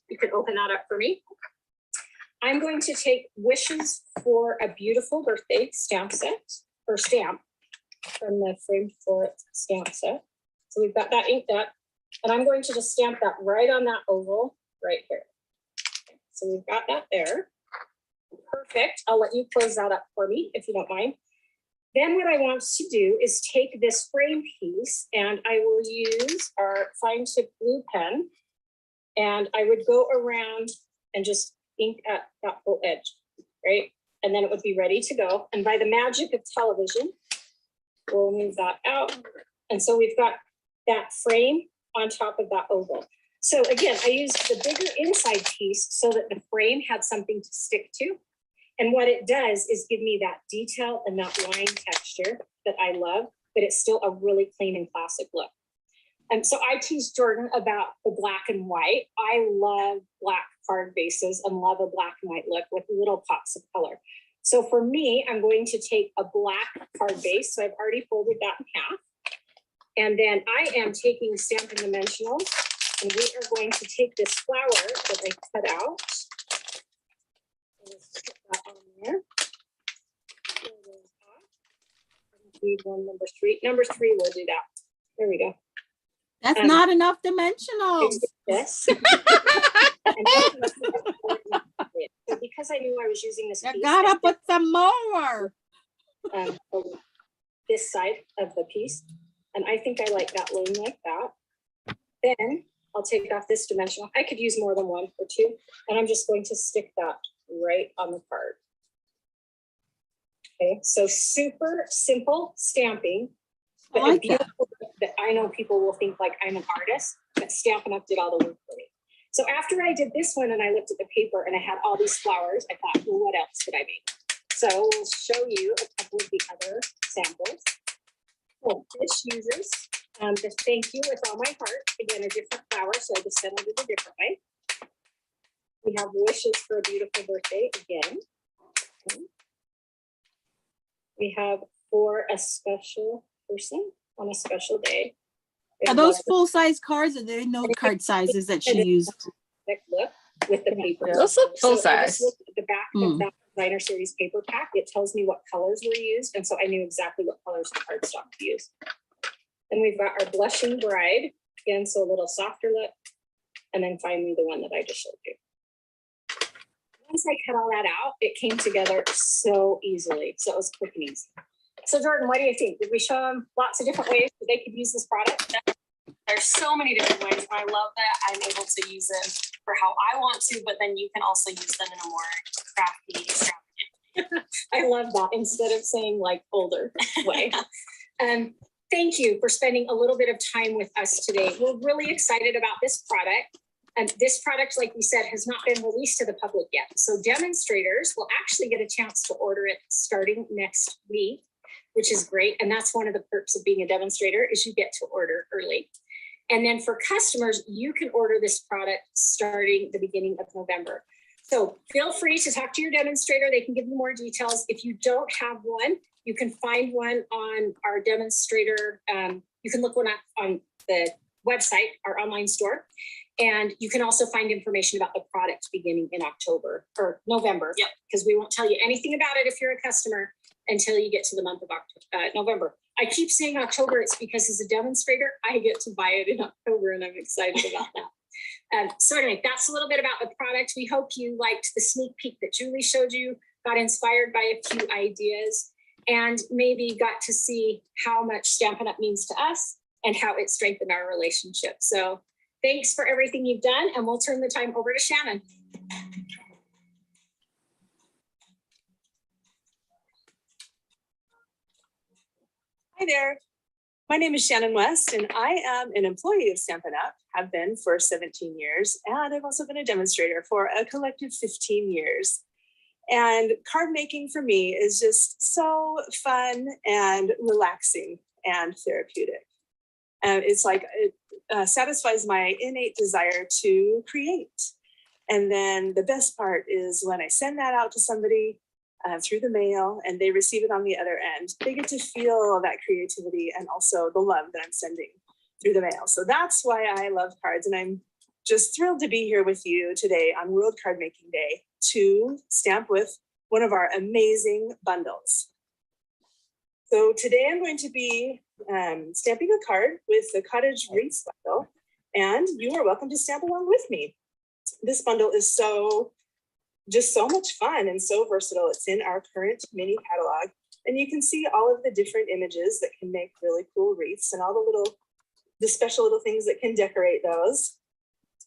You can open that up for me. I'm going to take Wishes for a Beautiful Birthday stamp set, or stamp from the Framed for It stamp set. So we've got that inked up, and I'm going to just stamp that right on that oval right here. So we've got that there. Perfect. I'll let you close that up for me if you don't mind. Then what I want to do is take this frame piece, and I will use our fine tip blue pen, and I would go around and just ink at that whole edge, right? And then it would be ready to go. And by the magic of television, we'll move that out. And so we've got that frame on top of that oval. So again, I used the bigger inside piece so that the frame had something to stick to. And what it does is give me that detail and that line texture that I love, but it's still a really clean and classic look. And so I teased Jordan about the black and white. I love black card bases and love a black and white look with little pops of color. So for me, I'm going to take a black card base. So I've already folded that in half. And then I am taking Stampin' Dimensionals, and we are going to take this flower that I cut out. Let's put that on there. Need one, number 3. Number 3 will do that. There we go. That's not enough dimensionals. Yes. So because I knew I was using this You piece, gotta put some more. This side of the piece, and I think I like that line like that. Then I'll take off this dimensional. I could use more than 1 or 2, and I'm just going to stick that right on the card. Okay, so super simple stamping, but I like beautiful that I know people will think like I'm an artist, but Stampin' Up! Did all the work for me. So after I did this one and I looked at the paper and I had all these flowers, I thought, well, what else could I make? So we'll show you a couple of the other samples. So this uses the Thank You with All My Heart. Again, a different flower, so I just settled it a different way. We have Wishes for a Beautiful Birthday again. We have For a Special Person on a Special Day. Are those full-size cards, or are there note card sizes that she used? Look with the paper. Those look full So I just size. looked at the back of that designer series paper pack. It tells me what colors were used, and so I knew exactly what colors of cardstock to use. Then we've got our Blushing Bride, again, so a little softer look, and then finally the one that I just showed you. Once I cut all that out, it came together so easily, so it was quick and easy. So Jordan, what do you think? Did we show them lots of different ways that they could use this product? There's so many different ways. I love that I'm able to use them for how I want to, but then you can also use them in a more crafty, extravagant. I love that, instead of saying like older way. Thank you for spending a little bit of time with us today. We're really excited about this product. And this product, like we said, has not been released to the public yet. So demonstrators will actually get a chance to order it starting next week, which is great. And that's one of the perks of being a demonstrator, is you get to order early. And then for customers, you can order this product starting the beginning of November. So feel free to talk to your demonstrator. They can give you more details. If you don't have one, you can find one on our demonstrator. You can look one up on the website, our online store. And you can also find information about the product beginning in October or November. Yep. Because we won't tell you anything about it if you're a customer until you get to the month of November. I keep saying October, it's because as a demonstrator, I get to buy it in October, and I'm excited about that. So anyway, that's a little bit about the product. We hope you liked the sneak peek that Julie showed you, got inspired by a few ideas, and maybe got to see how much Stampin' Up! Means to us and how it strengthened our relationship. So thanks for everything you've done, and we'll turn the time over to Shannon. Hi there. My name is Shannon West, and I am an employee of Stampin' Up!, have been for 17 years, and I've also been a demonstrator for a collective 15 years. And card making for me is just so fun and relaxing and therapeutic. It's like it satisfies my innate desire to create. And then the best part is when I send that out to somebody through the mail and they receive it on the other end, they get to feel that creativity and also the love that I'm sending through the mail. So that's why I love cards. And I'm just thrilled to be here with you today on World Card Making Day to stamp with one of our amazing bundles. So today I'm going to be stamping a card with the Cottage Wreaths bundle, and you are welcome to stamp along with me. This bundle is just so much fun and so versatile. It's in our current mini catalog, and you can see all of the different images that can make really cool wreaths and all the special little things that can decorate those.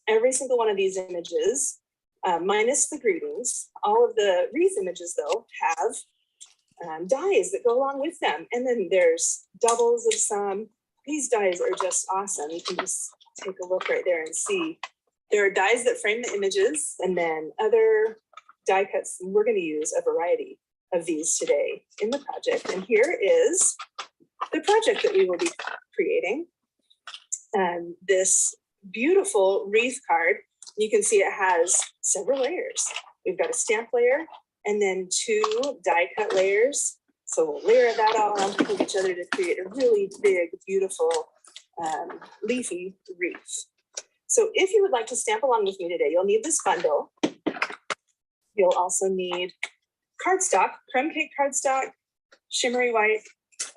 Every single one of these images, minus the greetings, all of the wreath images though have dies that go along with them. And then there's doubles of some. These dies are just awesome. You can just take a look right there and see. There are dies that frame the images and then other die cuts. We're going to use a variety of these today in the project. And here is the project that we will be creating. This beautiful wreath card. You can see it has several layers. We've got a stamp layer and then 2 die cut layers. So we'll layer that all on top of each other to create a really big, beautiful leafy wreath. So if you would like to stamp along with me today, you'll need this bundle. You'll also need cardstock, crumb cake cardstock, shimmery white,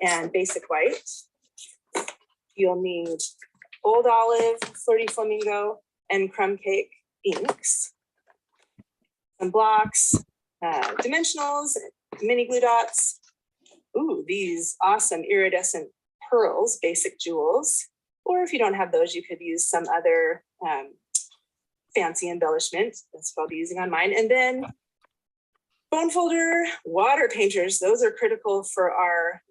and basic white. You'll need Old Olive, Flirty Flamingo, and crumb cake inks. Some blocks, dimensionals, mini glue dots. Ooh, these awesome iridescent pearls, basic jewels. Or if you don't have those, you could use some other fancy embellishment. That's what I'll be using on mine. And then bone folder, water painters. Those are critical for our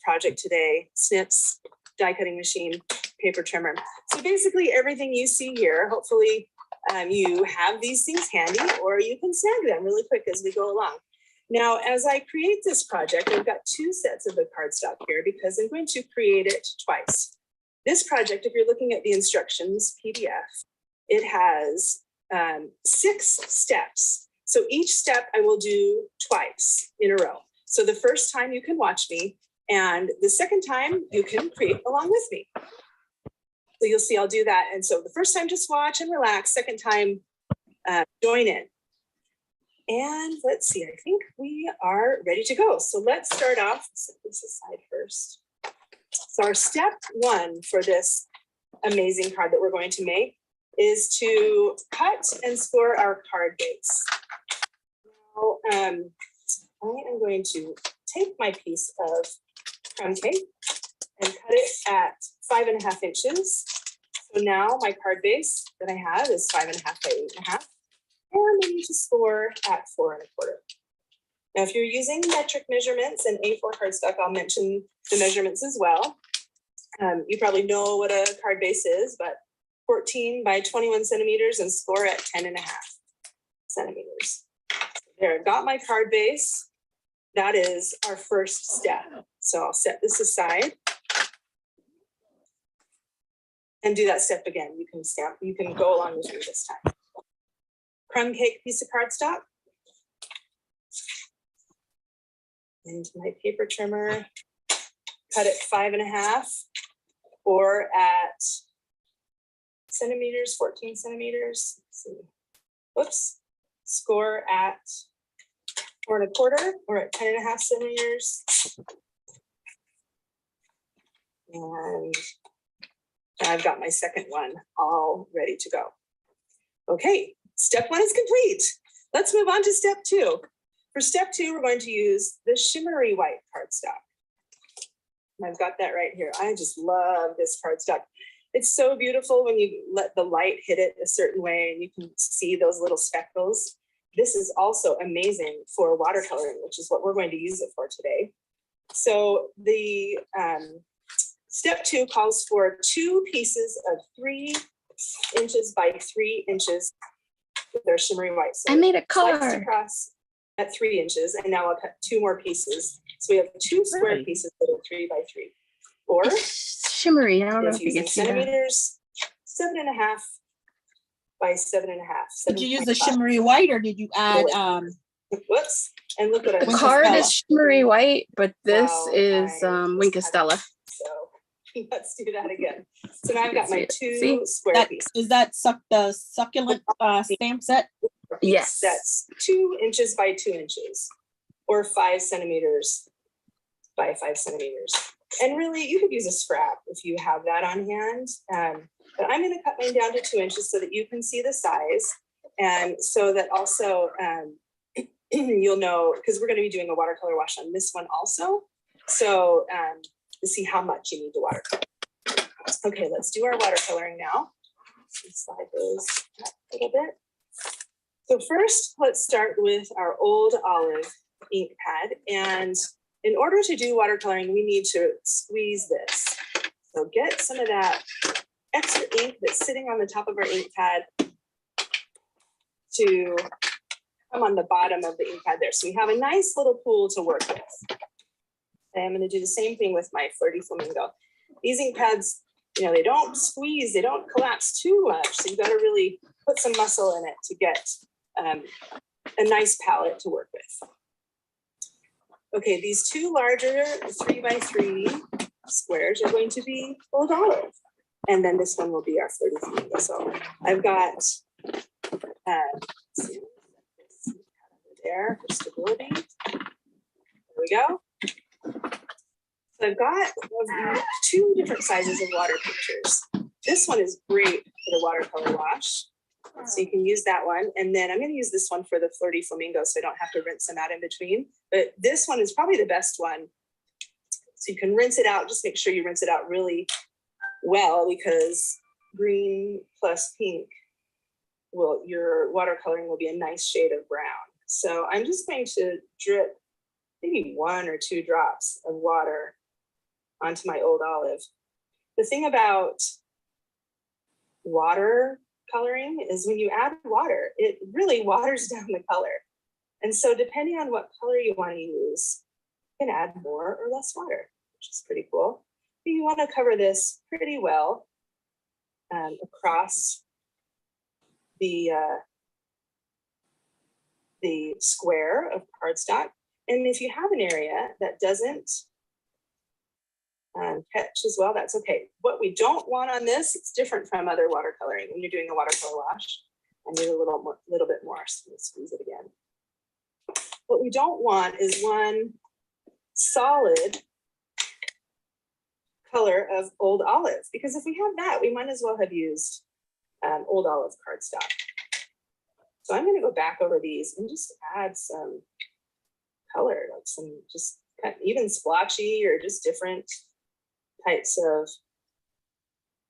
project today. Snips, die cutting machine, paper trimmer. So basically everything you see here, hopefully you have these things handy or you can snag them really quick as we go along. Now, as I create this project, I've got 2 sets of the cardstock here because I'm going to create it twice. This project, if you're looking at the instructions PDF, it has 6 steps. So each step I will do twice in a row. So the first time you can watch me, and the second time you can create along with me. So you'll see I'll do that. And so the first time, just watch and relax. Second time, join in. And let's see, I think we are ready to go. So let's start off, set this aside first. So our step 1 for this amazing card that we're going to make is to cut and score our card base. Now, I am going to take my piece of crumb cake and cut it at 5.5 inches. So now my card base that I have is 5.5 by 8.5. And I need to score at 4.25. Now, if you're using metric measurements and A4 cardstock, I'll mention the measurements as well. You probably know what a card base is, but 14 by 21 centimeters and score at 10.5 centimeters. There, I've got my card base. That is our first step. So I'll set this aside and do that step again. You can stamp, you can go along with me this time. Crumb cake piece of cardstock. Into my paper trimmer, cut it 5.5 or at centimeters, 14 centimeters. Let's see. Whoops. Score at 4.25 or at 10.5 centimeters. And I've got my second one all ready to go. Okay, step 1 is complete. Let's move on to step 2. For step 2, we're going to use the shimmery white cardstock. And I've got that right here. I just love this cardstock. It's so beautiful when you let the light hit it a certain way and you can see those little speckles. This is also amazing for watercoloring, which is what we're going to use it for today. So the step 2 calls for 2 pieces of 3 inches by 3 inches with our shimmery white. So I made a sliced card. across at 3 inches, and now I'll cut 2 more pieces. So we have 2 square Really? pieces that are 3 by 3. Or It's shimmery. I don't know if if you using can see that. centimeters, 7.5 by 7.5. Did you use the 7.5. shimmery white or did you add Whoops, and look what I The Winter card Stella. is shimmery white, but this Wow, is I just Winca had Stella. So let's do that again. So now I've got my 2 See? square that pieces. is that the succulent stamp set? Yes. That's 2 inches by 2 inches, or 5 centimeters by 5 centimeters. And really, you could use a scrap if you have that on hand. But I'm going to cut mine down to 2 inches so that you can see the size, and so that also you'll know, because we're going to be doing a watercolor wash on this one also. So to see how much you need to watercolor. Okay, let's do our watercoloring now. Let's slide those up a little bit. So first, let's start with our Old Olive ink pad. And in order to do watercoloring, we need to squeeze this. So get some of that extra ink that's sitting on the top of our ink pad to come on the bottom of the ink pad there. So we have a nice little pool to work with. And I'm going to do the same thing with my Flirty Flamingo. These ink pads, you know, they don't squeeze, they don't collapse too much. So you got to really put some muscle in it to get a nice palette to work with. Okay, these 2 larger 3 by 3 squares are going to be Old Olive. And then this one will be our Flirty Flamingo. So I've got, there for stability. There we go. So I've got 2 different sizes of water pictures. This one is great for the watercolor wash. So you can use that one. And then I'm going to use this one for the Flirty Flamingo so I don't have to rinse them out in between. But this one is probably the best one. So you can rinse it out. Just make sure you rinse it out really well, because green plus pink your watercoloring will be a nice shade of brown. So I'm just going to drip maybe 1 or 2 drops of water onto my Old Olive. The thing about water coloring is when you add water, it really waters down the color. And so depending on what color you want to use, you can add more or less water, which is pretty cool. But you want to cover this pretty well across the square of cardstock. And if you have an area that doesn't catch as well, that's okay. What we don't want on this, it's different from other watercoloring. When you're doing a watercolor wash, I need a little bit more, so let's squeeze it again. What we don't want is one solid color of Old Olive, because if we have that, we might as well have used Old Olive cardstock. So I'm going to go back over these and just add some color, like some just even splotchy or just different types of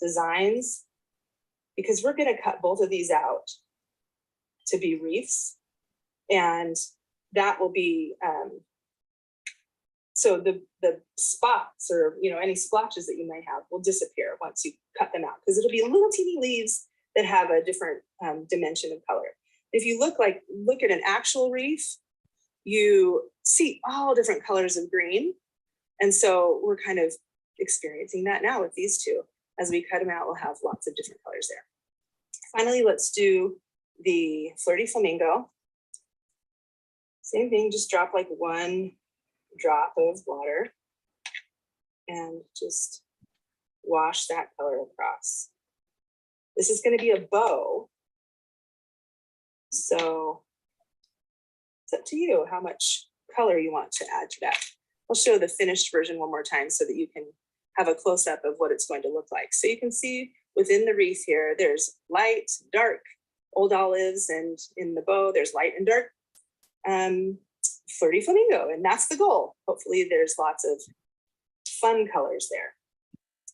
designs, because we're going to cut both of these out to be wreaths, and that will be so the spots or any splotches that you might have will disappear once you cut them out, because it'll be little teeny leaves that have a different dimension of color. If you look at an actual wreath, you see all different colors of green. And so we're kind of experiencing that now with these 2. As we cut them out, we'll have lots of different colors there. Finally, let's do the Flirty Flamingo. Same thing, just drop like 1 drop of water and just wash that color across. This is going to be a bow. So it's up to you how much color you want to add to that. I'll show the finished version one more time so that you can have a close-up of what it's going to look like. So you can see within the wreath here, there's light, dark, Old Olives, and in the bow, there's light and dark Flirty Flamingo, and that's the goal. Hopefully there's lots of fun colors there.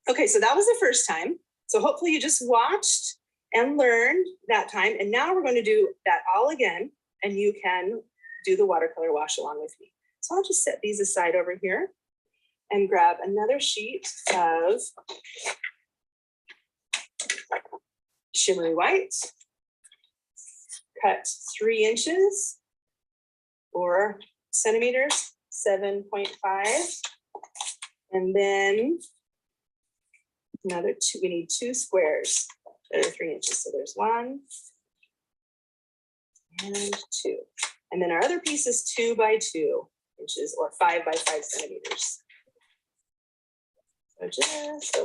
Okay, so that was the first time. So hopefully you just watched and learned that time, and now we're going to do that all again, and you can do the watercolor wash along with me. So I'll just set these aside over here and grab another sheet of shimmery white, cut 3 inches or centimeters, 7.5. And then another two, we need 2 squares that are 3 inches. So there's 1 and 2. And then our other piece is 2 by 2 inches or 5 by 5 centimeters. So just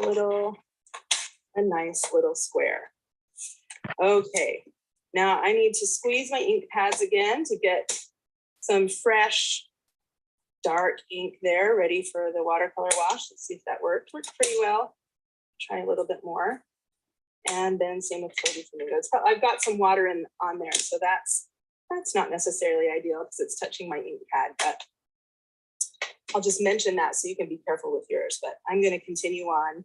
a nice little square. Okay, now I need to squeeze my ink pads again to get some fresh dark ink there ready for the watercolor wash. Let's see if that worked. Worked pretty well. Try a little bit more. And then same with 40 flamingos. I've got some water on there, so that's not necessarily ideal because it's touching my ink pad, but I'll just mention that so you can be careful with yours. But I'm going to continue on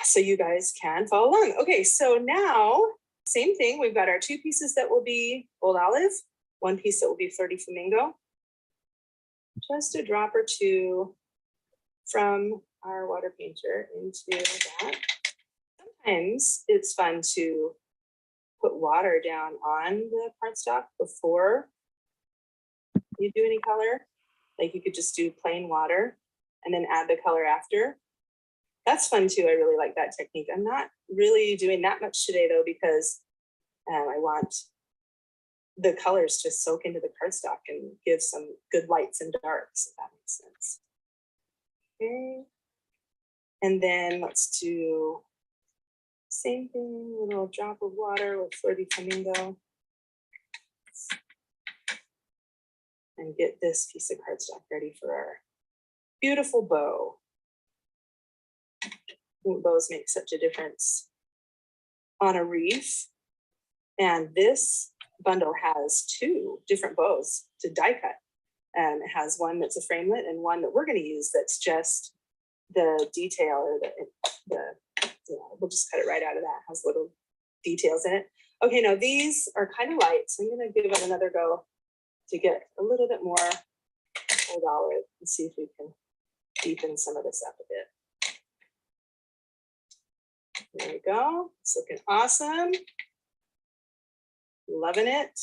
so you guys can follow along. Okay, so now same thing. We've got our 2 pieces that will be Old Olive, 1 piece that will be 30 Flamingo. Just a drop or 2 from our water painter into that. Sometimes it's fun to put water down on the cardstock before you do any color. Like you could just do plain water and then add the color after. That's fun too. I really like that technique. I'm not really doing that much today though, because I want the colors to soak into the cardstock and give some good lights and darks, if that makes sense. Okay. And then let's do same thing, a little drop of water with 30 Flamingo. And get this piece of cardstock ready for our beautiful bow. I think bows make such a difference on a wreath. And this bundle has 2 different bows to die cut. And it has one that's a framelit and one that we're going to use that's just the detail or we'll just cut it right out of that. It has little details in it. Okay, now these are kind of light, so I'm going to give it another go to get a little bit more Old Olive and see if we can deepen some of this up a bit. There we go. It's looking awesome. Loving it.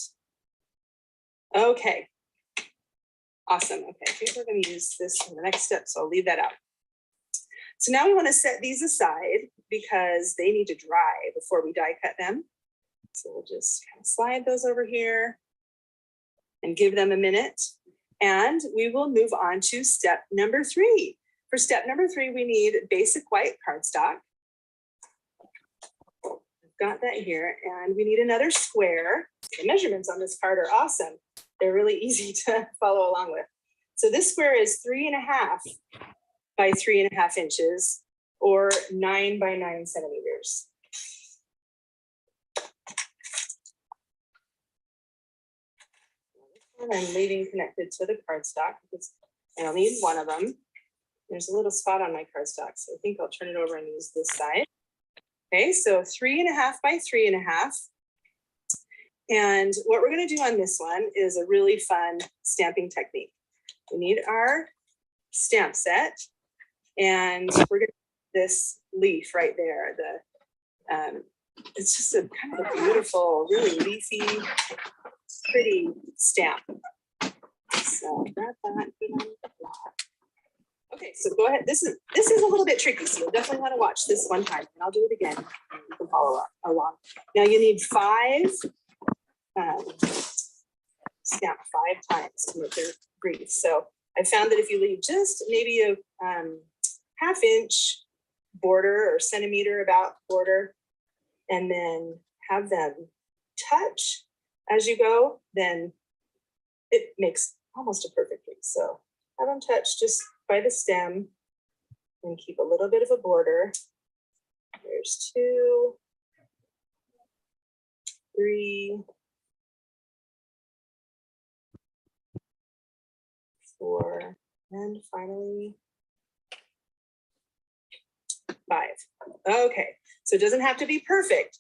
Okay. Awesome. Okay, I think we're going to use this in the next step, so I'll leave that out. So now we want to set these aside because they need to dry before we die cut them. So we'll just kind of slide those over here and give them a minute. And we will move on to step number 3. For step number 3, we need basic white cardstock. I've got that here. And we need another square. The measurements on this card are awesome. They're really easy to follow along with. So this square is 3.5 by 3.5 inches or 9 by 9 centimeters. And I'm leaving connected to the cardstock because I'll need one of them. There's a little spot on my cardstock, so I think I'll turn it over and use this side. Okay, so 3.5 by 3.5. And what we're going to do on this one is a really fun stamping technique. We need our stamp set, and we're going to this leaf right there. It's just a kind of a beautiful, really leafy, pretty stamp. So grab that. Okay, so go ahead. This is a little bit tricky, so you'll definitely want to watch this one time, and I'll do it again. And you can follow along. Now you need 5 stamp 5 times to make your wreath. So I found that if you leave just maybe a 1/2 inch border or centimeter about border, and then have them touch as you go, then it makes almost a perfect wreath. So have them touch just by the stem and keep a little bit of a border. There's 2, 3, 4, and finally 5. Okay, so it doesn't have to be perfect.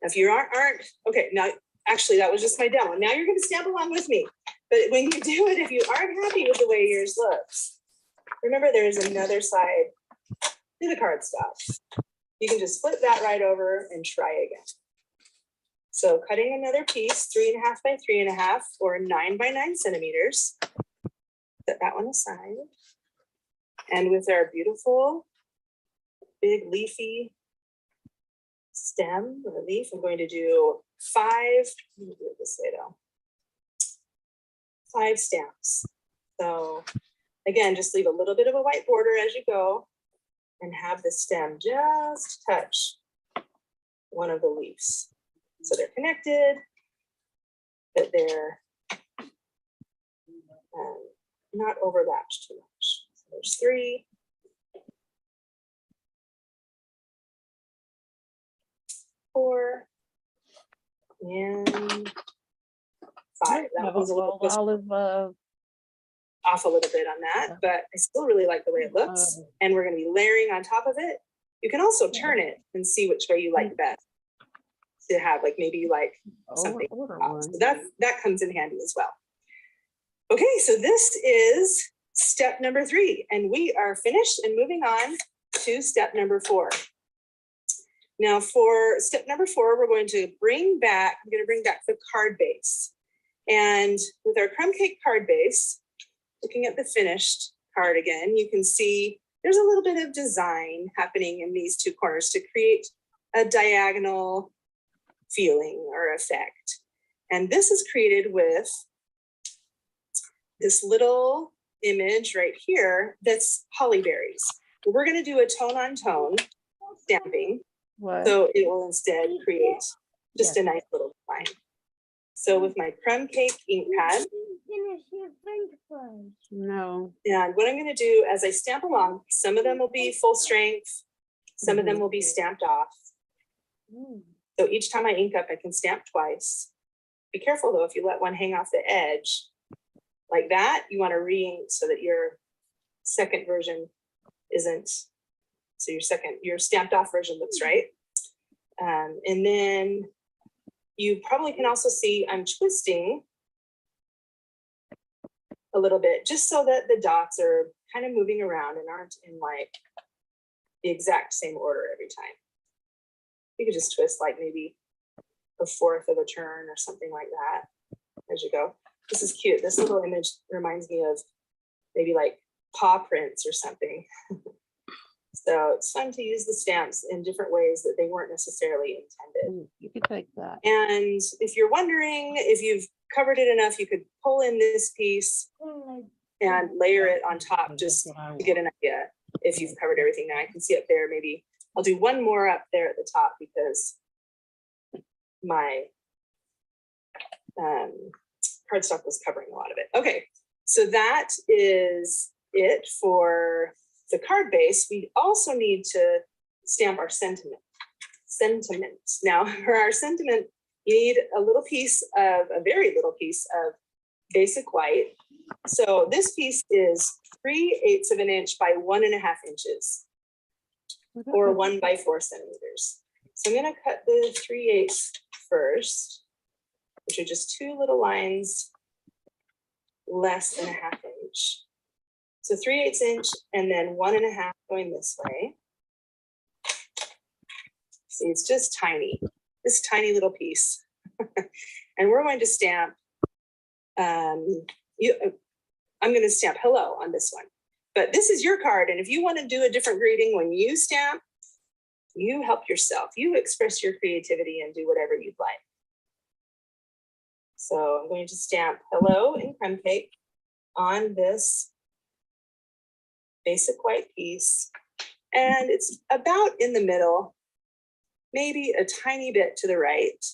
If you aren't okay, now actually that was just my demo. Now you're going to stamp along with me. But when you do it, if you aren't happy with the way yours looks, remember there's another side to the cardstock. You can just flip that right over and try again. So cutting another piece, 3.5 by 3.5 or 9 by 9 centimeters. Set that one aside. And with our beautiful big leafy stem or leaf, I'm going to do 5, let me do it this way though. 5 stamps. So again, just leave a little bit of a white border as you go and have the stem just touch one of the leaves. So they're connected, but they're not overlapped too much. So there's 3. 4 and 5. That was a little olive. off a little bit on that, but I still really like the way it looks. And we're going to be layering on top of it. You can also turn it and see which way you like best to have, like maybe you like something. So that comes in handy as well. Okay, so this is step number 3, and we are finished and moving on to step number 4. Now for step number 4, we're going to bring back the card base. And with our crumb cake card base, looking at the finished card again, you can see there's a little bit of design happening in these 2 corners to create a diagonal feeling or effect. And this is created with this little image right here that's holly berries. We're going to do a tone on tone stamping. So it will instead create just a nice little design. So with my crumb cake ink pad. No. And what I'm going to do as I stamp along, some of them will be full strength, some of them will be stamped off. So each time I ink up, I can stamp twice. Be careful though, if you let one hang off the edge like that, you want to re-ink so that your second version isn't, so your stamped off version looks right. And then you probably can also see I'm twisting a little bit just so that the dots are kind of moving around and aren't in like the exact same order every time. You could just twist like maybe a 1/4 of a turn or something like that as you go. This is cute. This little image reminds me of maybe like paw prints or something. So it's fun to use the stamps in different ways that they weren't necessarily intended. You could take that. And if you're wondering if you've covered it enough, you could pull in this piece and layer it on top just to get an idea if you've covered everything. Now I can see up there, maybe I'll do one more up there at the top because my cardstock was covering a lot of it. Okay, so that is it for the card base. We also need to stamp our sentiments. Now for our sentiment, you need a very little piece of basic white. So this piece is 3/8 of an inch by 1.5 inches or 1 by 4 centimeters. So I'm going to cut the 3/8 first, which are just 2 little lines less than 1/2 inch. So 3/8 inch and then 1.5 going this way. See, it's just tiny, this tiny little piece. And we're going to stamp, I'm going to stamp hello on this one. But this is your card, and if you want to do a different greeting when you stamp, you help yourself. You express your creativity and do whatever you'd like. So I'm going to stamp hello in crumb cake on this basic white piece. And it's about in the middle, maybe a tiny bit to the right,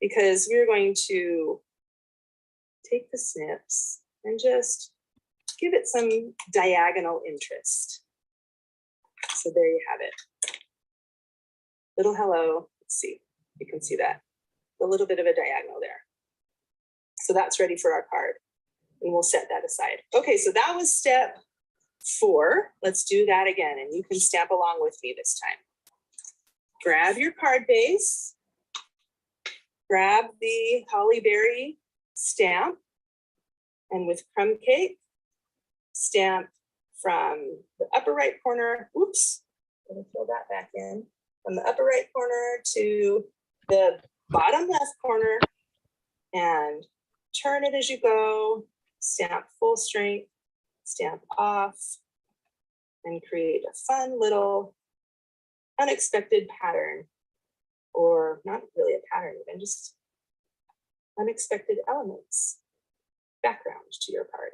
because we're going to take the snips and just give it some diagonal interest. So there you have it. Little hello. Let's see, you can see that. A little bit of a diagonal there. So that's ready for our card. And we'll set that aside. Okay, so that was step 4. Let's do that again. And you can stamp along with me this time. Grab your card base. Grab the holly berry stamp. And with crumb cake, stamp from the upper right corner. Oops, let me fill that back in. From the upper right corner to the bottom left corner and turn it as you go, stamp full strength, stamp off, and create a fun little unexpected pattern, or not really a pattern, even just unexpected elements, background to your card.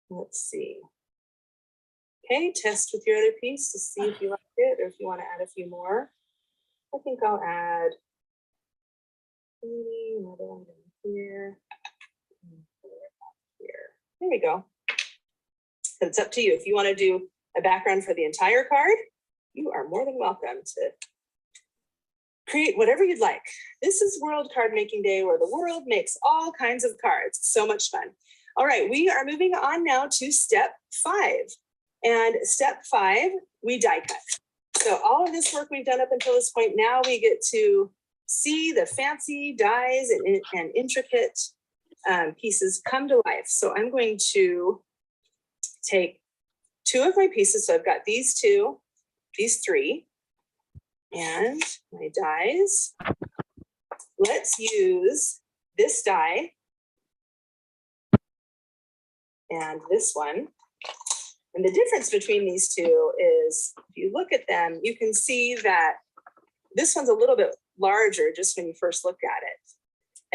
Let's see. Okay, test with your other piece to see if you like it or if you want to add a few more. I think I'll add maybe another one here. Here. There we go. So it's up to you. If you want to do a background for the entire card, you are more than welcome to create whatever you'd like. This is World Card Making Day, where the world makes all kinds of cards. So much fun. All right, we are moving on now to step 5. And step 5, we die cut. So all of this work we've done up until this point, now we get to see the fancy dies and intricate pieces come to life. So I'm going to take 2 of my pieces. So I've got these 2, these 3, and my dies. Let's use this die and this one. And the difference between these 2 is, if you look at them, you can see that this one's a little bit larger just when you first look at it.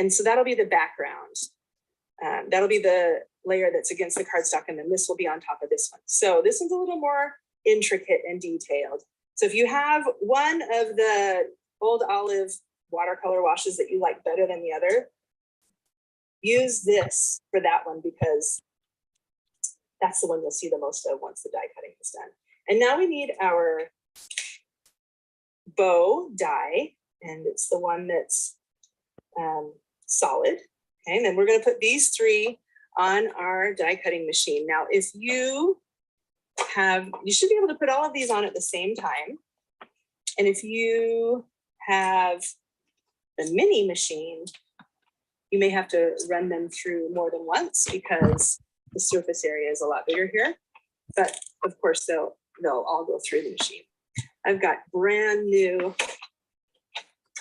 And so that'll be the background. That'll be the layer that's against the cardstock, and then this will be on top of this one. So this one's a little more intricate and detailed. So if you have one of the Old Olive watercolor washes that you like better than the other, use this for that one, because that's the one you'll see the most of once the die cutting is done. And now we need our bow die, and it's the one that's solid. Okay, and then we're going to put these 3 on our die cutting machine. Now, if you should be able to put all of these on at the same time. And if you have the mini machine, you may have to run them through more than once because the surface area is a lot bigger here. But of course, they'll all go through the machine. I've got brand new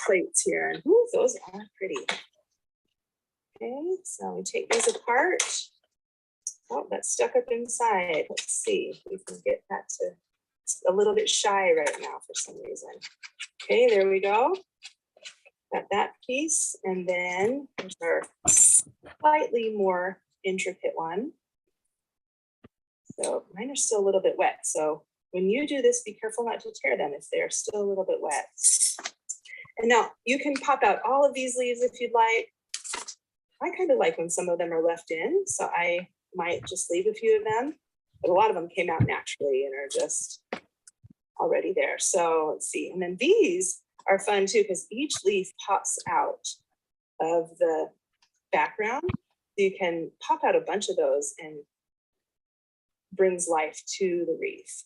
plates here, and ooh, those are pretty. Okay, so we take these apart. Oh, that's stuck up inside. Let's see if we can get that to, it's a little bit shy right now for some reason. Okay, there we go. Got that piece, and then there's our slightly more intricate one. So mine are still a little bit wet. So when you do this, be careful not to tear them if they're still a little bit wet. And now you can pop out all of these leaves if you'd like. I kind of like when some of them are left in, so I might just leave a few of them, but a lot of them came out naturally and are just already there. So let's see. And then these are fun too, because each leaf pops out of the background. So you can pop out a bunch of those and brings life to the wreath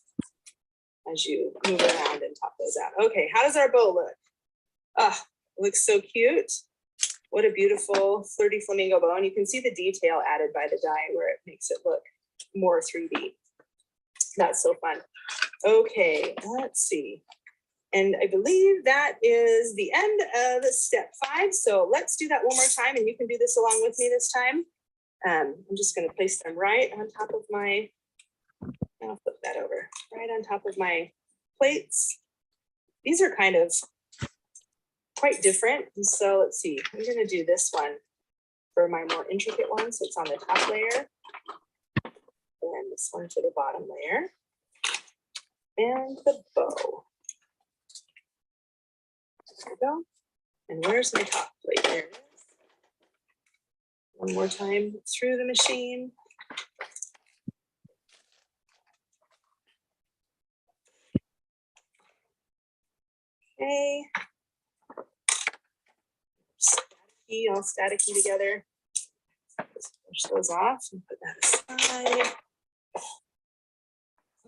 as you move around and pop those out. Okay, how does our bow look? Ah, it looks so cute. What a beautiful flirty flamingo bow. And you can see the detail added by the die where it makes it look more 3D. That's so fun. Okay, let's see. And I believe that is the end of step 5. So let's do that one more time, and you can do this along with me this time. I'm just going to place them right on top of my, I'll flip that over, right on top of my plates. These are kind of quite different. And so let's see, I'm going to do this one for my more intricate one. So it's on the top layer, and this one to the bottom layer, and the bow. There we go. And where's my top plate? There it is. One more time through the machine. Okay. Staticky, all staticky together. Just push those off and put that aside.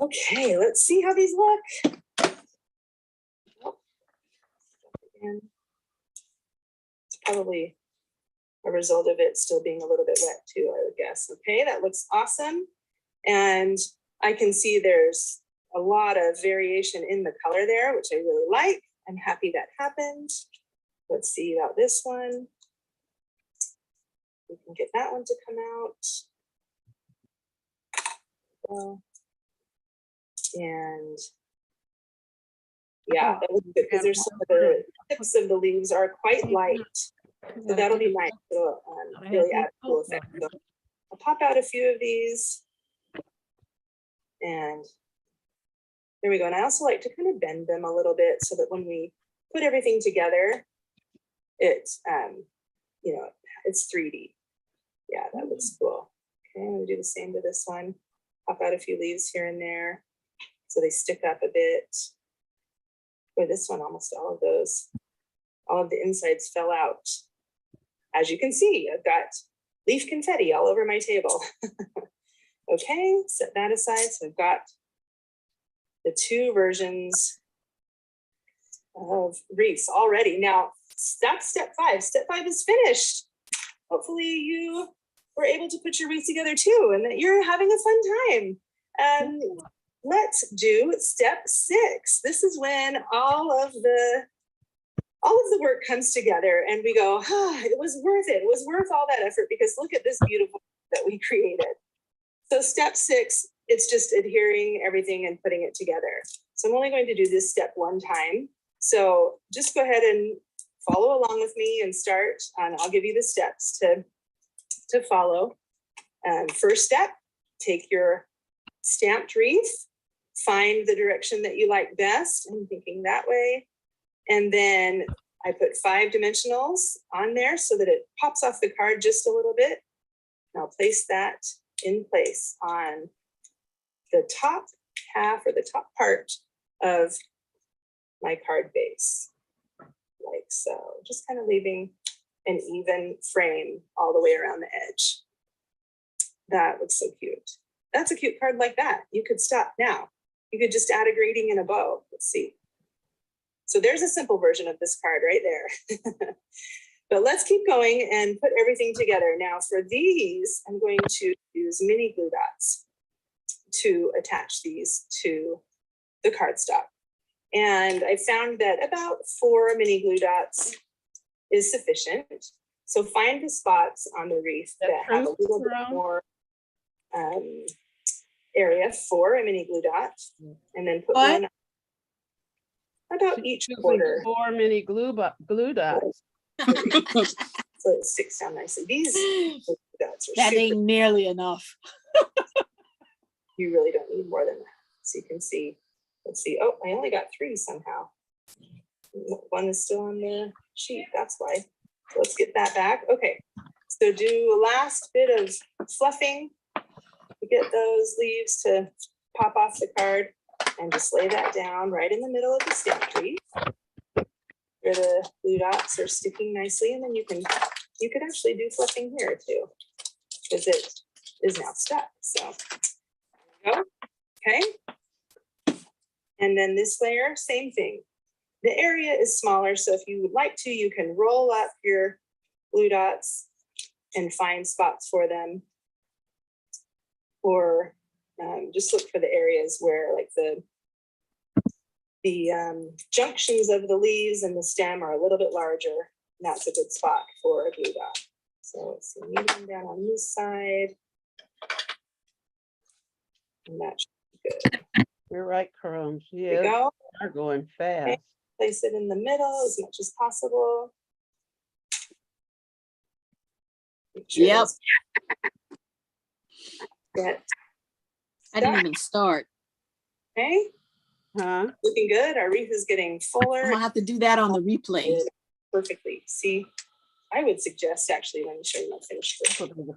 Okay, let's see how these look. Oh, again. It's probably a result of it still being a little bit wet too, I would guess. Okay, that looks awesome. And I can see there's a lot of variation in the color there, which I really like. I'm happy that happened. Let's see about this one. We can get that one to come out. And yeah, that looks good because there's some of the tips of the leaves are quite light. So that'll be nice. It'll really add a cool effect. So I'll pop out a few of these. And there we go. And I also like to kind of bend them a little bit so that when we put everything together, it's, you know, it's 3D. Yeah, that looks cool. Okay, I'm gonna do the same to this one. Pop out a few leaves here and there so they stick up a bit. Boy, this one, almost all of the insides fell out. As you can see, I've got leaf confetti all over my table. Okay, set that aside. So I've got the two versions of wreaths already. Now, that's step 5. Step 5 is finished. Hopefully you were able to put your wreath together too, and that you're having a fun time. Let's do step 6. This is when all of the work comes together and we go, it was worth it. It was worth all that effort because look at this beautiful that we created. So step 6, it's just adhering everything and putting it together. So I'm only going to do this step one time. So just go ahead and follow along with me and start, and I'll give you the steps to follow. First step, take your stamped wreath, find the direction that you like best. I'm thinking that way. And then I put 5 dimensionals on there so that it pops off the card just a little bit. And I'll place that in place on the top half or the top part of my card base, like so. Just kind of leaving an even frame all the way around the edge. That looks so cute. That's a cute card like that. You could stop now. You could just add a grading and a bow. Let's see. So there's a simple version of this card right there. But let's keep going and put everything together. Now for these, I'm going to use mini glue dots to attach these to the cardstock. And I found that about 4 mini glue dots is sufficient. So find the spots on the wreath that have a little bit more area for a mini glue dot, and then put one about each quarter. 4 mini glue dots. So it sticks down nicely. These glue dots are That ain't nearly enough. You really don't need more than that. So you can see, let's see. Oh, I only got 3 somehow. One is still on the sheet, that's why. So let's get that back. Okay, so do a last bit of fluffing to get those leaves to pop off the card, and just lay that down right in the middle of the stamp wreath where the glue dots are sticking nicely. And then you could actually do fluffing here too, because it is now stuck. So there we go. Okay. And then this layer, same thing. The area is smaller, so if you would like to, you can roll up your glue dots and find spots for them, or just look for the areas where like the junctions of the leaves and the stem are a little bit larger. And that's a good spot for a glue dot. So let's see, medium down on this side. And that should be good. You're right, Crumbs. There Yeah, we go. they're going fast. Okay. Place it in the middle as much as possible. Sure Yep. Get I didn't even start. okay. Huh? Looking good. Our wreath is getting I'm fuller. gonna have to do that on the replay. Perfectly. See, I would suggest actually, let me show you my finished work. The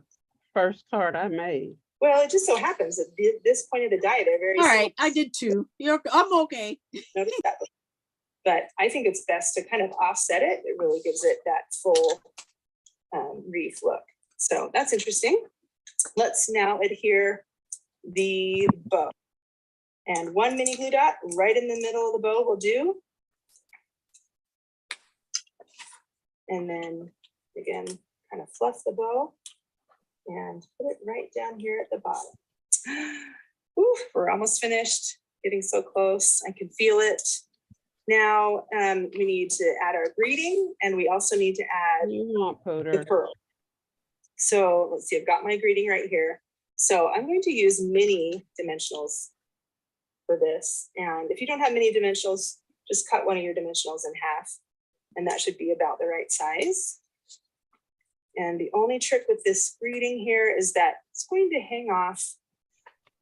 first card I made. Well, it just so happens at this point of the die, they're very All right, I did too. I'm okay. notice that. But I think it's best to kind of offset it. It really gives it that full wreath look. So that's interesting. Let's now adhere the bow. And 1 mini glue dot right in the middle of the bow will do. And then again, kind of fluff the bow and put it right down here at the bottom. Ooh, we're almost finished. getting so close. I can feel it. Now we need to add our greeting, and we also need to add the pearl. So let's see, I've got my greeting right here. So I'm going to use mini dimensionals for this. And if you don't have mini dimensionals, just cut one of your dimensionals in half, and that should be about the right size. And the only trick with this greeting here is that it's going to hang off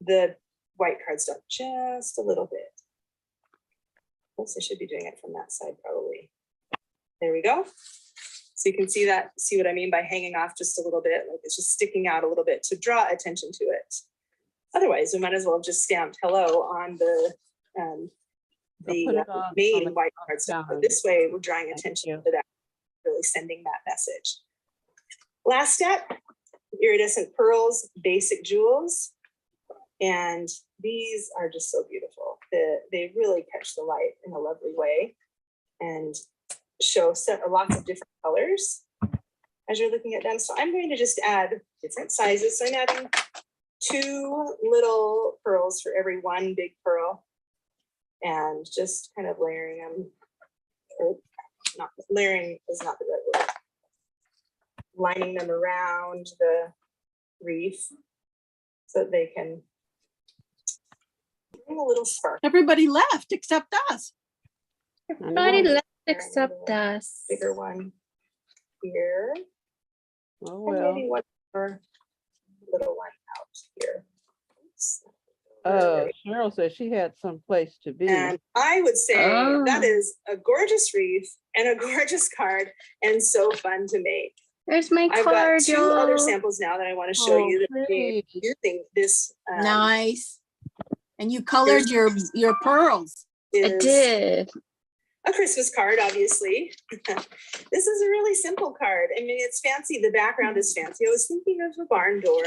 the white cardstock just a little bit. Oops, I should be doing it from that side probably. There we go. So you can see that, see what I mean by hanging off just a little bit, like it's just sticking out a little bit to draw attention to it. Otherwise, we might as well have just stamped hello on the main white cardstock. But this way, we're drawing attention to that, really sending that message. Last step, iridescent pearls, basic jewels. And these are just so beautiful. They really catch the light in a lovely way and show lots of different colors as you're looking at them. So I'm going to just add different sizes. So I'm adding 2 little pearls for every 1 big pearl, and just kind of layering them, or not layering is not the right word. Lining them around the wreath so that they can bring a little spark. Everybody left except us. Everybody left except us. Bigger one here. Oh, And well. maybe one more little one out here. Oops. Cheryl said she had some place to be. And I would say that is a gorgeous wreath and a gorgeous card, and so fun to make. There's my I've card, got 2 other samples now that I want to show you that I'm using this. Nice. And you colored your pearls. I did. A Christmas card, obviously. This is a really simple card. I mean, it's fancy. The background is fancy. I was thinking of a barn door,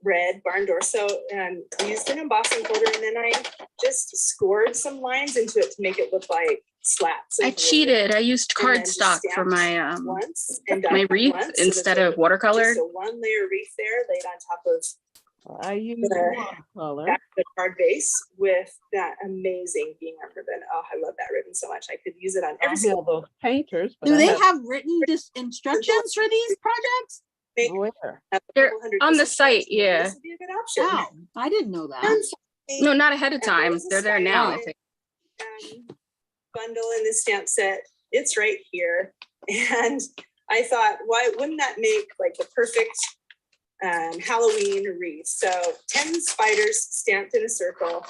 red barn door. So I used an embossing folder, and then I just scored some lines into it to make it look like slats. I cheated. I used cardstock for my my wreath instead of watercolor. So 1 layer wreath there laid on top of I use watercolor. the card base with that amazing gingham ribbon. Oh, I love that ribbon so much. I could use it on every single those painters. Do they have written instructions for these projects? Where? They're on the site, yeah. This would be a good option. Wow, I didn't know that. No, not ahead of time. They're there now. Bundle in the stamp set. It's right here. And I thought, why wouldn't that make like the perfect Halloween wreath? So 10 spiders stamped in a circle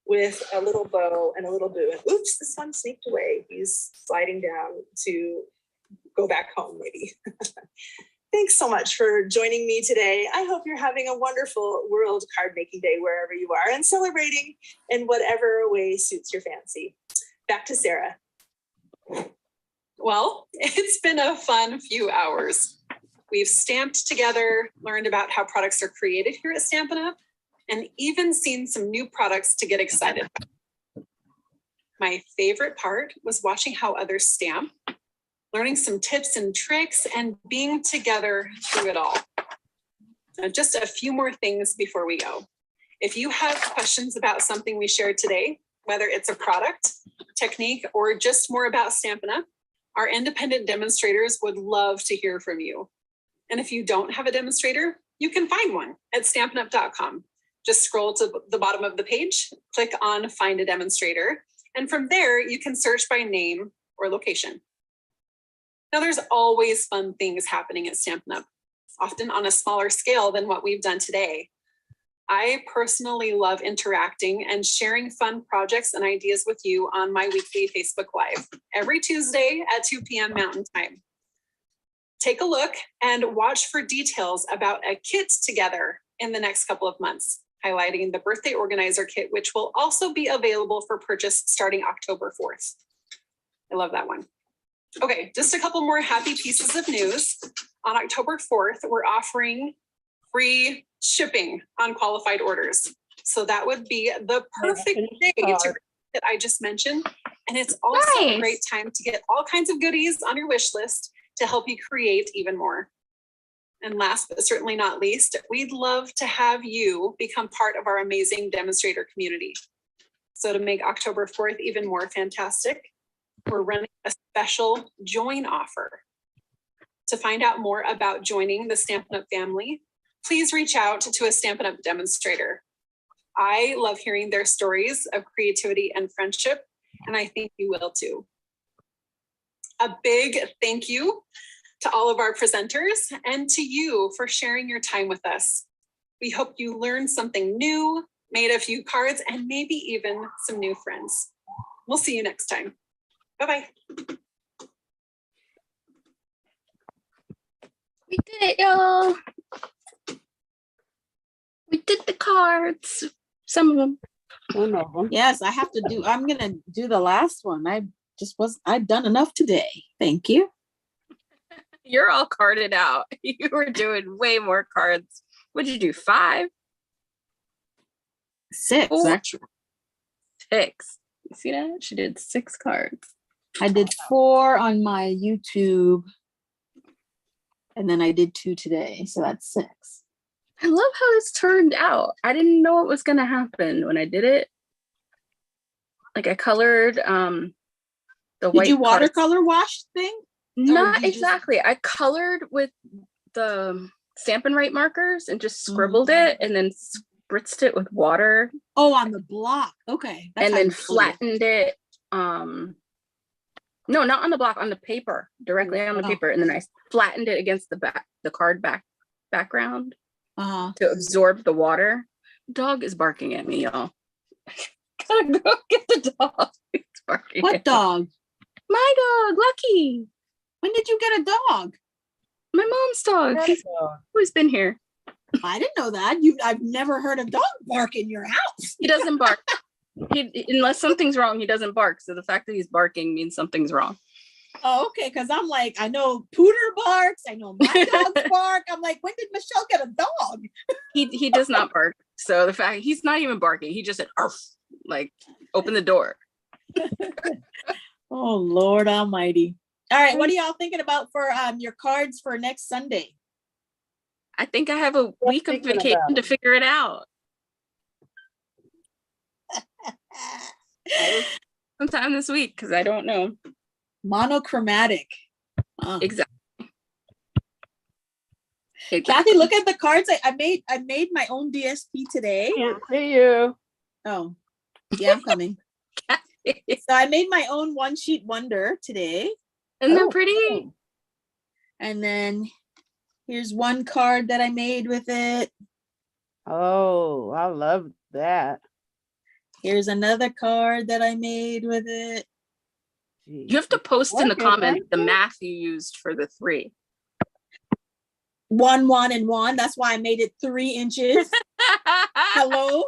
with a little bow and a little boo. And oops, this one sneaked away. He's sliding down to go back home maybe. Thanks so much for joining me today. I hope you're having a wonderful World Card Making Day wherever you are, and celebrating in whatever way suits your fancy. Back to Sarah. Well, it's been a fun few hours. We've stamped together, learned about how products are created here at StampinUp, and even seen some new products to get excited about. My favorite part was watching how others stamp, learning some tips and tricks, and being together through it all. Now, just a few more things before we go. If you have questions about something we shared today, whether it's a product, technique, or just more about Stampin' Up!, our independent demonstrators would love to hear from you. And if you don't have a demonstrator, you can find one at StampinUp.com. Just scroll to the bottom of the page, click on Find a Demonstrator, and from there you can search by name or location. Now there's always fun things happening at Stampin' Up!, often on a smaller scale than what we've done today. I personally love interacting and sharing fun projects and ideas with you on my weekly Facebook Live every Tuesday at 2 p.m. Mountain Time. Take a look and watch for details about a kit together in the next couple of months, highlighting the birthday organizer kit, which will also be available for purchase starting October 4th. I love that one. Okay, just a couple more happy pieces of news. On October 4th, we're offering free shipping on qualified orders. So that would be the perfect day to that I just mentioned. And it's also a great time to get all kinds of goodies on your wish list to help you create even more. And last but certainly not least, we'd love to have you become part of our amazing demonstrator community. So to make October 4th even more fantastic, we're running a special join offer. To find out more about joining the Stampin' Up! Family, please reach out to a Stampin' Up! Demonstrator. I love hearing their stories of creativity and friendship, and I think you will too. A big thank you to all of our presenters and to you for sharing your time with us. We hope you learned something new, made a few cards, and maybe even some new friends. We'll see you next time. Bye-bye. We did it, y'all. We did the cards. Some of them. One of them. Yes, I'm gonna do the last one. I've done enough today. Thank you. You're all carded out. You were doing way more cards. What'd you do? 5? 6, 4? actually. 6. You see that? She did 6 cards. I did 4 on my YouTube. And then I did 2 today. So that's 6. I love how this turned out. I didn't know what was gonna happen when I did it. Like I colored the white. Did you cards. watercolor wash thing? Not exactly. I colored with the Stampin' Right markers and just scribbled it and then spritzed it with water. Oh, on the block. Okay. That's and how then you do it. flattened it. No, not on the block, on the paper, directly on the paper. And then I flattened it against the card background to absorb the water. Dog is barking at me, y'all. Gotta go get the dog. He's barking. What dog? My dog, Lucky. When did you get a dog? My mom's dog. He's always been here. I didn't know that. I've never heard a dog bark in your house. He doesn't bark. Unless something's wrong, he doesn't bark. So the fact that he's barking means something's wrong. Oh, okay. Because I'm like, I know Pooter barks. I know my dogs bark. I'm like, when did Michelle get a dog? He does not bark. So the fact he's not even barking, he just said, "Arf," like open the door. Oh, Lord Almighty. All right. What are y'all thinking about for your cards for next Sunday? I think I have a week of vacation to figure it out. Sometime this week, because I don't know. Monochromatic. Exactly. Kathy, look at the cards I made my own DSP today. Can't see you. Oh, yeah, I'm coming. So I made my own one sheet wonder today. Isn't that pretty? And then here's one card that I made with it. Oh, I love that. Here's another card that I made with it. You have to post in the comments the math you used for the 3. 1, 1, and 1. That's why I made it 3 inches. Hello?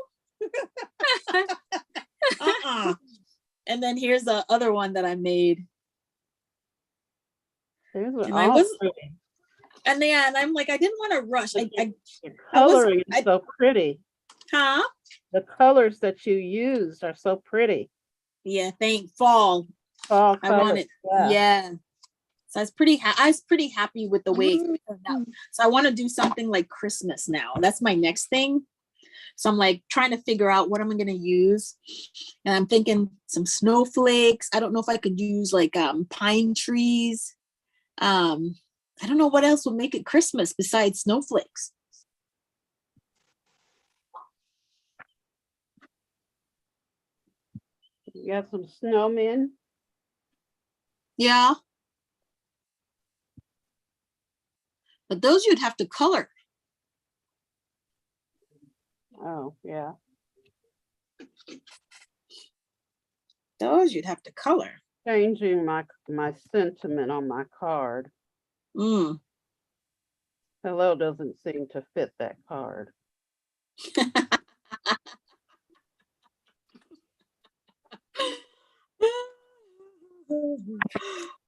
And then here's the other one that I made. And I'm like, I didn't want to rush. Coloring is so pretty. Huh? The colors that you used are so pretty. Yeah, fall. Fall I want it. Yeah. So I was pretty happy with the way it turned out. So I want to do something like Christmas now. That's my next thing. So I'm like trying to figure out what am I going to use. And I'm thinking some snowflakes. I don't know if I could use like pine trees. I don't know what else would make it Christmas besides snowflakes. You got some snowmen? Yeah. But those you'd have to color. Oh, yeah. Those you'd have to color. Changing my sentiment on my card. Hello doesn't seem to fit that card.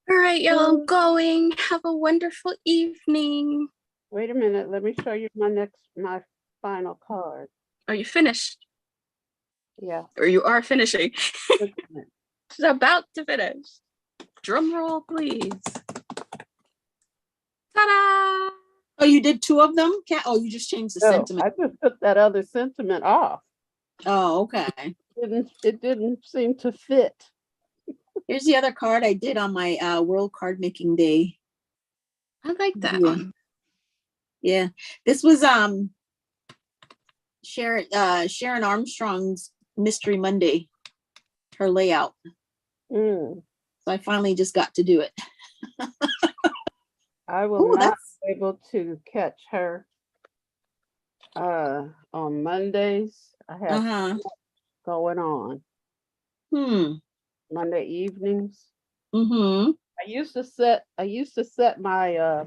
All right, y'all, I'm going. Have a wonderful evening. Wait a minute. Let me show you my final card. Are you finished? Yeah. Or you are finishing? She's about to finish. Drum roll, please. Ta-da! Oh, you did 2 of them? Oh, you just changed the sentiment. I just took that other sentiment off. Oh, okay. It didn't seem to fit. Here's the other card I did on my World Card Making Day. I like that Yeah. one. Yeah, this was Sharon Armstrong's Mystery Monday, her layout. Mm. So I finally just got to do it. I will Ooh, not that's be able to catch her on Mondays. I have going on Monday evenings. Mm-hmm. I used to set my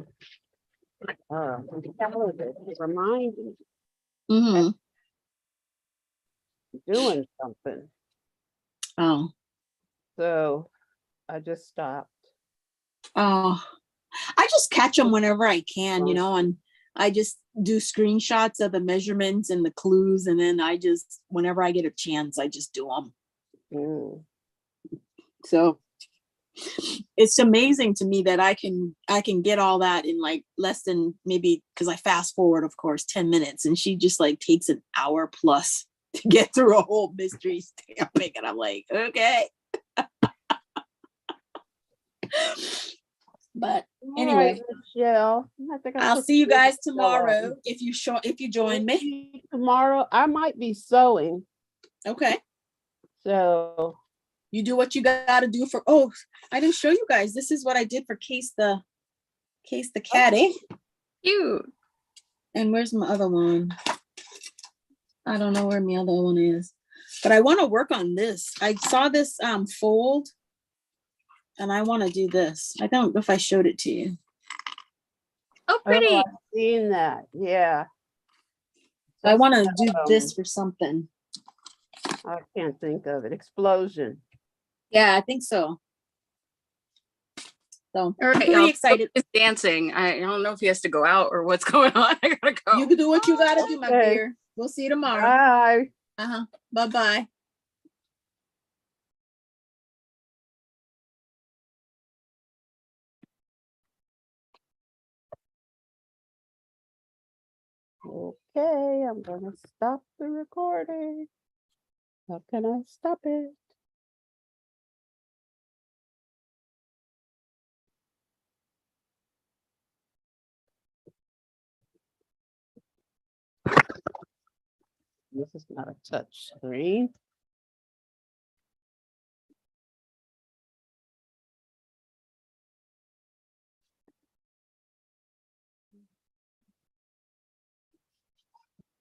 calendar to remind me Mm-hmm. doing something. Oh. So I just stopped. Oh. I just catch them whenever I can, you know, and I just do screenshots of the measurements and the clues, and then I just, whenever I get a chance, I just do them. Mm. So it's amazing to me that I can get all that in like less than, maybe, because I fast forward, of course, 10 minutes, and she just like takes an hour plus to get through a whole mystery stamping, and I'm like, okay. But anyway, right, Michelle, I think I'll see you guys tomorrow if you join me tomorrow. I might be sewing. Okay. So you do what you got to do for. Oh, I didn't show you guys. This is what I did for Case the cat, eh? Cute. And where's my other one? I don't know where my other one is, but I want to work on this. I saw this fold, and I want to do this. I don't know if I showed it to you. Oh, pretty. Oh, I've seen that. Yeah. I want to do this for something. I can't think of it. Explosion. Yeah, I think so. So All right, I'm pretty y'all, excited. Is dancing. I don't know if he has to go out or what's going on. I gotta go. You can do what you gotta do, my dear. We'll see you tomorrow. Bye. Bye-bye. Okay, I'm gonna stop the recording. How can I stop it? This is not a touch screen.